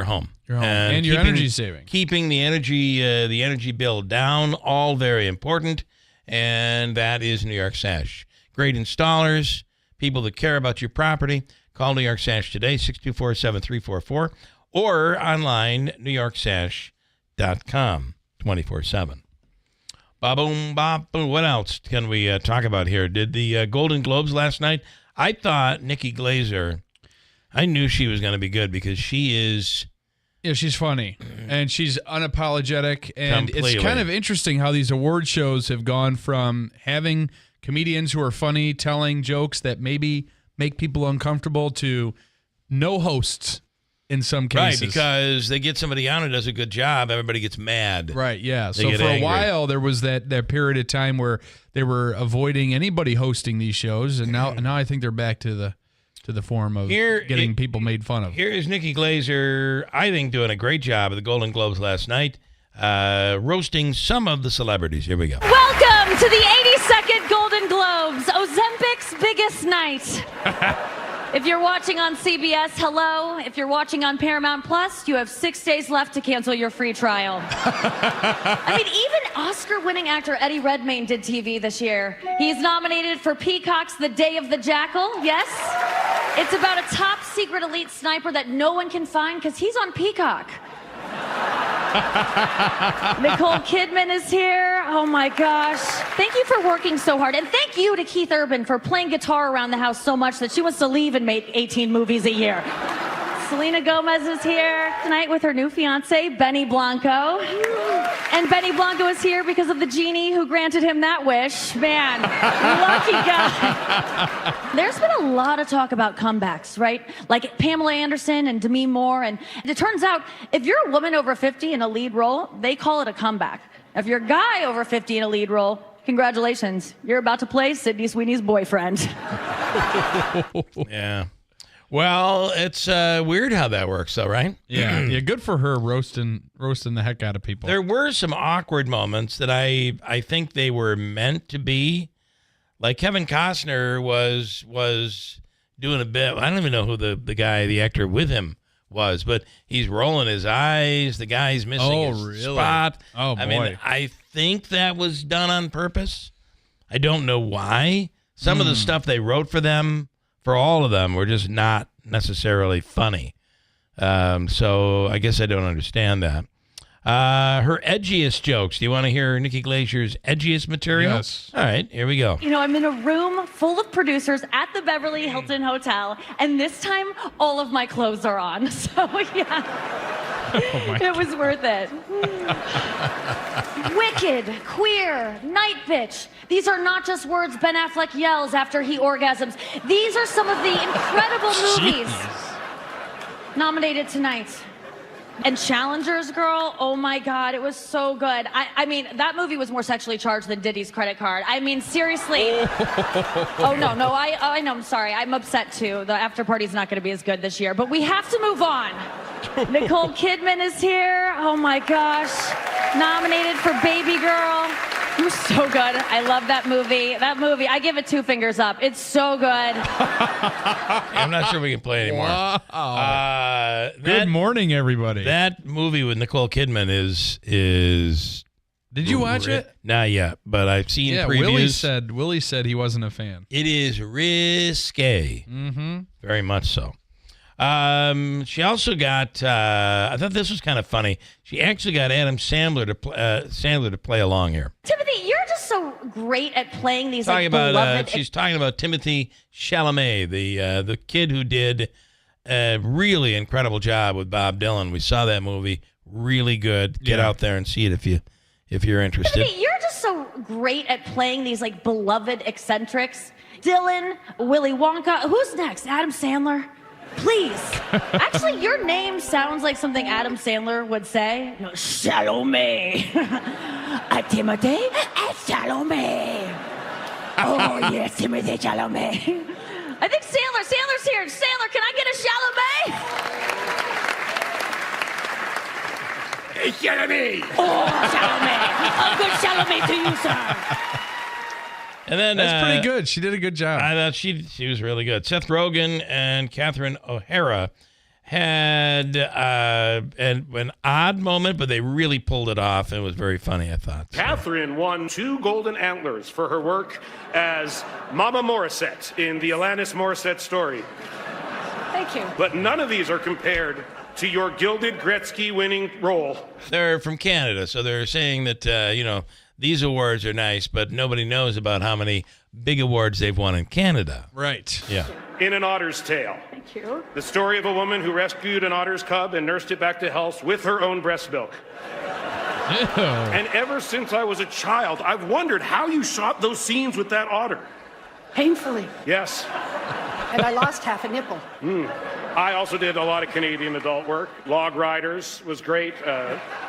home. And your energy saving. Keeping the energy bill down, all very important, and that is New York Sash. Great installers, people that care about your property. Call New York Sash today, 624-7344, or online, newyorksash.com, 24/7. Ba-boom, ba-boom. What else can we talk about here? Did the Golden Globes last night? I thought Nikki Glaser, I knew she was going to be good because she is... Yeah, she's funny, and she's unapologetic, and Completely. It's kind of interesting how these award shows have gone from having comedians who are funny telling jokes that maybe make people uncomfortable to no hosts in some cases. Right, because they get somebody on who does a good job, everybody gets mad. Right, yeah. They So get for angry. a while, there was that period of time where they were avoiding anybody hosting these shows, and now I think they're back to the form of getting people made fun of. Here is Nikki Glaser, I think, doing a great job at the Golden Globes last night, roasting some of the celebrities. Here we go. Welcome to the 82nd Golden Globes, Ozempic's biggest night. If you're watching on CBS, hello. If you're watching on Paramount Plus, you have 6 days left to cancel your free trial. I mean, even Oscar-winning actor Eddie Redmayne did TV this year. He's nominated for Peacock's The Day of the Jackal, yes? It's about a top-secret elite sniper that no one can find because he's on Peacock. Nicole Kidman is here. Oh my gosh. Thank you for working so hard. And thank you to Keith Urban for playing guitar around the house so much that she wants to leave and make 18 movies a year. Selena Gomez is here tonight with her new fiance, Benny Blanco. And Benny Blanco is here because of the genie who granted him that wish. Man, lucky guy. There's been a lot of talk about comebacks, right? Like Pamela Anderson and Demi Moore. And it turns out if you're a woman over 50 in a lead role, they call it a comeback. If you're a guy over 50 in a lead role, congratulations. You're about to play Sydney Sweeney's boyfriend. Yeah. Well, it's weird how that works, though, right? Yeah, yeah. Good for her roasting the heck out of people. There were some awkward moments that I think they were meant to be. Like Kevin Costner was doing a bit. I don't even know who the actor with him was, but he's rolling his eyes. The guy's missing his spot. Oh, boy. I mean, I think that was done on purpose. I don't know why. Some of the stuff they wrote for them, for all of them, were just not necessarily funny. So I guess I don't understand that. Her edgiest jokes. Do you want to hear Nikki Glazer's edgiest material? Yes. All right, here we go. You know, I'm in a room full of producers at the Beverly Hilton Hotel, and this time all of my clothes are on. So, yeah. It was worth it. Wicked, queer, night bitch. These are not just words Ben Affleck yells after he orgasms. These are some of the incredible movies nominated tonight. And Challengers Girl, oh my God, it was so good. I mean, that movie was more sexually charged than Diddy's credit card. I mean, seriously. Oh, no, I know, I'm sorry. I'm upset too. The after party's not going to be as good this year, but we have to move on. Nicole Kidman is here. Oh my gosh. Nominated for Baby Girl. It was so good. I love that movie. I give it 2 fingers up. It's so good. I'm not sure we can play anymore. Wow. Good morning, everybody. That movie with Nicole Kidman is. Did you watch it? Not yet, but I've seen previews. Willie said he wasn't a fan. It is risque. Mm-hmm. Very much so. She also got. I thought this was kind of funny. She actually got Adam Sandler to play along here. Timothy, you're just so great at playing these She's talking about Timothy Chalamet, the kid who did a really incredible job with Bob Dylan. We saw that movie, really good. Get out there and see it if you're interested. Timothy, you're just so great at playing these beloved eccentrics. Dylan, Willy Wonka. Who's next? Adam Sandler. Please. Actually, your name sounds like something Adam Sandler would say. No, Salome. Timothy and Salome. Oh, yes, Timothy Chalamet. I think Sandler's here. Sandler, can I get a Chalamet? Hey, Chalamet. Oh, Chalamet. A good Chalamet to you, sir. And then that's pretty good. She did a good job. I thought she was really good. Seth Rogen and Catherine O'Hara had an odd moment, but they really pulled it off. It was very funny, I thought. Catherine won 2 Golden Antlers for her work as Mama Morissette in the Alanis Morissette story. Thank you. But none of these are compared to your Gilded Gretzky-winning role. They're from Canada, so they're saying that, these awards are nice, but nobody knows about how many big awards they've won in Canada. Right. Yeah. In An Otter's Tale. Thank you. The story of a woman who rescued an otter's cub and nursed it back to health with her own breast milk. Ew. And ever since I was a child, I've wondered how you shot those scenes with that otter. Painfully. Yes. And I lost half a nipple. I also did a lot of Canadian adult work. Log Riders was great,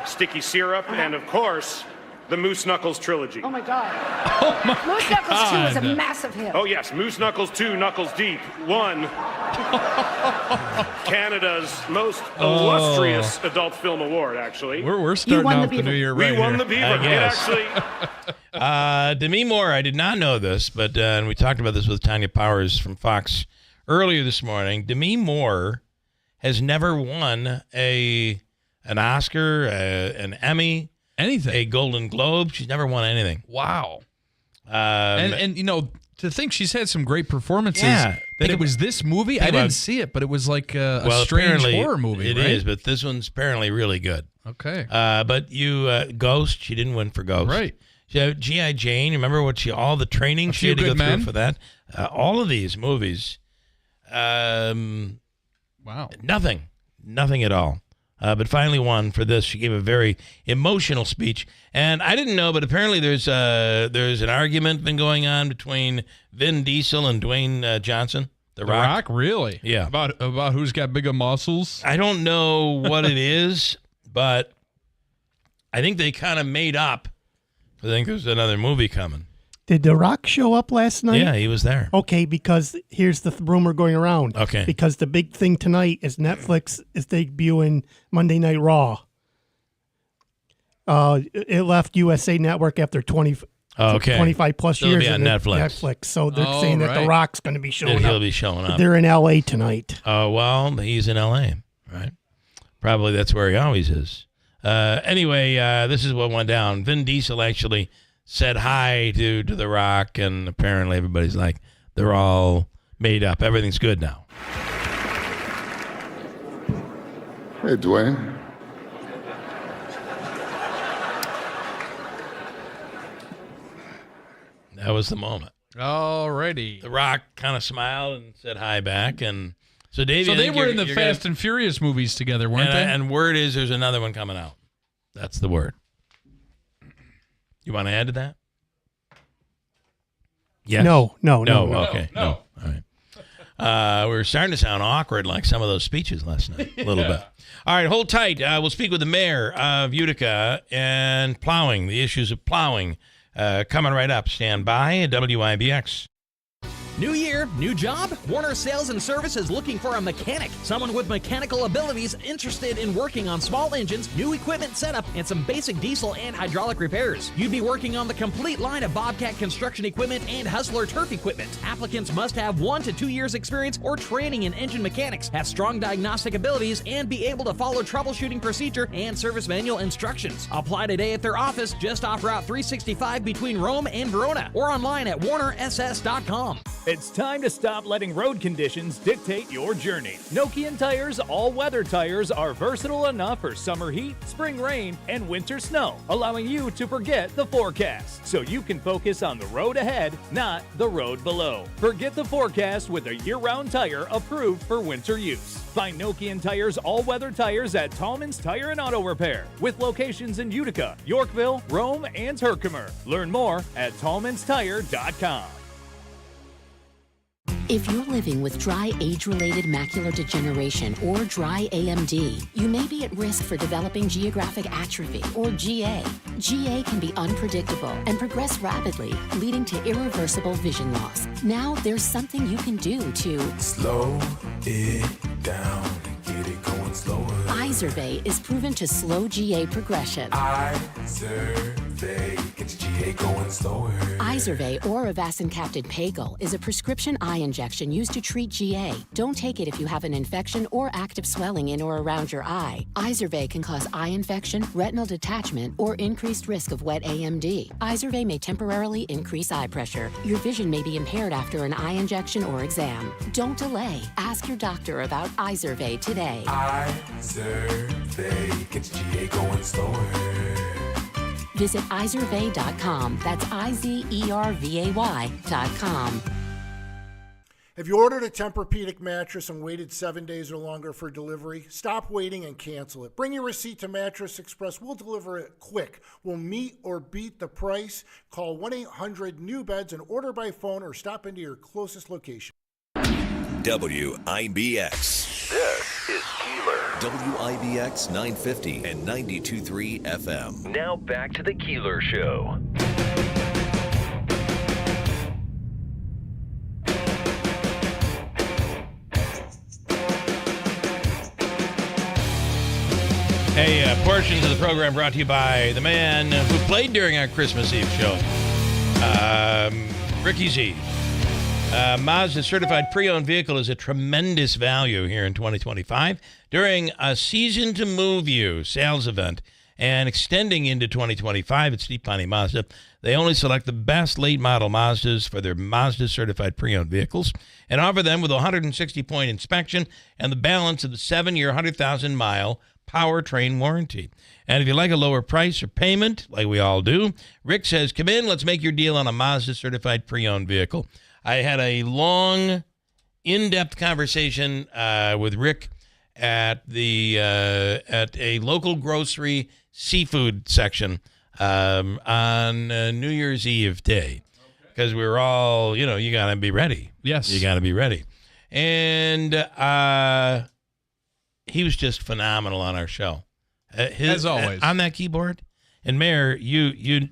Sticky Syrup, and of course, the Moose Knuckles trilogy. Oh my God. Moose Knuckles 2 was a massive hit. Oh yes, Moose Knuckles 2, Knuckles Deep, won Canada's most illustrious adult film award, actually. We're starting off the new year right We won here. the Beaver. It actually... Demi Moore, I did not know this, but and we talked about this with Tanya Powers from Fox earlier this morning. Demi Moore has never won an Oscar, an Emmy, anything, a Golden Globe. She's never won anything. Wow. And to think she's had some great performances. Yeah. That it was this movie. I didn't see it, but it was like a strange horror movie. It right? is, but this one's apparently really good. Okay. But Ghost, she didn't win for Ghost. Right. So G.I. Jane, remember all the training she had to go through for that? All of these movies. Wow. Nothing at all. But finally won for this. She gave a very emotional speech, and I didn't know, but apparently there's an argument been going on between Vin Diesel and Dwayne Johnson, The Rock. Really? Yeah. About who's got bigger muscles? I don't know what it is, but I think they kind of made up. I think there's another movie coming. Did The Rock show up last night? Yeah, he was there. Okay, because here's the rumor going around. Okay. Because the big thing tonight is Netflix is debuting Monday Night Raw. It left USA Network after 25 plus So it'll years. be on Netflix. So they're saying that The Rock's going to be showing up. He'll be showing up. They're in L.A. tonight. Oh, well, he's in L.A., right? Probably that's where he always is. Anyway, this is what went down. Vin Diesel actually said hi to The Rock, and apparently everybody's like, they're all made up. Everything's good now. Hey, Dwayne. That was the moment. Alrighty. The Rock kind of smiled and said hi back, and So, Davey, So I they think were you're- in the you're Fast and Furious movies together, weren't they? And word is there's another one coming out. That's the word. You want to add to that? Yes. No. Okay. No. All right. We were starting to sound awkward like some of those speeches last night. A little bit. All right, hold tight. We'll speak with the mayor of Utica and plowing, the issues of plowing. Coming right up. Stand by at WIBX. New year, new job? Warner Sales and Service is looking for a mechanic. Someone with mechanical abilities interested in working on small engines, new equipment setup, and some basic diesel and hydraulic repairs. You'd be working on the complete line of Bobcat construction equipment and Hustler turf equipment. Applicants must have 1 to 2 years experience or training in engine mechanics, have strong diagnostic abilities, and be able to follow troubleshooting procedure and service manual instructions. Apply today at their office just off Route 365 between Rome and Verona, or online at warnerss.com. It's time to stop letting road conditions dictate your journey. Nokian Tires all-weather tires are versatile enough for summer heat, spring rain, and winter snow, allowing you to forget the forecast so you can focus on the road ahead, not the road below. Forget the forecast with a year-round tire approved for winter use. Find Nokian Tires all-weather tires at Tallman's Tire and Auto Repair, with locations in Utica, Yorkville, Rome, and Herkimer. Learn more at tallmanstire.com. If you're living with dry age-related macular degeneration or dry AMD, you may be at risk for developing geographic atrophy or GA. GA can be unpredictable and progress rapidly, leading to irreversible vision loss. Now there's something you can do to slow it down and get it going slower. Izervay is proven to slow GA progression. Izervay gets GA going slower. Izervay or avacincaptad pagel is a prescription eye injection used to treat GA. Don't take it if you have an infection or active swelling in or around your eye. Izervay can cause eye infection, retinal detachment, or increased risk of wet AMD. Izervay may temporarily increase eye pressure. Your vision may be impaired after an eye injection or exam. Don't delay. Ask your doctor about Izervay today. Izervay gets GA going slower. Visit Izervay.com. That's IZERVAY.com. Have you ordered a Tempur-Pedic mattress and waited 7 days or longer for delivery? Stop waiting and cancel it. Bring your receipt to Mattress Express. We'll deliver it quick. We'll meet or beat the price. Call 1-800-NEW-BEDS and order by phone or stop into your closest location. WIBX. This is Keeler. WIBX 950 and 92.3 FM. Now back to the Keeler Show. Hey, portions of the program brought to you by the man who played during our Christmas Eve show, Ricky Z. Mazda certified pre-owned vehicle is a tremendous value here in 2025 during a season to move you sales event and extending into 2025 at Steep Piney Mazda. They only select the best late model Mazdas for their Mazda certified pre-owned vehicles and offer them with a 160-point inspection and the balance of the 7-year, 100,000-mile powertrain warranty. And if you like a lower price or payment, like we all do, Rick says, come in, let's make your deal on a Mazda certified pre-owned vehicle. I had a long, in-depth conversation with Rick at a local grocery seafood section on New Year's Eve day. Because we were all, you got to be ready. Yes. You got to be ready. And he was just phenomenal on our show. As always. On that keyboard. And Mayor, you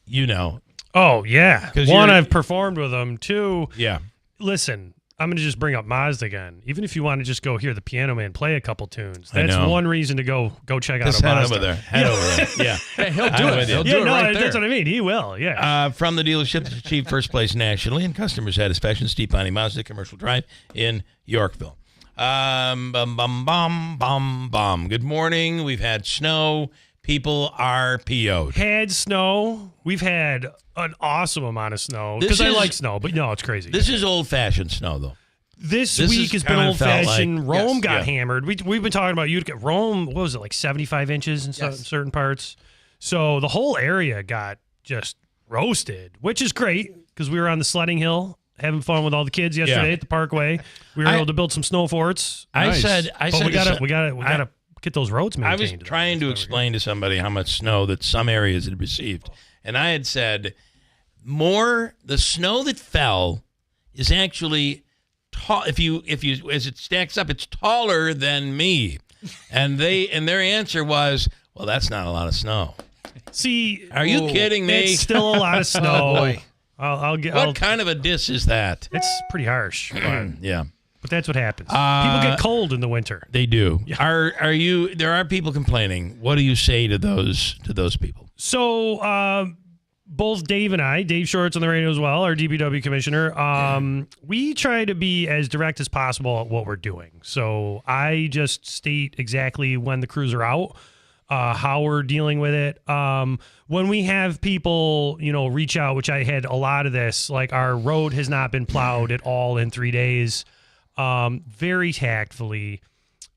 know. Oh, yeah. One, One, I've performed with them. Two, yeah. Listen, I'm going to just bring up Mazda again. Even if you want to just go hear the Piano Man play a couple tunes, I that's know. one reason to go check out Just a head Mazda. over there. Head over there. Yeah. Hey, he'll do it. He'll do it right there. That's what I mean. He will, yeah. From the dealership that achieved first place nationally in customer satisfaction, Steep Piney Mazda Commercial Drive in Yorkville. Bum, bum, bum, bum, bum. Good morning. We've had snow. People are PO'd. Had snow. We've had an awesome amount of snow because I like snow, but no, it's crazy. This is old-fashioned snow, though. This week has been old-fashioned. Like, Rome got hammered. We've been talking about Utica. Rome, what was it, like 75 inches in certain parts? So the whole area got just roasted, which is great because we were on the sledding hill having fun with all the kids yesterday at the Parkway. We were able to build some snow forts. I said we gotta get those roads maintained. I was trying to explain to somebody how much snow that some areas had received, and I had said the snow that fell is actually tall. If you as it stacks up, it's taller than me, and their answer was, well, that's not a lot of snow. See, are you kidding me? It's still a lot of snow. Oh, boy. What kind of a diss is that? It's pretty harsh. Yeah. But that's what happens. People get cold in the winter. They do. Yeah. There are people complaining. What do you say to those people? So both Dave and I, Dave Shorts on the radio as well, our DPW commissioner, we try to be as direct as possible at what we're doing. So I just state exactly when the crews are out, how we're dealing with it. When we have people, reach out, which I had a lot of this, like our road has not been plowed at all in 3 days. Very tactfully,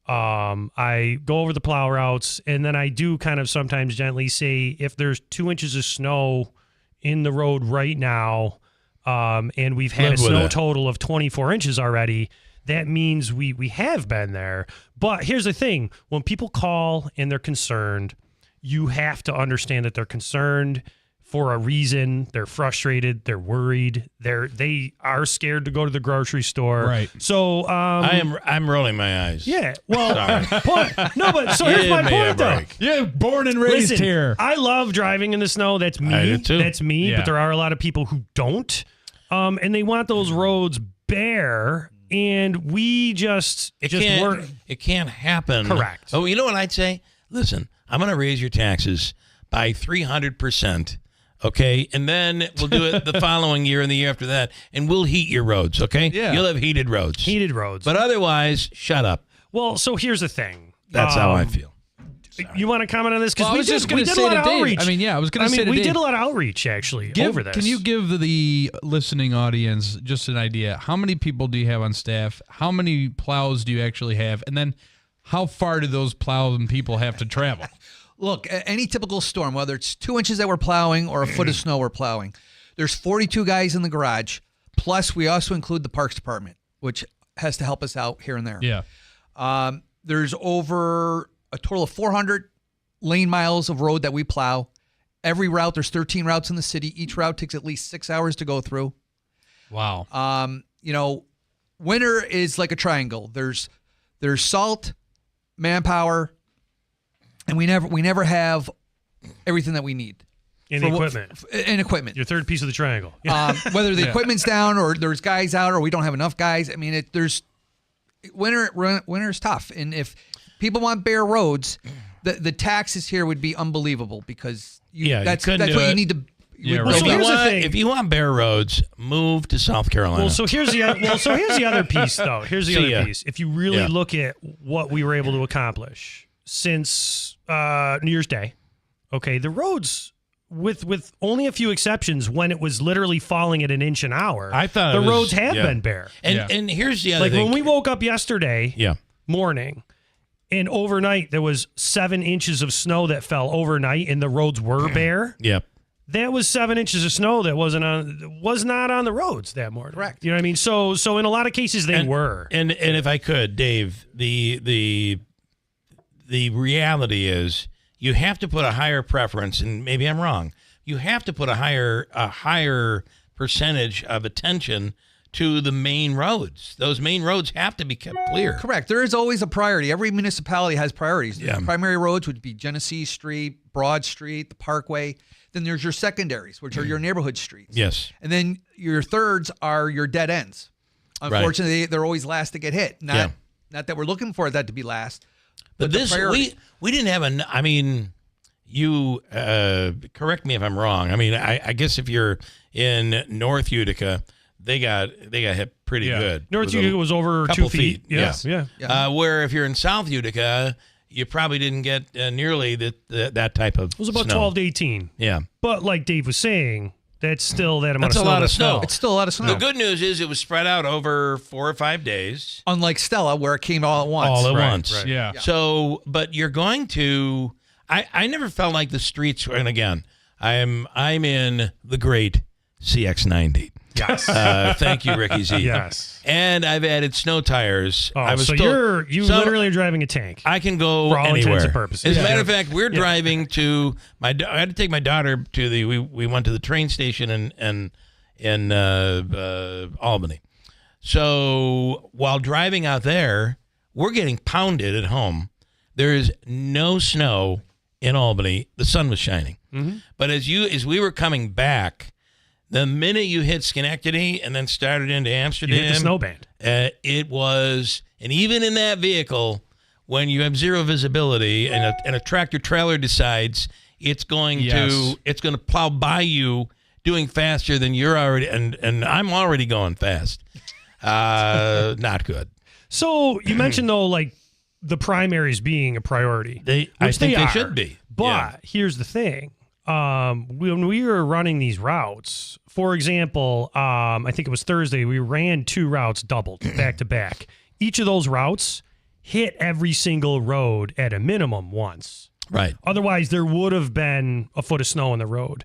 I go over the plow routes, and then I do kind of sometimes gently say, if there's 2 inches of snow in the road right now, and we've had a snow total of 24 inches already, that means we have been there. But here's the thing. When people call and they're concerned, you have to understand that they're concerned for a reason. They're frustrated. They're worried. They are scared to go to the grocery store. Right. So I'm rolling my eyes. Yeah. Well, so here's my point though. Yeah, born and raised here. I love driving in the snow. That's me. I do too. That's me. Yeah. But there are a lot of people who don't, and they want those roads bare. And we it can't happen. Correct. Oh, you know what I'd say? Listen, I'm going to raise your taxes by 300%. Okay, and then we'll do it the following year and the year after that, and we'll heat your roads. Okay, yeah, you'll have heated roads. Heated roads. But otherwise, shut up. Well, so here's the thing. That's how I feel. Sorry. You want to comment on this? Because we did a lot of outreach. We did a lot of outreach actually over this. Can you give the listening audience just an idea? How many people do you have on staff? How many plows do you actually have? And then how far do those plowing people have to travel? Look, any typical storm, whether it's 2 inches that we're plowing or a foot of snow we're plowing, there's 42 guys in the garage. Plus, we also include the parks department, which has to help us out here and there. Yeah. There's over a total of 400 lane miles of road that we plow. Every route, there's 13 routes in the city. Each route takes at least 6 hours to go through. Wow. Winter is like a triangle. There's salt, manpower, and we never have everything that we need. And equipment. Your third piece of the triangle. Whether the equipment's down or there's guys out or we don't have enough guys. I mean, winter is tough. And if people want bare roads, the taxes here would be unbelievable because that's what you need to. If you want bare roads, move to South Carolina. Well, so here's the other piece, though. Here's the other piece. If you really look at what we were able to accomplish since New Year's Day, okay, the roads, with only a few exceptions, when it was literally falling at an inch an hour, I thought the roads have been bare. And here's the other thing. Like when we woke up yesterday morning, and overnight there was 7 inches of snow that fell overnight, and the roads were bare. Yep. That was 7 inches of snow that was not on the roads that morning. Correct. You know what I mean? So in a lot of cases they were. And if I could, Dave, the reality is you have to put a higher preference, and maybe I'm wrong. You have to put a higher percentage of attention to the main roads. Those main roads have to be kept clear. Correct. There is always a priority. Every municipality has priorities. Yeah. The primary roads would be Genesee Street, Broad Street, the Parkway. Then there's your secondaries, which are your neighborhood streets. Yes. And then your thirds are your dead ends. Unfortunately, they're always last to get hit. Not that we're looking for that to be last. But this, we didn't have you correct me if I'm wrong. I mean, I guess if you're in North Utica, they got hit pretty good. North Utica was over 2 feet. Yes. Yeah. Where if you're in South Utica, you probably didn't get nearly that type of. It was about snow. 12 to 18. Yeah. But like Dave was saying, that's still that amount That's of snow. a lot of snow. It's still a lot of snow. The good news is it was spread out over 4 or 5 days. Unlike Stella, where it came all at once. All at once. Right. Yeah. So, but you're going to. I never felt like the streets. And again, I'm in the great CX90. Yes. Thank you, Ricky Z. Yes. And I've added snow tires. Oh, I was so told, you literally are driving a tank. I can go for all anywhere. intents and purposes. As a matter of fact, we're driving to I had to take my daughter to we went to the train station in Albany. So while driving out there, we're getting pounded at home. There is no snow in Albany. The sun was shining. Mm-hmm. But as we were coming back, the minute you hit Schenectady and then started into Amsterdam, You hit the snow band. It was, and even in that vehicle, when you have zero visibility and a tractor trailer decides it's going to plow by you, doing faster than you're already, and I'm already going fast. Not good. So you mentioned though, like the primaries being a priority. I think they are. should be. But here's the thing. When we were running these routes, for example, I think it was Thursday, we ran 2 routes doubled back to back. Each of those routes hit every single road at a minimum once. Right. Otherwise, there would have been a foot of snow on the road.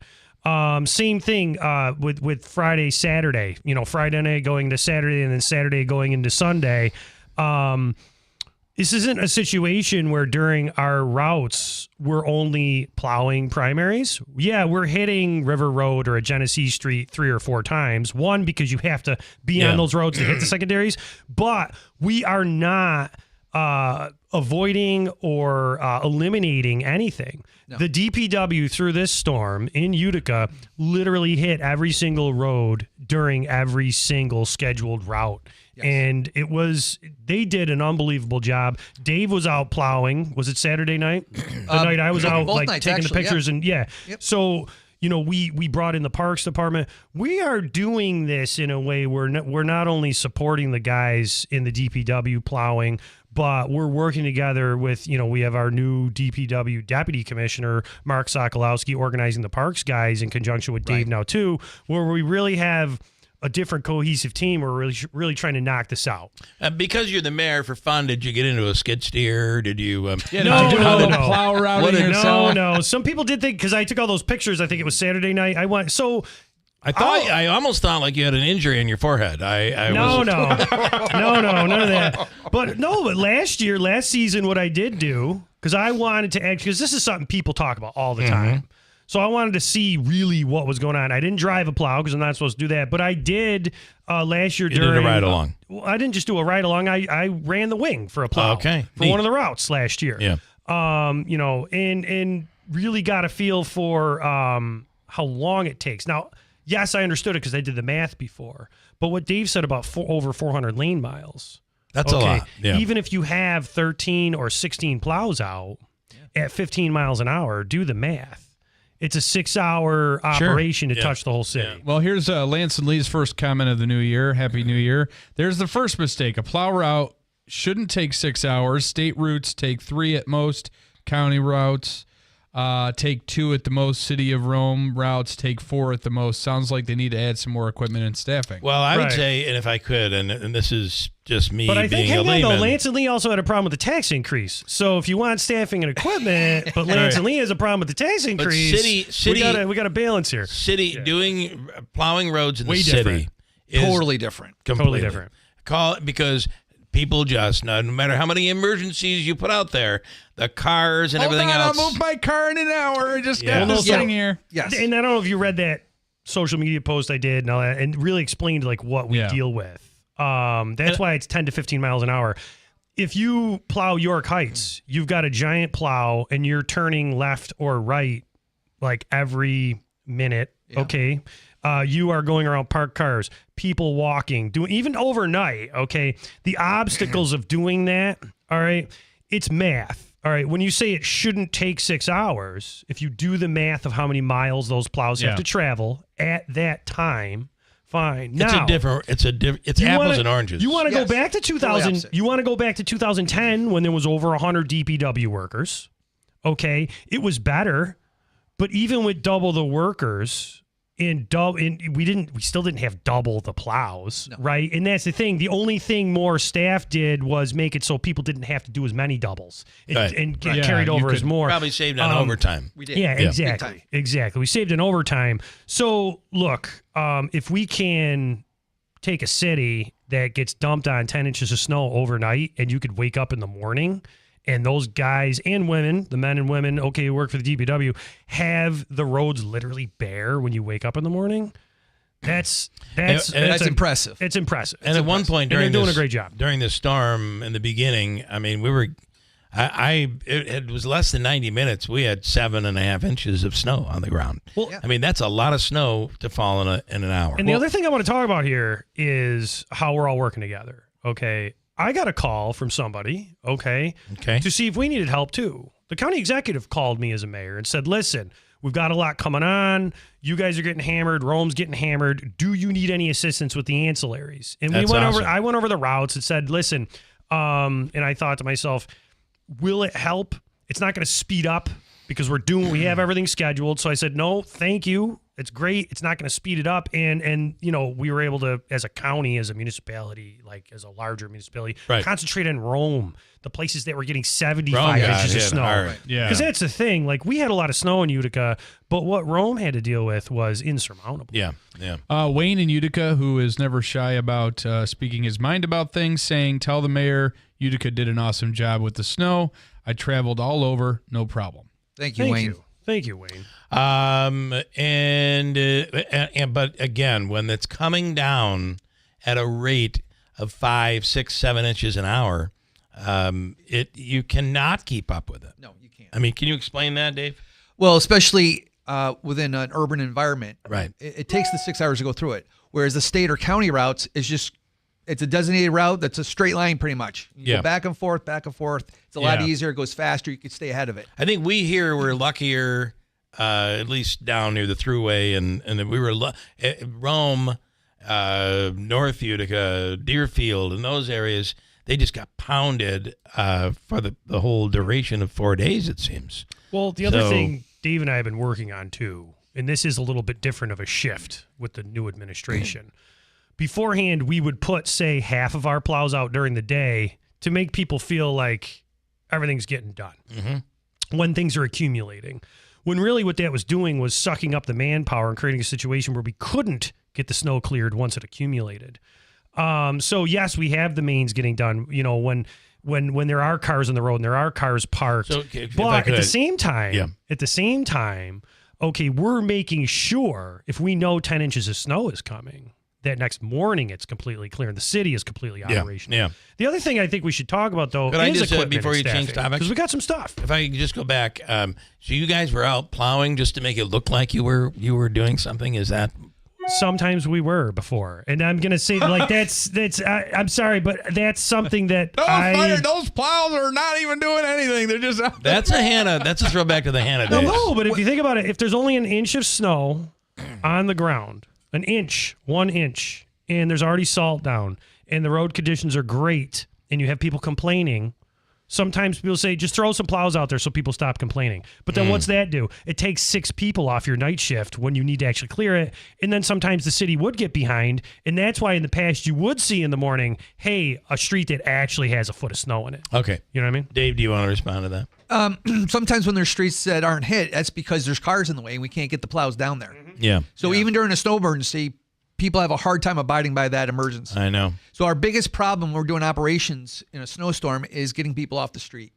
Same thing with Friday, Saturday. Friday night going to Saturday and then Saturday going into Sunday. This isn't a situation where during our routes we're only plowing primaries. Yeah, we're hitting River Road or a Genesee Street 3 or 4 times. One, because you have to be on those roads to hit the secondaries. But we are not avoiding or eliminating anything. No. The DPW through this storm in Utica literally hit every single road during every single scheduled route. Yes. And they did an unbelievable job. Dave was out plowing. Was it Saturday night? The night I was out taking the pictures Yep. So, we brought in the Parks Department. We are doing this in a way where we're not only supporting the guys in the DPW plowing, but we're working together with, we have our new DPW Deputy Commissioner, Mark Sokolowski, organizing the Parks guys in conjunction with Dave now too, where we really have a different cohesive team. We're really trying to knock this out. Because you're the mayor, for fun, did you get into a skid steer? Did you? No. Plow routing yourself? No. Some people did think, because I took all those pictures. I think it was Saturday night. I almost thought like you had an injury in your forehead. No, none of that. But last season, what I did do, because I wanted to because this is something people talk about all the time. So I wanted to see really what was going on. I didn't drive a plow because I'm not supposed to do that, but I did last year during a ride along. I didn't just do a ride along. I ran the wing for a plow. Okay. For one of the routes last year. Yeah. And really got a feel for how long it takes. Now, yes, I understood it because I did the math before. But what Dave said about over 400 lane miles. That's a lot. Yeah. Even if you have 13 or 16 plows out at 15 miles an hour, do the math. It's a 6-hour operation to touch the whole city. Yeah. Well, here's Lance and Lee's first comment of the new year. Happy New Year. There's the first mistake. A plow route shouldn't take 6 hours. State routes take 3 at most. County routes take 2 at the most. City of Rome routes take 4 at the most. Sounds like they need to add some more equipment and staffing. Well, I would say, and if I could, and this is just me but I think, being a layman. Lance and Lee also had a problem with the tax increase. So if you want staffing and equipment, but Lance and Lee has a problem with the tax increase, we got a balance here. Doing plowing roads in Way the different. city is Totally different. Completely Totally different. Because people just, no matter how many emergencies you put out there, the cars and everything else. I'll move my car in an hour. I just got this thing here. Yes. And I don't know if you read that social media post I did and all that, and really explained like what we deal with. That's why it's 10 to 15 miles an hour. If you plow York Heights, you've got a giant plow and you're turning left or right like every minute. Yeah. Okay. You are going around parked cars, people walking, even overnight. Okay. The obstacles of doing that. All right. It's math. All right. When you say it shouldn't take 6 hours, if you do the math of how many miles those plows have to travel at that time, fine. Now, it's apples and oranges. You want to go back to 2000? You want to go back to 2010 when there was over 100 DPW workers? Okay, it was better, but even with double the workers we still didn't have double the plows, right? And that's the thing. The only thing more staff did was make it so people didn't have to do as many doubles and get carried over as more. Probably saved on overtime. We did. Yeah, exactly. We saved in overtime. So look, if we can take a city that gets dumped on 10 inches of snow overnight, and you could wake up in the morning, and those guys and women, the men and women, who work for the DPW, have the roads literally bare when you wake up in the morning. That's impressive. It's impressive. And at one point during they're doing a great job during the storm in the beginning. I mean, it was less than 90 minutes. We had 7.5 inches of snow on the ground. Well, I mean, that's a lot of snow to fall in an hour. And the other thing I want to talk about here is how we're all working together. Okay. I got a call from somebody, to see if we needed help too. The county executive called me as a mayor and said, listen, we've got a lot coming on. You guys are getting hammered. Rome's getting hammered. Do you need any assistance with the ancillaries? And I went over the routes and said, listen, and I thought to myself, will it help? It's not going to speed up because we have everything scheduled. So I said, no, thank you. It's great. It's not going to speed it up. And we were able to, as a county, as a municipality, like as a larger municipality, concentrate on Rome, the places that were getting 75 inches of snow. Right. Yeah. Because that's the thing. Like, we had a lot of snow in Utica, but what Rome had to deal with was insurmountable. Yeah. Wayne in Utica, who is never shy about speaking his mind about things, saying, tell the mayor Utica did an awesome job with the snow. I traveled all over, no problem. Thank you, Wayne. Thank you, Wayne. But again, when it's coming down at a rate of 5, 6, 7 inches an hour, you cannot keep up with it. No, you can't. I mean, can you explain that, Dave? Well, especially within an urban environment, right? It takes the 6 hours to go through it, whereas the state or county routes it's a designated route that's a straight line pretty much. You go back and forth. It's a lot easier. It goes faster. You can stay ahead of it. I think we here were luckier, at least down near the throughway, and we were Rome, North Utica, Deerfield, and those areas. They just got pounded for the whole duration of 4 days, it seems. Well, the other thing Dave and I have been working on too, and this is a little bit different of a shift with the new administration. Beforehand, we would put, say, half of our plows out during the day to make people feel like everything's getting done when things are accumulating. When really what that was doing was sucking up the manpower and creating a situation where we couldn't get the snow cleared once it accumulated. So yes, we have the mains getting done, when there are cars on the road and there are cars parked. So, but at the same time, we're making sure if we know 10 inches of snow is coming, that next morning it's completely clear and the city is completely operational. Yeah. The other thing I think we should talk about, though, Could I is just, equipment before and you change staffing, topics, because we got some stuff. If I could just go back, so you guys were out plowing just to make it look like you were doing something. Is that? Sometimes we were before, and I'm gonna say like that's. I'm sorry, but that's something that those plows are not even doing anything. They're just out there. That's a throwback to the Hannah days. No, but if you think about it, if there's only an inch of snow on the ground, 1 inch, and there's already salt down, and the road conditions are great, and you have people complaining, sometimes people say, just throw some plows out there so people stop complaining. But then what's that do? It takes 6 people off your night shift when you need to actually clear it. And then sometimes the city would get behind. And that's why in the past you would see in the morning, hey, a street that actually has a foot of snow in it. Okay. You know what I mean? Dave, do you want to respond to that? Sometimes when there's streets that aren't hit, that's because there's cars in the way and we can't get the plows down there. Yeah. So even during a snow emergency, people have a hard time abiding by that emergency. I know. So our biggest problem when we're doing operations in a snowstorm is getting people off the street.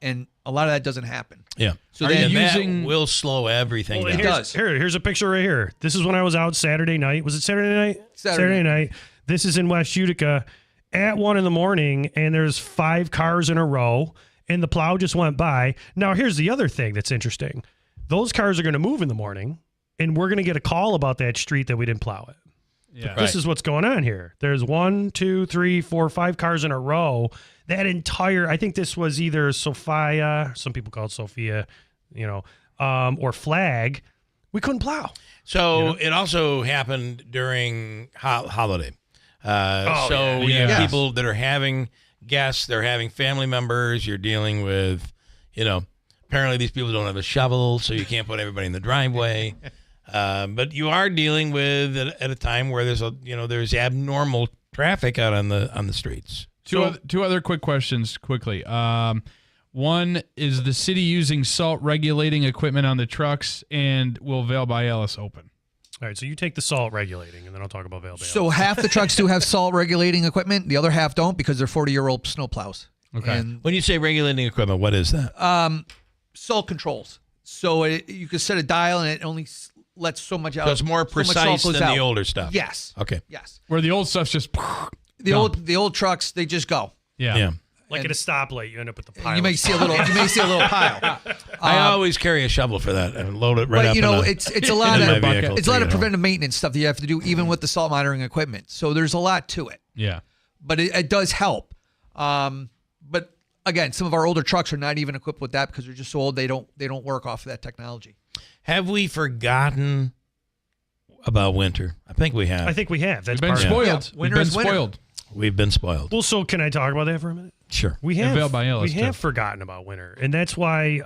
And a lot of that doesn't happen. Yeah. So that will slow everything down. It does. Here's a picture right here. This is when I was out Saturday night. Was it Saturday night? Saturday night. This is in West Utica at 1 a.m, and there's 5 cars in a row, and the plow just went by. Now, here's the other thing that's interesting. Those cars are going to move in the morning, and we're going to get a call about that street that we didn't plow it. Yeah. This is what's going on here. There's 1, 2, 3, 4, 5 cars in a row. That entire, I think this was either Sophia, some people call it Sophia, or Flag. We couldn't plow. So it also happened during holiday. You have people that are having guests, they're having family members. You're dealing with, apparently these people don't have a shovel, so you can't put everybody in the driveway. But you are dealing with it at a time where there's abnormal traffic out on the streets. Two other quick questions quickly. One, is the city using salt regulating equipment on the trucks, and will Vail by Alice open? All right, so you take the salt regulating, and then I'll talk about Vail by Alice. So half the trucks do have salt regulating equipment. The other half don't because they're 40-year-old snow plows. Okay. And when you say regulating equipment, what is that? Salt controls. So you can set a dial, and it only lets so much out. So it's more precise than the older stuff. Yes. Okay. Yes. Where the old stuff's just the old trucks, they just go. Yeah. Like at a stoplight, you end up with the pile. You may see a little pile. I always carry a shovel for that and load it right up. But it's a lot of vehicle it's a lot of preventive maintenance stuff that you have to do, even with the salt monitoring equipment. So there's a lot to it. Yeah. But it does help. But again, some of our older trucks are not even equipped with that because they're just so old they don't work off of that technology. Have we forgotten about winter? I think we have. I think we have. That's We've been spoiled. Yeah. We've been spoiled. We've been spoiled. Well, so can I talk about that for a minute? Sure. We have forgotten about winter. And that's why,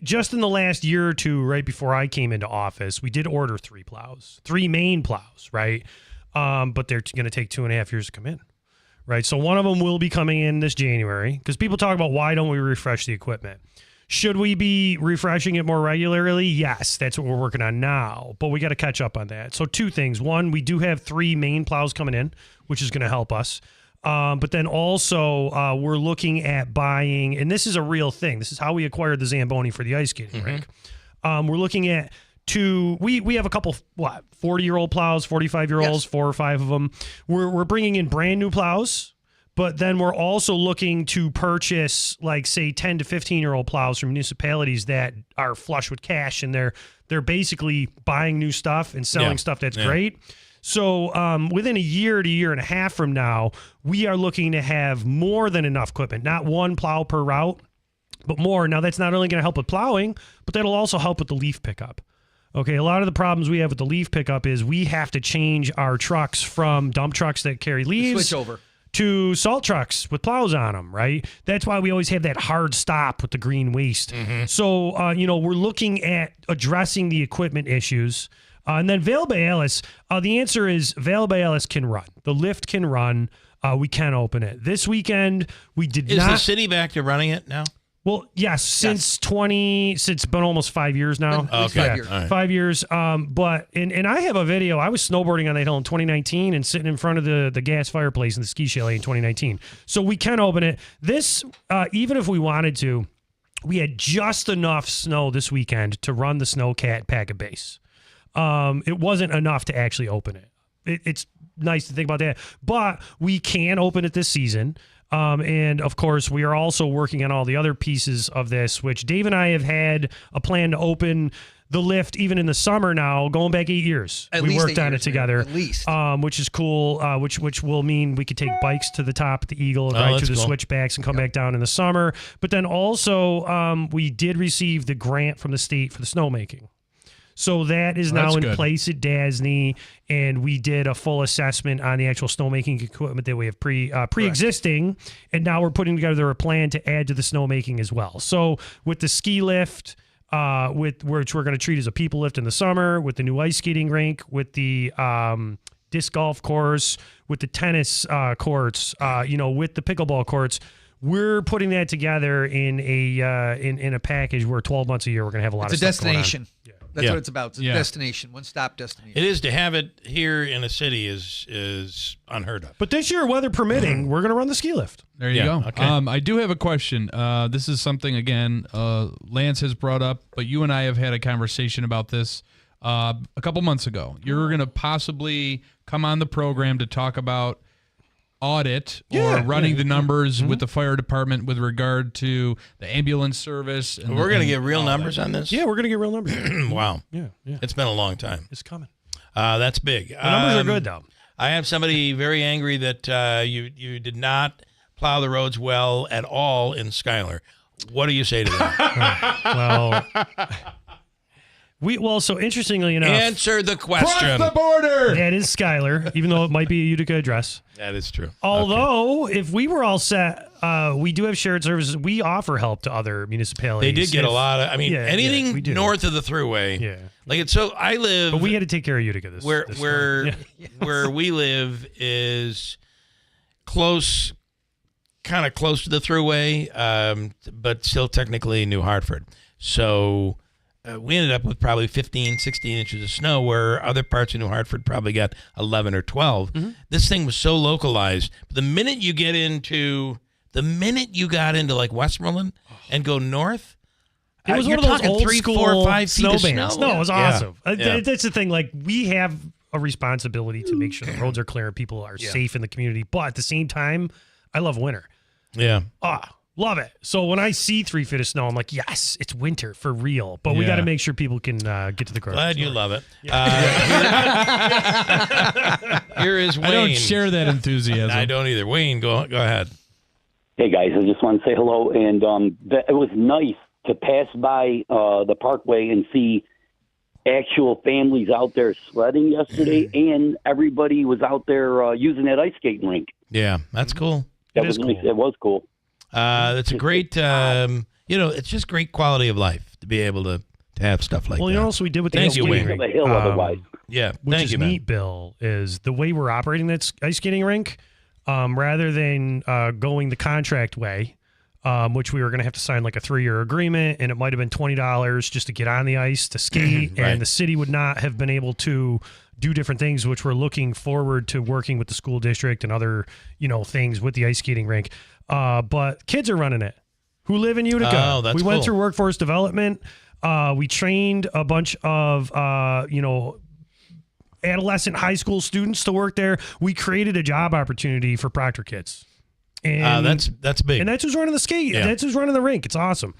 just in the last year or two, right before I came into office, we did order 3 main plows, right? But they're going to take 2.5 years to come in, right? So one of them will be coming in this January because people talk about why don't we refresh the equipment? Should we be refreshing it more regularly? Yes, that's what we're working on now, but we got to catch up on that. So 2 things. One, we do have 3 main plows coming in, which is going to help us. But then also we're looking at buying, and this is a real thing. This is how we acquired the Zamboni for the ice skating rink. We're looking at we have a couple, 40-year-old plows, 45-year-olds, 4 or 5 of them. We're bringing in brand new plows. But then we're also looking to purchase, say, 10 to 15-year-old plows from municipalities that are flush with cash, and they're basically buying new stuff and selling stuff that's great. So within a year to year and a half from now, we are looking to have more than enough equipment, not 1 plow per route, but more. Now, that's not only going to help with plowing, but that'll also help with the leaf pickup. Okay, a lot of the problems we have with the leaf pickup is we have to change our trucks from dump trucks that carry leaves Switch over to salt trucks with plows on them, right? That's why we always have that hard stop with the green waste. So, we're looking at addressing the equipment issues. And then Vail by Alice, the answer is Vail by Alice can run. The lift can run. We can open it. This weekend, we did not. Is the city back to running it now? Well, yes, since it's been almost 5 years now. Okay. 5 years. Right. 5 years. But I have a video. I was snowboarding on that hill in 2019 and sitting in front of the gas fireplace in the ski chalet in 2019. So we can open it. This, even if we wanted to, we had just enough snow this weekend to run the Snowcat packet base. It wasn't enough to actually open it. It's nice to think about that. But we can open it this season. And of course, we are also working on all the other pieces of this, which Dave and I have had a plan to open the lift even in the summer now, going back 8 years. We worked on it together, at least. Which is cool, which will mean we could take bikes to the top of the Eagle and ride through the switchbacks and come back down in the summer. But then also, we did receive the grant from the state for the snowmaking. So that is now in place at Dasney, and we did a full assessment on the actual snowmaking equipment that we have pre-existing, and now we're putting together a plan to add to the snowmaking as well. So with the ski lift, which we're going to treat as a people lift in the summer, with the new ice skating rink, with the disc golf course, with the tennis courts, with the pickleball courts. We're putting that together in a package where 12 months a year we're going to have a lot of stuff destination. Going on. Yeah. That's what it's about. It's a destination, one-stop destination. It is. To have it here in a city is unheard of. But this year, weather permitting, we're going to run the ski lift. There you go. Okay. I do have a question. This is something, again, Lance has brought up, but you and I have had a conversation about this a couple months ago. You're going to possibly come on the program to talk about audit or running the numbers with the fire department with regard to the ambulance service. And we're going to get real numbers on this? Yeah, we're going to get real numbers. Wow. Yeah. It's been a long time. It's coming. That's big. The numbers are good, though. I have somebody very angry that you did not plow the roads well at all in Schuyler. What do you say to that? So interestingly enough, Answer the question. Cross the border. that is Schuyler, even though it might be a Utica address. That is true. Although, if we were all set, we do have shared services. We offer help to other municipalities. They did get a lot of. I mean, anything we do. north of the Thruway. Yeah. Like it's so. I live. But we had to take care of Utica this where time. we live is close, kind of close to the Thruway, but still technically New Hartford. So we ended up with probably 15, 16 inches of snow, where other parts of New Hartford probably got 11 or 12. Mm-hmm. This thing was so localized. The minute you got into like Westmoreland and go north, It was you're one of those talking old 3, school 4, 5 feet snow of bands. snow. No, it was Yeah. awesome. Yeah. That's the thing. Like, we have a responsibility to make sure the roads are clear and people are safe in the community. But at the same time, I love winter. Yeah. Love it. So when I see 3 feet of snow, I'm like, yes, it's winter for real. But we got to make sure people can get to the grocery Glad store. you love it. Here is Wayne. I don't share that enthusiasm. I don't either. Wayne, go ahead. Hey, guys, I just want to say hello. And it was nice to pass by the Parkway and see actual families out there sledding yesterday, and everybody was out there using that ice skating rink. Yeah, that's cool. It was cool. It's a great, it's just great quality of life to be able to have stuff like that. Well, you know what else we did with the Thank ice you, skating Wayne. rink? Yeah, which thank is you, man. neat, Bill, is the way we're operating that ice skating rink, rather than going the contract way, which we were going to have to sign like a 3-year agreement, and it might have been $20 just to get on the ice to skate, Right. and the city would not have been able to do different things, which we're looking forward to working with the school district and other, things with the ice skating rink. But kids are running it who live in Utica. Oh, that's we went cool. through workforce development. We trained a bunch of, adolescent high school students to work there. We created a job opportunity for Proctor kids. And that's big. And that's who's running the skate. Yeah. That's who's running the rink. It's awesome.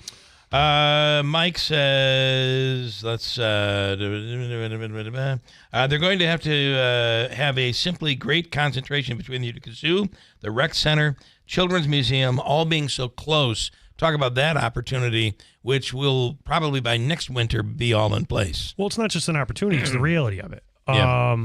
Mike says, they're going to have a simply great concentration between the Utica Zoo, the Rec Center, Children's Museum, all being so close. Talk about that opportunity, which will probably by next winter be all in place. Well, it's not just an opportunity. It's the reality of it. Yeah.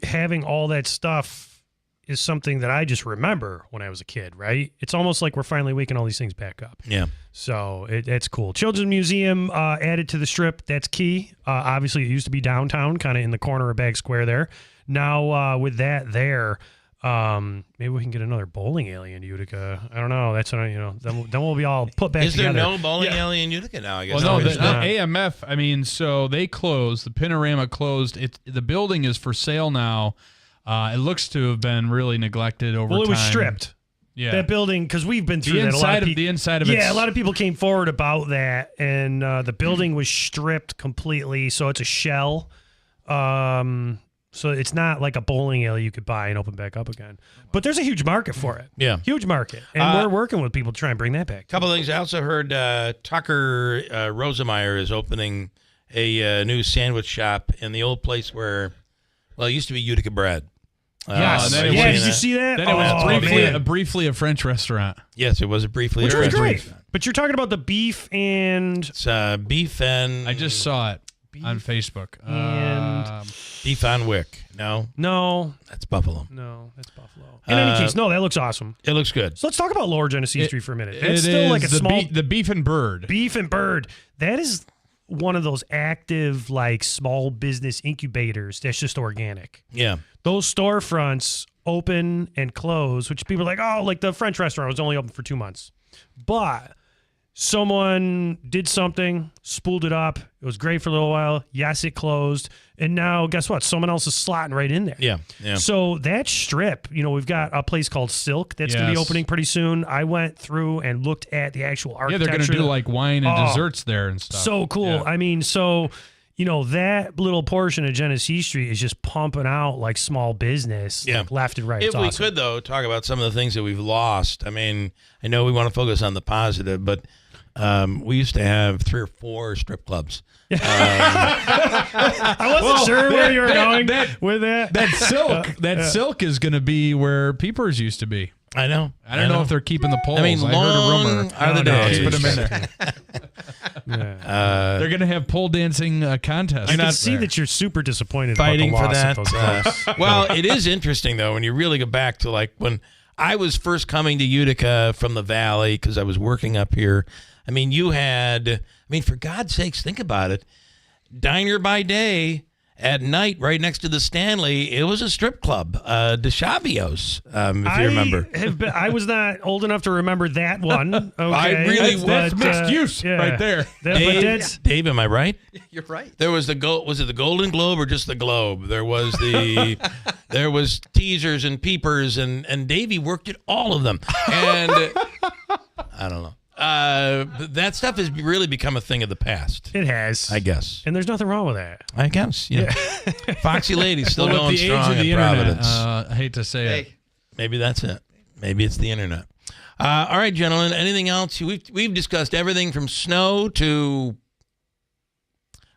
Having all that stuff is something that I just remember when I was a kid, right? It's almost like we're finally waking all these things back up. Yeah. So it's cool. Children's Museum added to the strip. That's key. Obviously, it used to be downtown, kind of in the corner of Bag Square there. Now, with that there, maybe we can get another bowling alley in Utica. I don't know. That's what then we'll be all put back Is together. there no bowling alley in Utica now? I guess. Well, no, there's the not. AMF, so they closed. The Panorama closed. The building is for sale now. It looks to have been really neglected over time. Well, it was stripped. Yeah. That building, because we've been through The that. inside of yeah, it's- a lot of people came forward about that, and the building was stripped completely, so it's a shell. So it's not like a bowling alley you could buy and open back up again. But there's a huge market for it. Yeah. Huge market. And we're working with people to try and bring that back. Couple of things. I also heard Tucker Rosemeyer is opening a new sandwich shop in the old place where, it used to be Utica Bread. Yes. Did you see that? Then it was man. briefly a French restaurant. Yes, it was briefly Which a was restaurant. great. But you're talking about the beef and... It's beef and... I just saw it on Facebook. And... beef on Wick. No, that's Buffalo. No, that's Buffalo. In any case, no, that looks awesome. It looks good. So let's talk about Lower Genesee Street for a minute. That's It still is like a the small... the Beef and Bird. Beef and Bird. That is one of those active, like, small business incubators that's just organic. Yeah. Those storefronts open and close, which people are like, oh, like the French restaurant was only open for 2 months. But someone did something, spooled it up. It was great for a little while. Yes, it closed. And now, guess what? Someone else is slotting right in there. Yeah. So that strip, we've got a place called Silk that's going to be Yes. opening pretty soon. I went through and looked at the actual Yeah, architecture. they're going to do like wine and Oh, desserts there and stuff. So cool. Yeah. I mean, that little portion of Genesee Street is just pumping out like small business, like left and right. If It's we awesome. could, though, talk about some of the things that we've lost. I mean, I know we want to focus on the positive, but we used to have 3 or 4 strip clubs. I wasn't sure where you were going with that. That Silk is going to be where Peepers used to be. I know. I don't know if they're keeping the polls. I mean, I heard a rumor. long are the Let's days. put them in there. They're going to have pole dancing contests. I can see that you're super disappointed fighting about for the loss that. of those clubs. Well, it is interesting, though, when you really go back to like when I was first coming to Utica from the Valley because I was working up here. I mean, for God's sakes, think about it. Diner by day, at night, right next to the Stanley, it was a strip club, DeChavio's, if you remember. I was not old enough to remember that one. Okay. I really that's mixed use right there. Dave, am I right? You're right. There was was it the Golden Globe or just the Globe? There was there was teasers and peepers, and Davey worked at all of them. And I don't know. That stuff has really become a thing of the past. It has, I guess, and there's nothing wrong with that. I guess, yeah. Foxy Lady still Well, going with the strong age of the in Providence. internet, I hate to say it. Maybe that's it. Maybe it's the internet. All right, gentlemen. Anything else? We've discussed everything from snow to.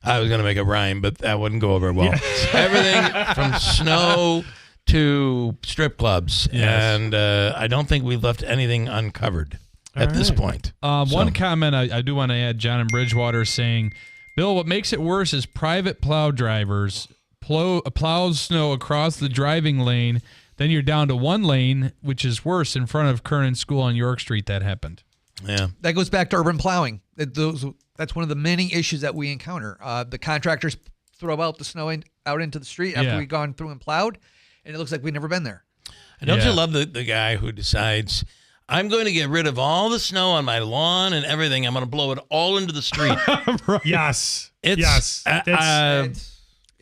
I was going to make a rhyme, but that wouldn't go over well. Everything from snow to strip clubs, and I don't think we've left anything uncovered. At this point. One comment I do want to add, John in Bridgewater saying, Bill, what makes it worse is private plow drivers plows snow across the driving lane, then you're down to one lane, which is worse. In front of Kernan School on York Street, that happened. Yeah. That goes back to urban plowing. That's one of the many issues that we encounter. The contractors throw out the snow out into the street after we've gone through and plowed, and it looks like we've never been there. And don't you love the guy who decides, I'm going to get rid of all the snow on my lawn and everything. I'm going to blow it all into the street. Right. Yes.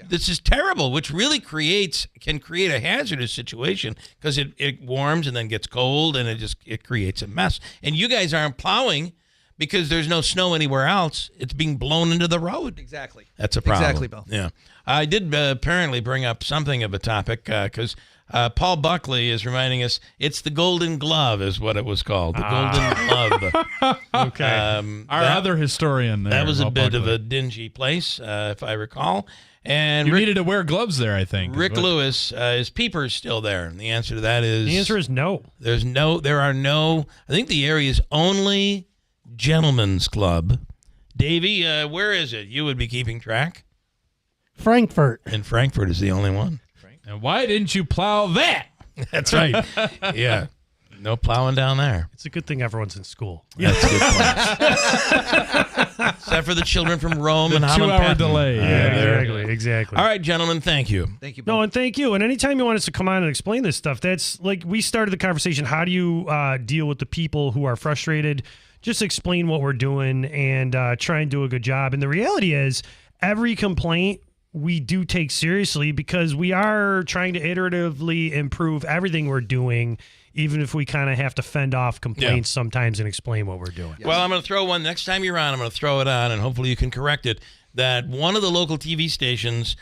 This is terrible, which really can create a hazardous situation because it warms and then gets cold and it creates a mess. And you guys aren't plowing because there's no snow anywhere else. It's being blown into the road. Exactly. That's a problem. Exactly, Bill. Yeah. I did apparently bring up something of a topic because Paul Buckley is reminding us it's the Golden Glove is what it was called. The Golden Glove. Okay. Our other historian there. That was a bit Buckley. of a dingy place, if I recall. And you needed to wear gloves there, I think. Rick Lewis, is Peepers still there? And the answer to that is... The answer is no. There are no... I think the area is only Gentlemen's Club. Davey, where is it? You would be keeping track. Frankfurt. And Frankfurt is the only one. And why didn't you plow that? That's right. Yeah. No plowing down there. It's a good thing everyone's in school. That's a good point. Except for the children from Rome and Holland. 2-hour delay. Exactly. All right, gentlemen, thank you. Thank you, Bill. No, and thank you. And anytime you want us to come on and explain this stuff, that's like we started the conversation. How do you deal with the people who are frustrated? Just explain what we're doing and try and do a good job. And the reality is every complaint we do take seriously because we are trying to iteratively improve everything we're doing, even if we kind of have to fend off complaints sometimes and explain what we're doing. Well, I'm going to throw one. Next time you're on, I'm going to throw it on, and hopefully you can correct it, that one of the local TV stations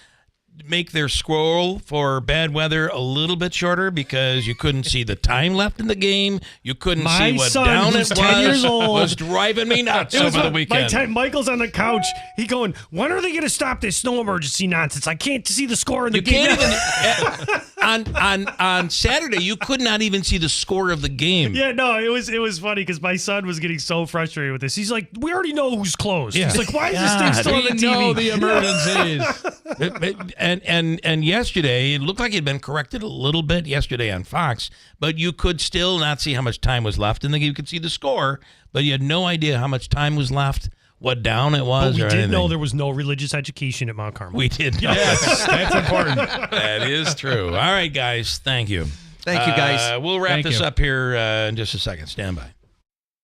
make their scroll for bad weather a little bit shorter because you couldn't see the time left in the game. You couldn't see what down it 10 years old. was driving me nuts over the weekend. By the time Michael's on the couch, he going, when are they going to stop this snow emergency nonsense? I can't see the score in the game. Can't even on Saturday, you could not even see the score of the game. Yeah, no, it was funny because my son was getting so frustrated with this. He's like, we already know who's closed. Yeah. He's like, why is this thing still on the TV? We know the emergencies. And yesterday, it looked like it had been corrected a little bit yesterday on Fox, but you could still not see how much time was left in the game. You could see the score, but you had no idea how much time was left, what down it was, but we or did anything. know there was no religious education at Mount Carmel. We did know. Yes, that's important. That is true. All right, guys. Thank you. Thank you, guys. We'll wrap this up here in just a second. Stand by.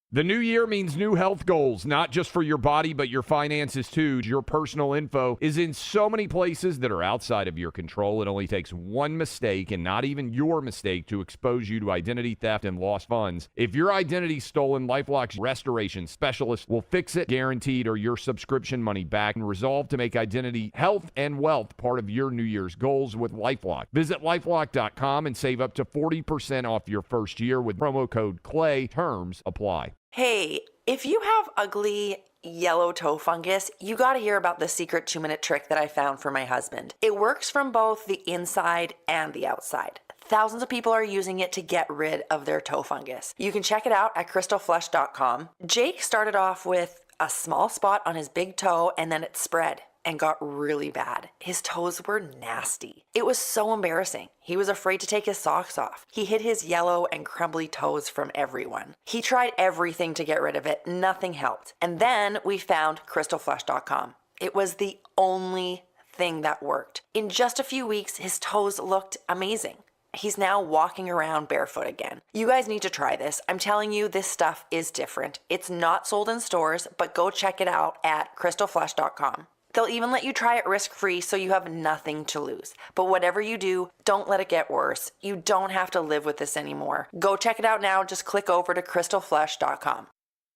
The new year means new health goals, not just for your body, but your finances too. Your personal info is in so many places that are outside of your control. It only takes one mistake, and not even your mistake, to expose you to identity theft and lost funds. If your identity's stolen, LifeLock's restoration specialist will fix it, guaranteed, or your subscription money back, and resolve to make identity, health, and wealth part of your New Year's goals with LifeLock. Visit LifeLock.com and save up to 40% off your first year with promo code CLAY. Terms apply. Hey, if you have ugly yellow toe fungus, you gotta hear about the secret 2-minute trick that I found for my husband. It works from both the inside and the outside. Thousands of people are using it to get rid of their toe fungus. You can check it out at crystalflesh.com. Jake started off with a small spot on his big toe, and then it spread and got really bad. His toes were nasty. It was so embarrassing. He was afraid to take his socks off. He hid his yellow and crumbly toes from everyone. He tried everything to get rid of it. Nothing helped. And then we found crystalflush.com. It was the only thing that worked. In just a few weeks, his toes looked amazing. He's now walking around barefoot again. You guys need to try this. I'm telling you, this stuff is different. It's not sold in stores, but go check it out at crystalflush.com. They'll even let you try it risk-free, so you have nothing to lose. But whatever you do, don't let it get worse. You don't have to live with this anymore. Go check it out now. Just click over to crystalflush.com.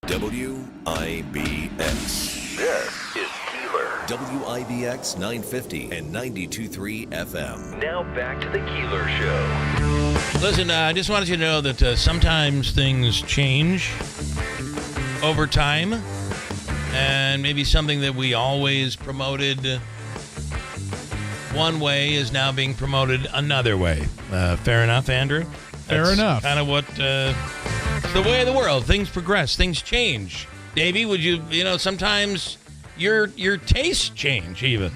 WIBX. This is Keeler. WIBX 950 and 92.3 FM. Now back to the Keeler Show. Listen, I just wanted you to know that sometimes things change over time. And maybe something that we always promoted one way is now being promoted another way. Fair enough, Andrew? Fair enough. Kind of what the way of the world. Things progress. Things change. Davey, would you sometimes your tastes change even.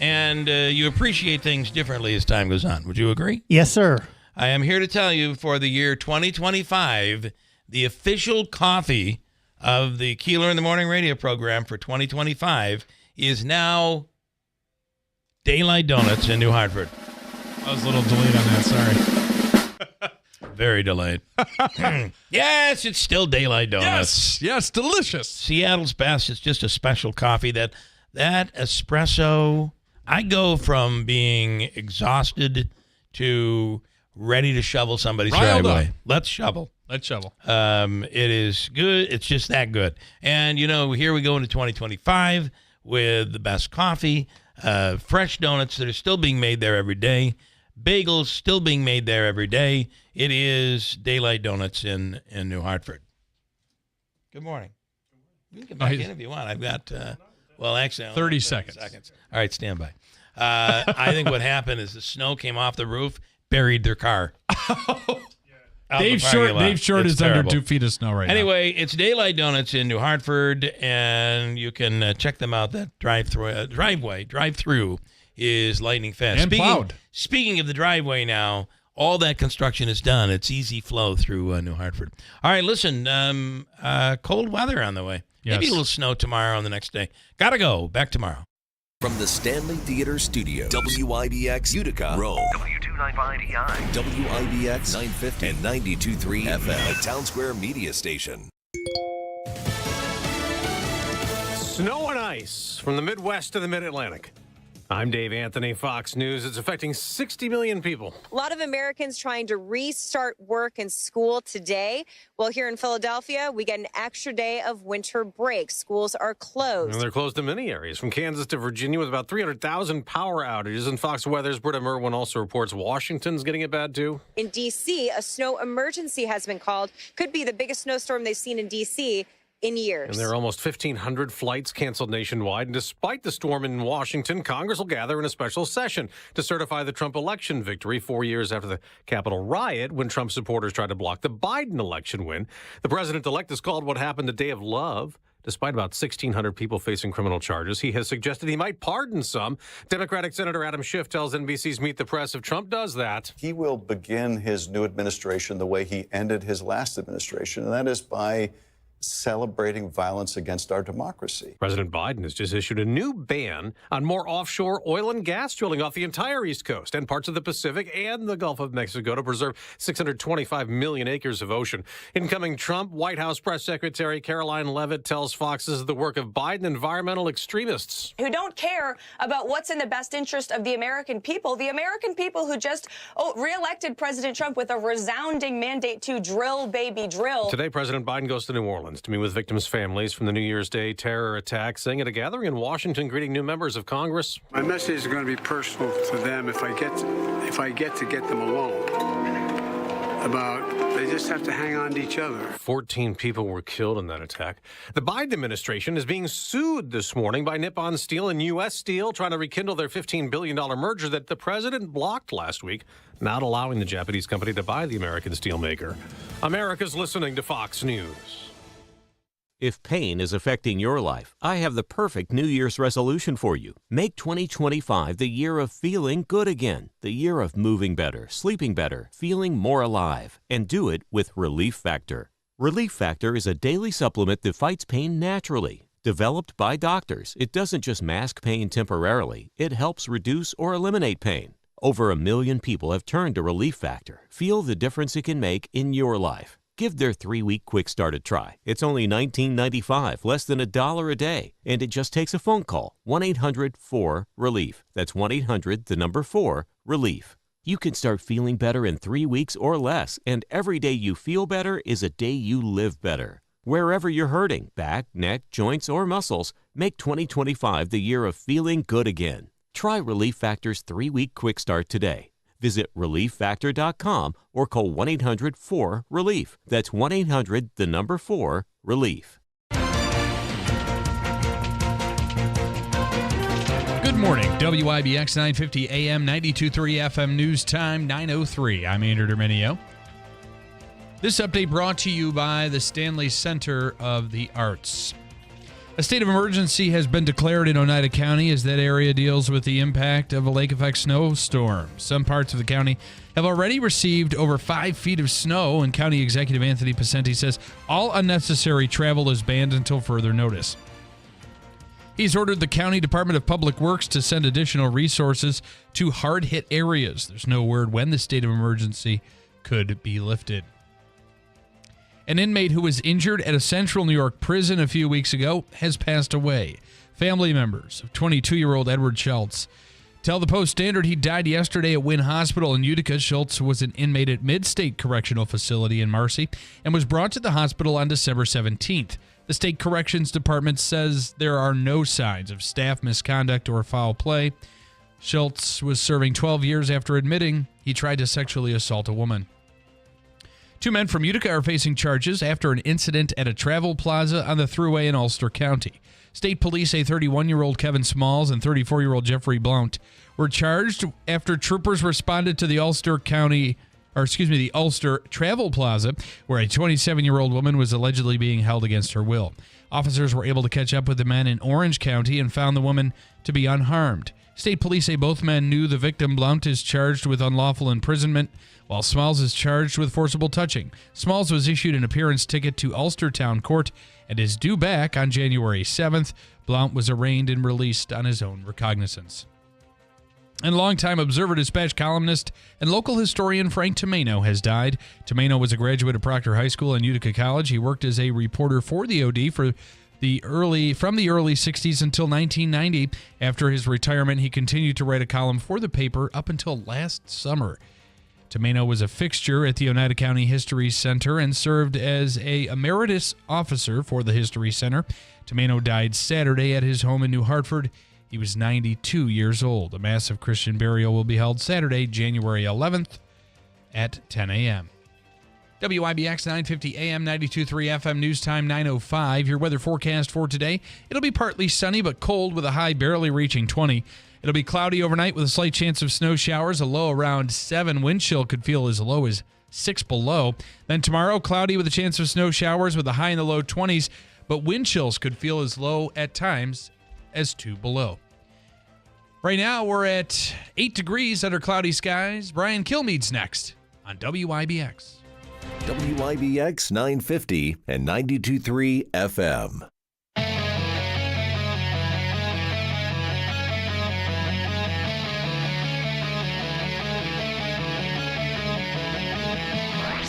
And you appreciate things differently as time goes on. Would you agree? Yes, sir. I am here to tell you for the year 2025, the official coffee of the Keeler in the Morning radio program for 2025 is now Daylight Donuts in New Hartford. I was a little delayed on that, sorry. Very delayed. Yes, it's still Daylight Donuts. Yes, delicious. Seattle's best. It's just a special coffee. That espresso, I go from being exhausted to ready to shovel somebody's driveway. Let's shovel. Let's shovel. It is good. It's just that good. And, here we go into 2025 with the best coffee, fresh donuts that are still being made there every day, bagels still being made there every day. It is Daylight Donuts in New Hartford. Good morning. You can get back in if you want. I've got, actually, 30 seconds. All right, stand by. I think what happened is the snow came off the roof, buried their car. Dave Short is under 2 feet of snow right now. Anyway, it's Daylight Donuts in New Hartford, and you can check them out. That drive-through is lightning fast. And plowed. Speaking of the driveway now, all that construction is done. It's easy flow through New Hartford. All right, listen, cold weather on the way. Yes. Maybe a little snow tomorrow and the next day. Gotta go. Back tomorrow. From the Stanley Theater Studio, WIBX Utica, Rome. W295EI. WIBX 950 and 92.3 FM, a Town Square media station. Snow and ice from the Midwest to the Mid-Atlantic. I'm Dave Anthony, Fox News. It's affecting 60 million people. A lot of Americans trying to restart work and school today. Well, here in Philadelphia, we get an extra day of winter break. Schools are closed. And they're closed in many areas, from Kansas to Virginia, with about 300,000 power outages. And Fox Weather's Britta Merwin also reports Washington's getting it bad, too. In D.C., a snow emergency has been called. Could be the biggest snowstorm they've seen in D.C. in years. And there are almost 1,500 flights canceled nationwide. And despite the storm in Washington, Congress will gather in a special session to certify the Trump election victory 4 years after the Capitol riot when Trump supporters tried to block the Biden election win. The president-elect has called what happened a day of love. Despite about 1,600 people facing criminal charges, he has suggested he might pardon some. Democratic Senator Adam Schiff tells NBC's Meet the Press if Trump does that, he will begin his new administration the way he ended his last administration, and that is by celebrating violence against our democracy. President Biden has just issued a new ban on more offshore oil and gas drilling off the entire East Coast and parts of the Pacific and the Gulf of Mexico to preserve 625 million acres of ocean. Incoming Trump White House Press Secretary Caroline Leavitt tells Fox this is the work of Biden environmental extremists who don't care about what's in the best interest of the American people who just reelected President Trump with a resounding mandate to drill, baby, drill. Today, President Biden goes to New Orleans to meet with victims' families from the New Year's Day terror attack, saying at a gathering in Washington, greeting new members of Congress. My message is going to be personal to them if I get to get them alone. They just have to hang on to each other. 14 people were killed in that attack. The Biden administration is being sued this morning by Nippon Steel and U.S. Steel, trying to rekindle their $15 billion merger that the president blocked last week, not allowing the Japanese company to buy the American steelmaker. America's listening to Fox News. If pain is affecting your life, I have the perfect New Year's resolution for you. Make 2025 the year of feeling good again, the year of moving better, sleeping better, feeling more alive, and do it with Relief Factor. Relief Factor is a daily supplement that fights pain naturally. Developed by doctors, it doesn't just mask pain temporarily, it helps reduce or eliminate pain. Over 1 million people have turned to Relief Factor. Feel the difference it can make in your life. Give their 3-week quick start a try. It's only $19.95, less than $1 a day, and it just takes a phone call. 1-800-4-RELIEF. That's 1-800-4-RELIEF. You can start feeling better in 3 weeks or less, and every day you feel better is a day you live better. Wherever you're hurting, back, neck, joints, or muscles, make 2025 the year of feeling good again. Try Relief Factor's 3-week quick start today. Visit ReliefFactor.com or call 1-800-4-RELIEF. That's 1-800-4-RELIEF. Good morning. WIBX 950 AM, 92.3 FM News Time, 9:03. I'm Andrew Derminio. This update brought to you by the Stanley Center of the Arts. A state of emergency has been declared in Oneida County as that area deals with the impact of a lake-effect snowstorm. Some parts of the county have already received over 5 feet of snow, and County Executive Anthony Pacenti says all unnecessary travel is banned until further notice. He's ordered the County Department of Public Works to send additional resources to hard-hit areas. There's no word when the state of emergency could be lifted. An inmate who was injured at a Central New York prison a few weeks ago has passed away. Family members of 22-year-old Edward Schultz tell the Post-Standard he died yesterday at Wynn Hospital in Utica. Schultz was an inmate at Mid-State Correctional Facility in Marcy and was brought to the hospital on December 17th. The State Corrections Department says there are no signs of staff misconduct or foul play. Schultz was serving 12 years after admitting he tried to sexually assault a woman. 2 men from Utica are facing charges after an incident at a travel plaza on the Thruway in Ulster County. State police say 31-year-old Kevin Smalls and 34-year-old Jeffrey Blount were charged after troopers responded to the Ulster Travel Plaza, where a 27-year-old woman was allegedly being held against her will. Officers were able to catch up with the men in Orange County and found the woman to be unharmed. State police say both men knew the victim. Blount is charged with unlawful imprisonment, while Smalls is charged with forcible touching. Smalls was issued an appearance ticket to Ulster Town Court and is due back on January 7th. Blount was arraigned and released on his own recognizance. And longtime Observer-Dispatch columnist and local historian Frank Tano has died. Tano was a graduate of Proctor High School and Utica College. He worked as a reporter for the OD from the early 60s until 1990. After his retirement, he continued to write a column for the paper up until last summer. Tano was a fixture at the Oneida County History Center and served as a emeritus officer for the History Center. Tano died Saturday at his home in New Hartford. He was 92 years old. A massive Christian burial will be held Saturday, January 11th at 10 a.m. WIBX 950 AM, 92.3 FM, news time 9:05. Your weather forecast for today. It'll be partly sunny but cold with a high barely reaching 20. It'll be cloudy overnight with a slight chance of snow showers, a low around 7. Wind chill could feel as low as 6 below. Then tomorrow, cloudy with a chance of snow showers with a high in the low 20s, but wind chills could feel as low at times as 2 below. Right now, we're at 8 degrees under cloudy skies. Brian Kilmeade's next on WIBX. WIBX 950 and 92.3 FM.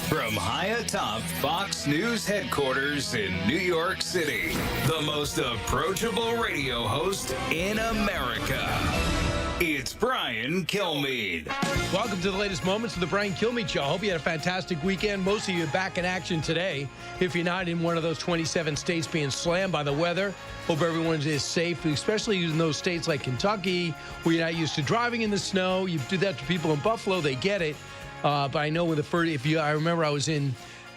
From high atop Fox News headquarters in New York City, the most approachable radio host in America. It's Brian Kilmeade. Welcome to the latest moments of the Brian Kilmeade Show. I hope you had a fantastic weekend. Most of you are back in action today. If you're not in one of those 27 states being slammed by the weather, hope everyone is safe, especially in those states like Kentucky, where you're not used to driving in the snow. You do that to people in Buffalo, they get it. But I know I remember I was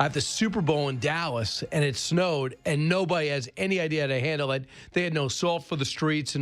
at the Super Bowl in Dallas, and it snowed, and nobody has any idea how to handle it. They had no salt for the streets, and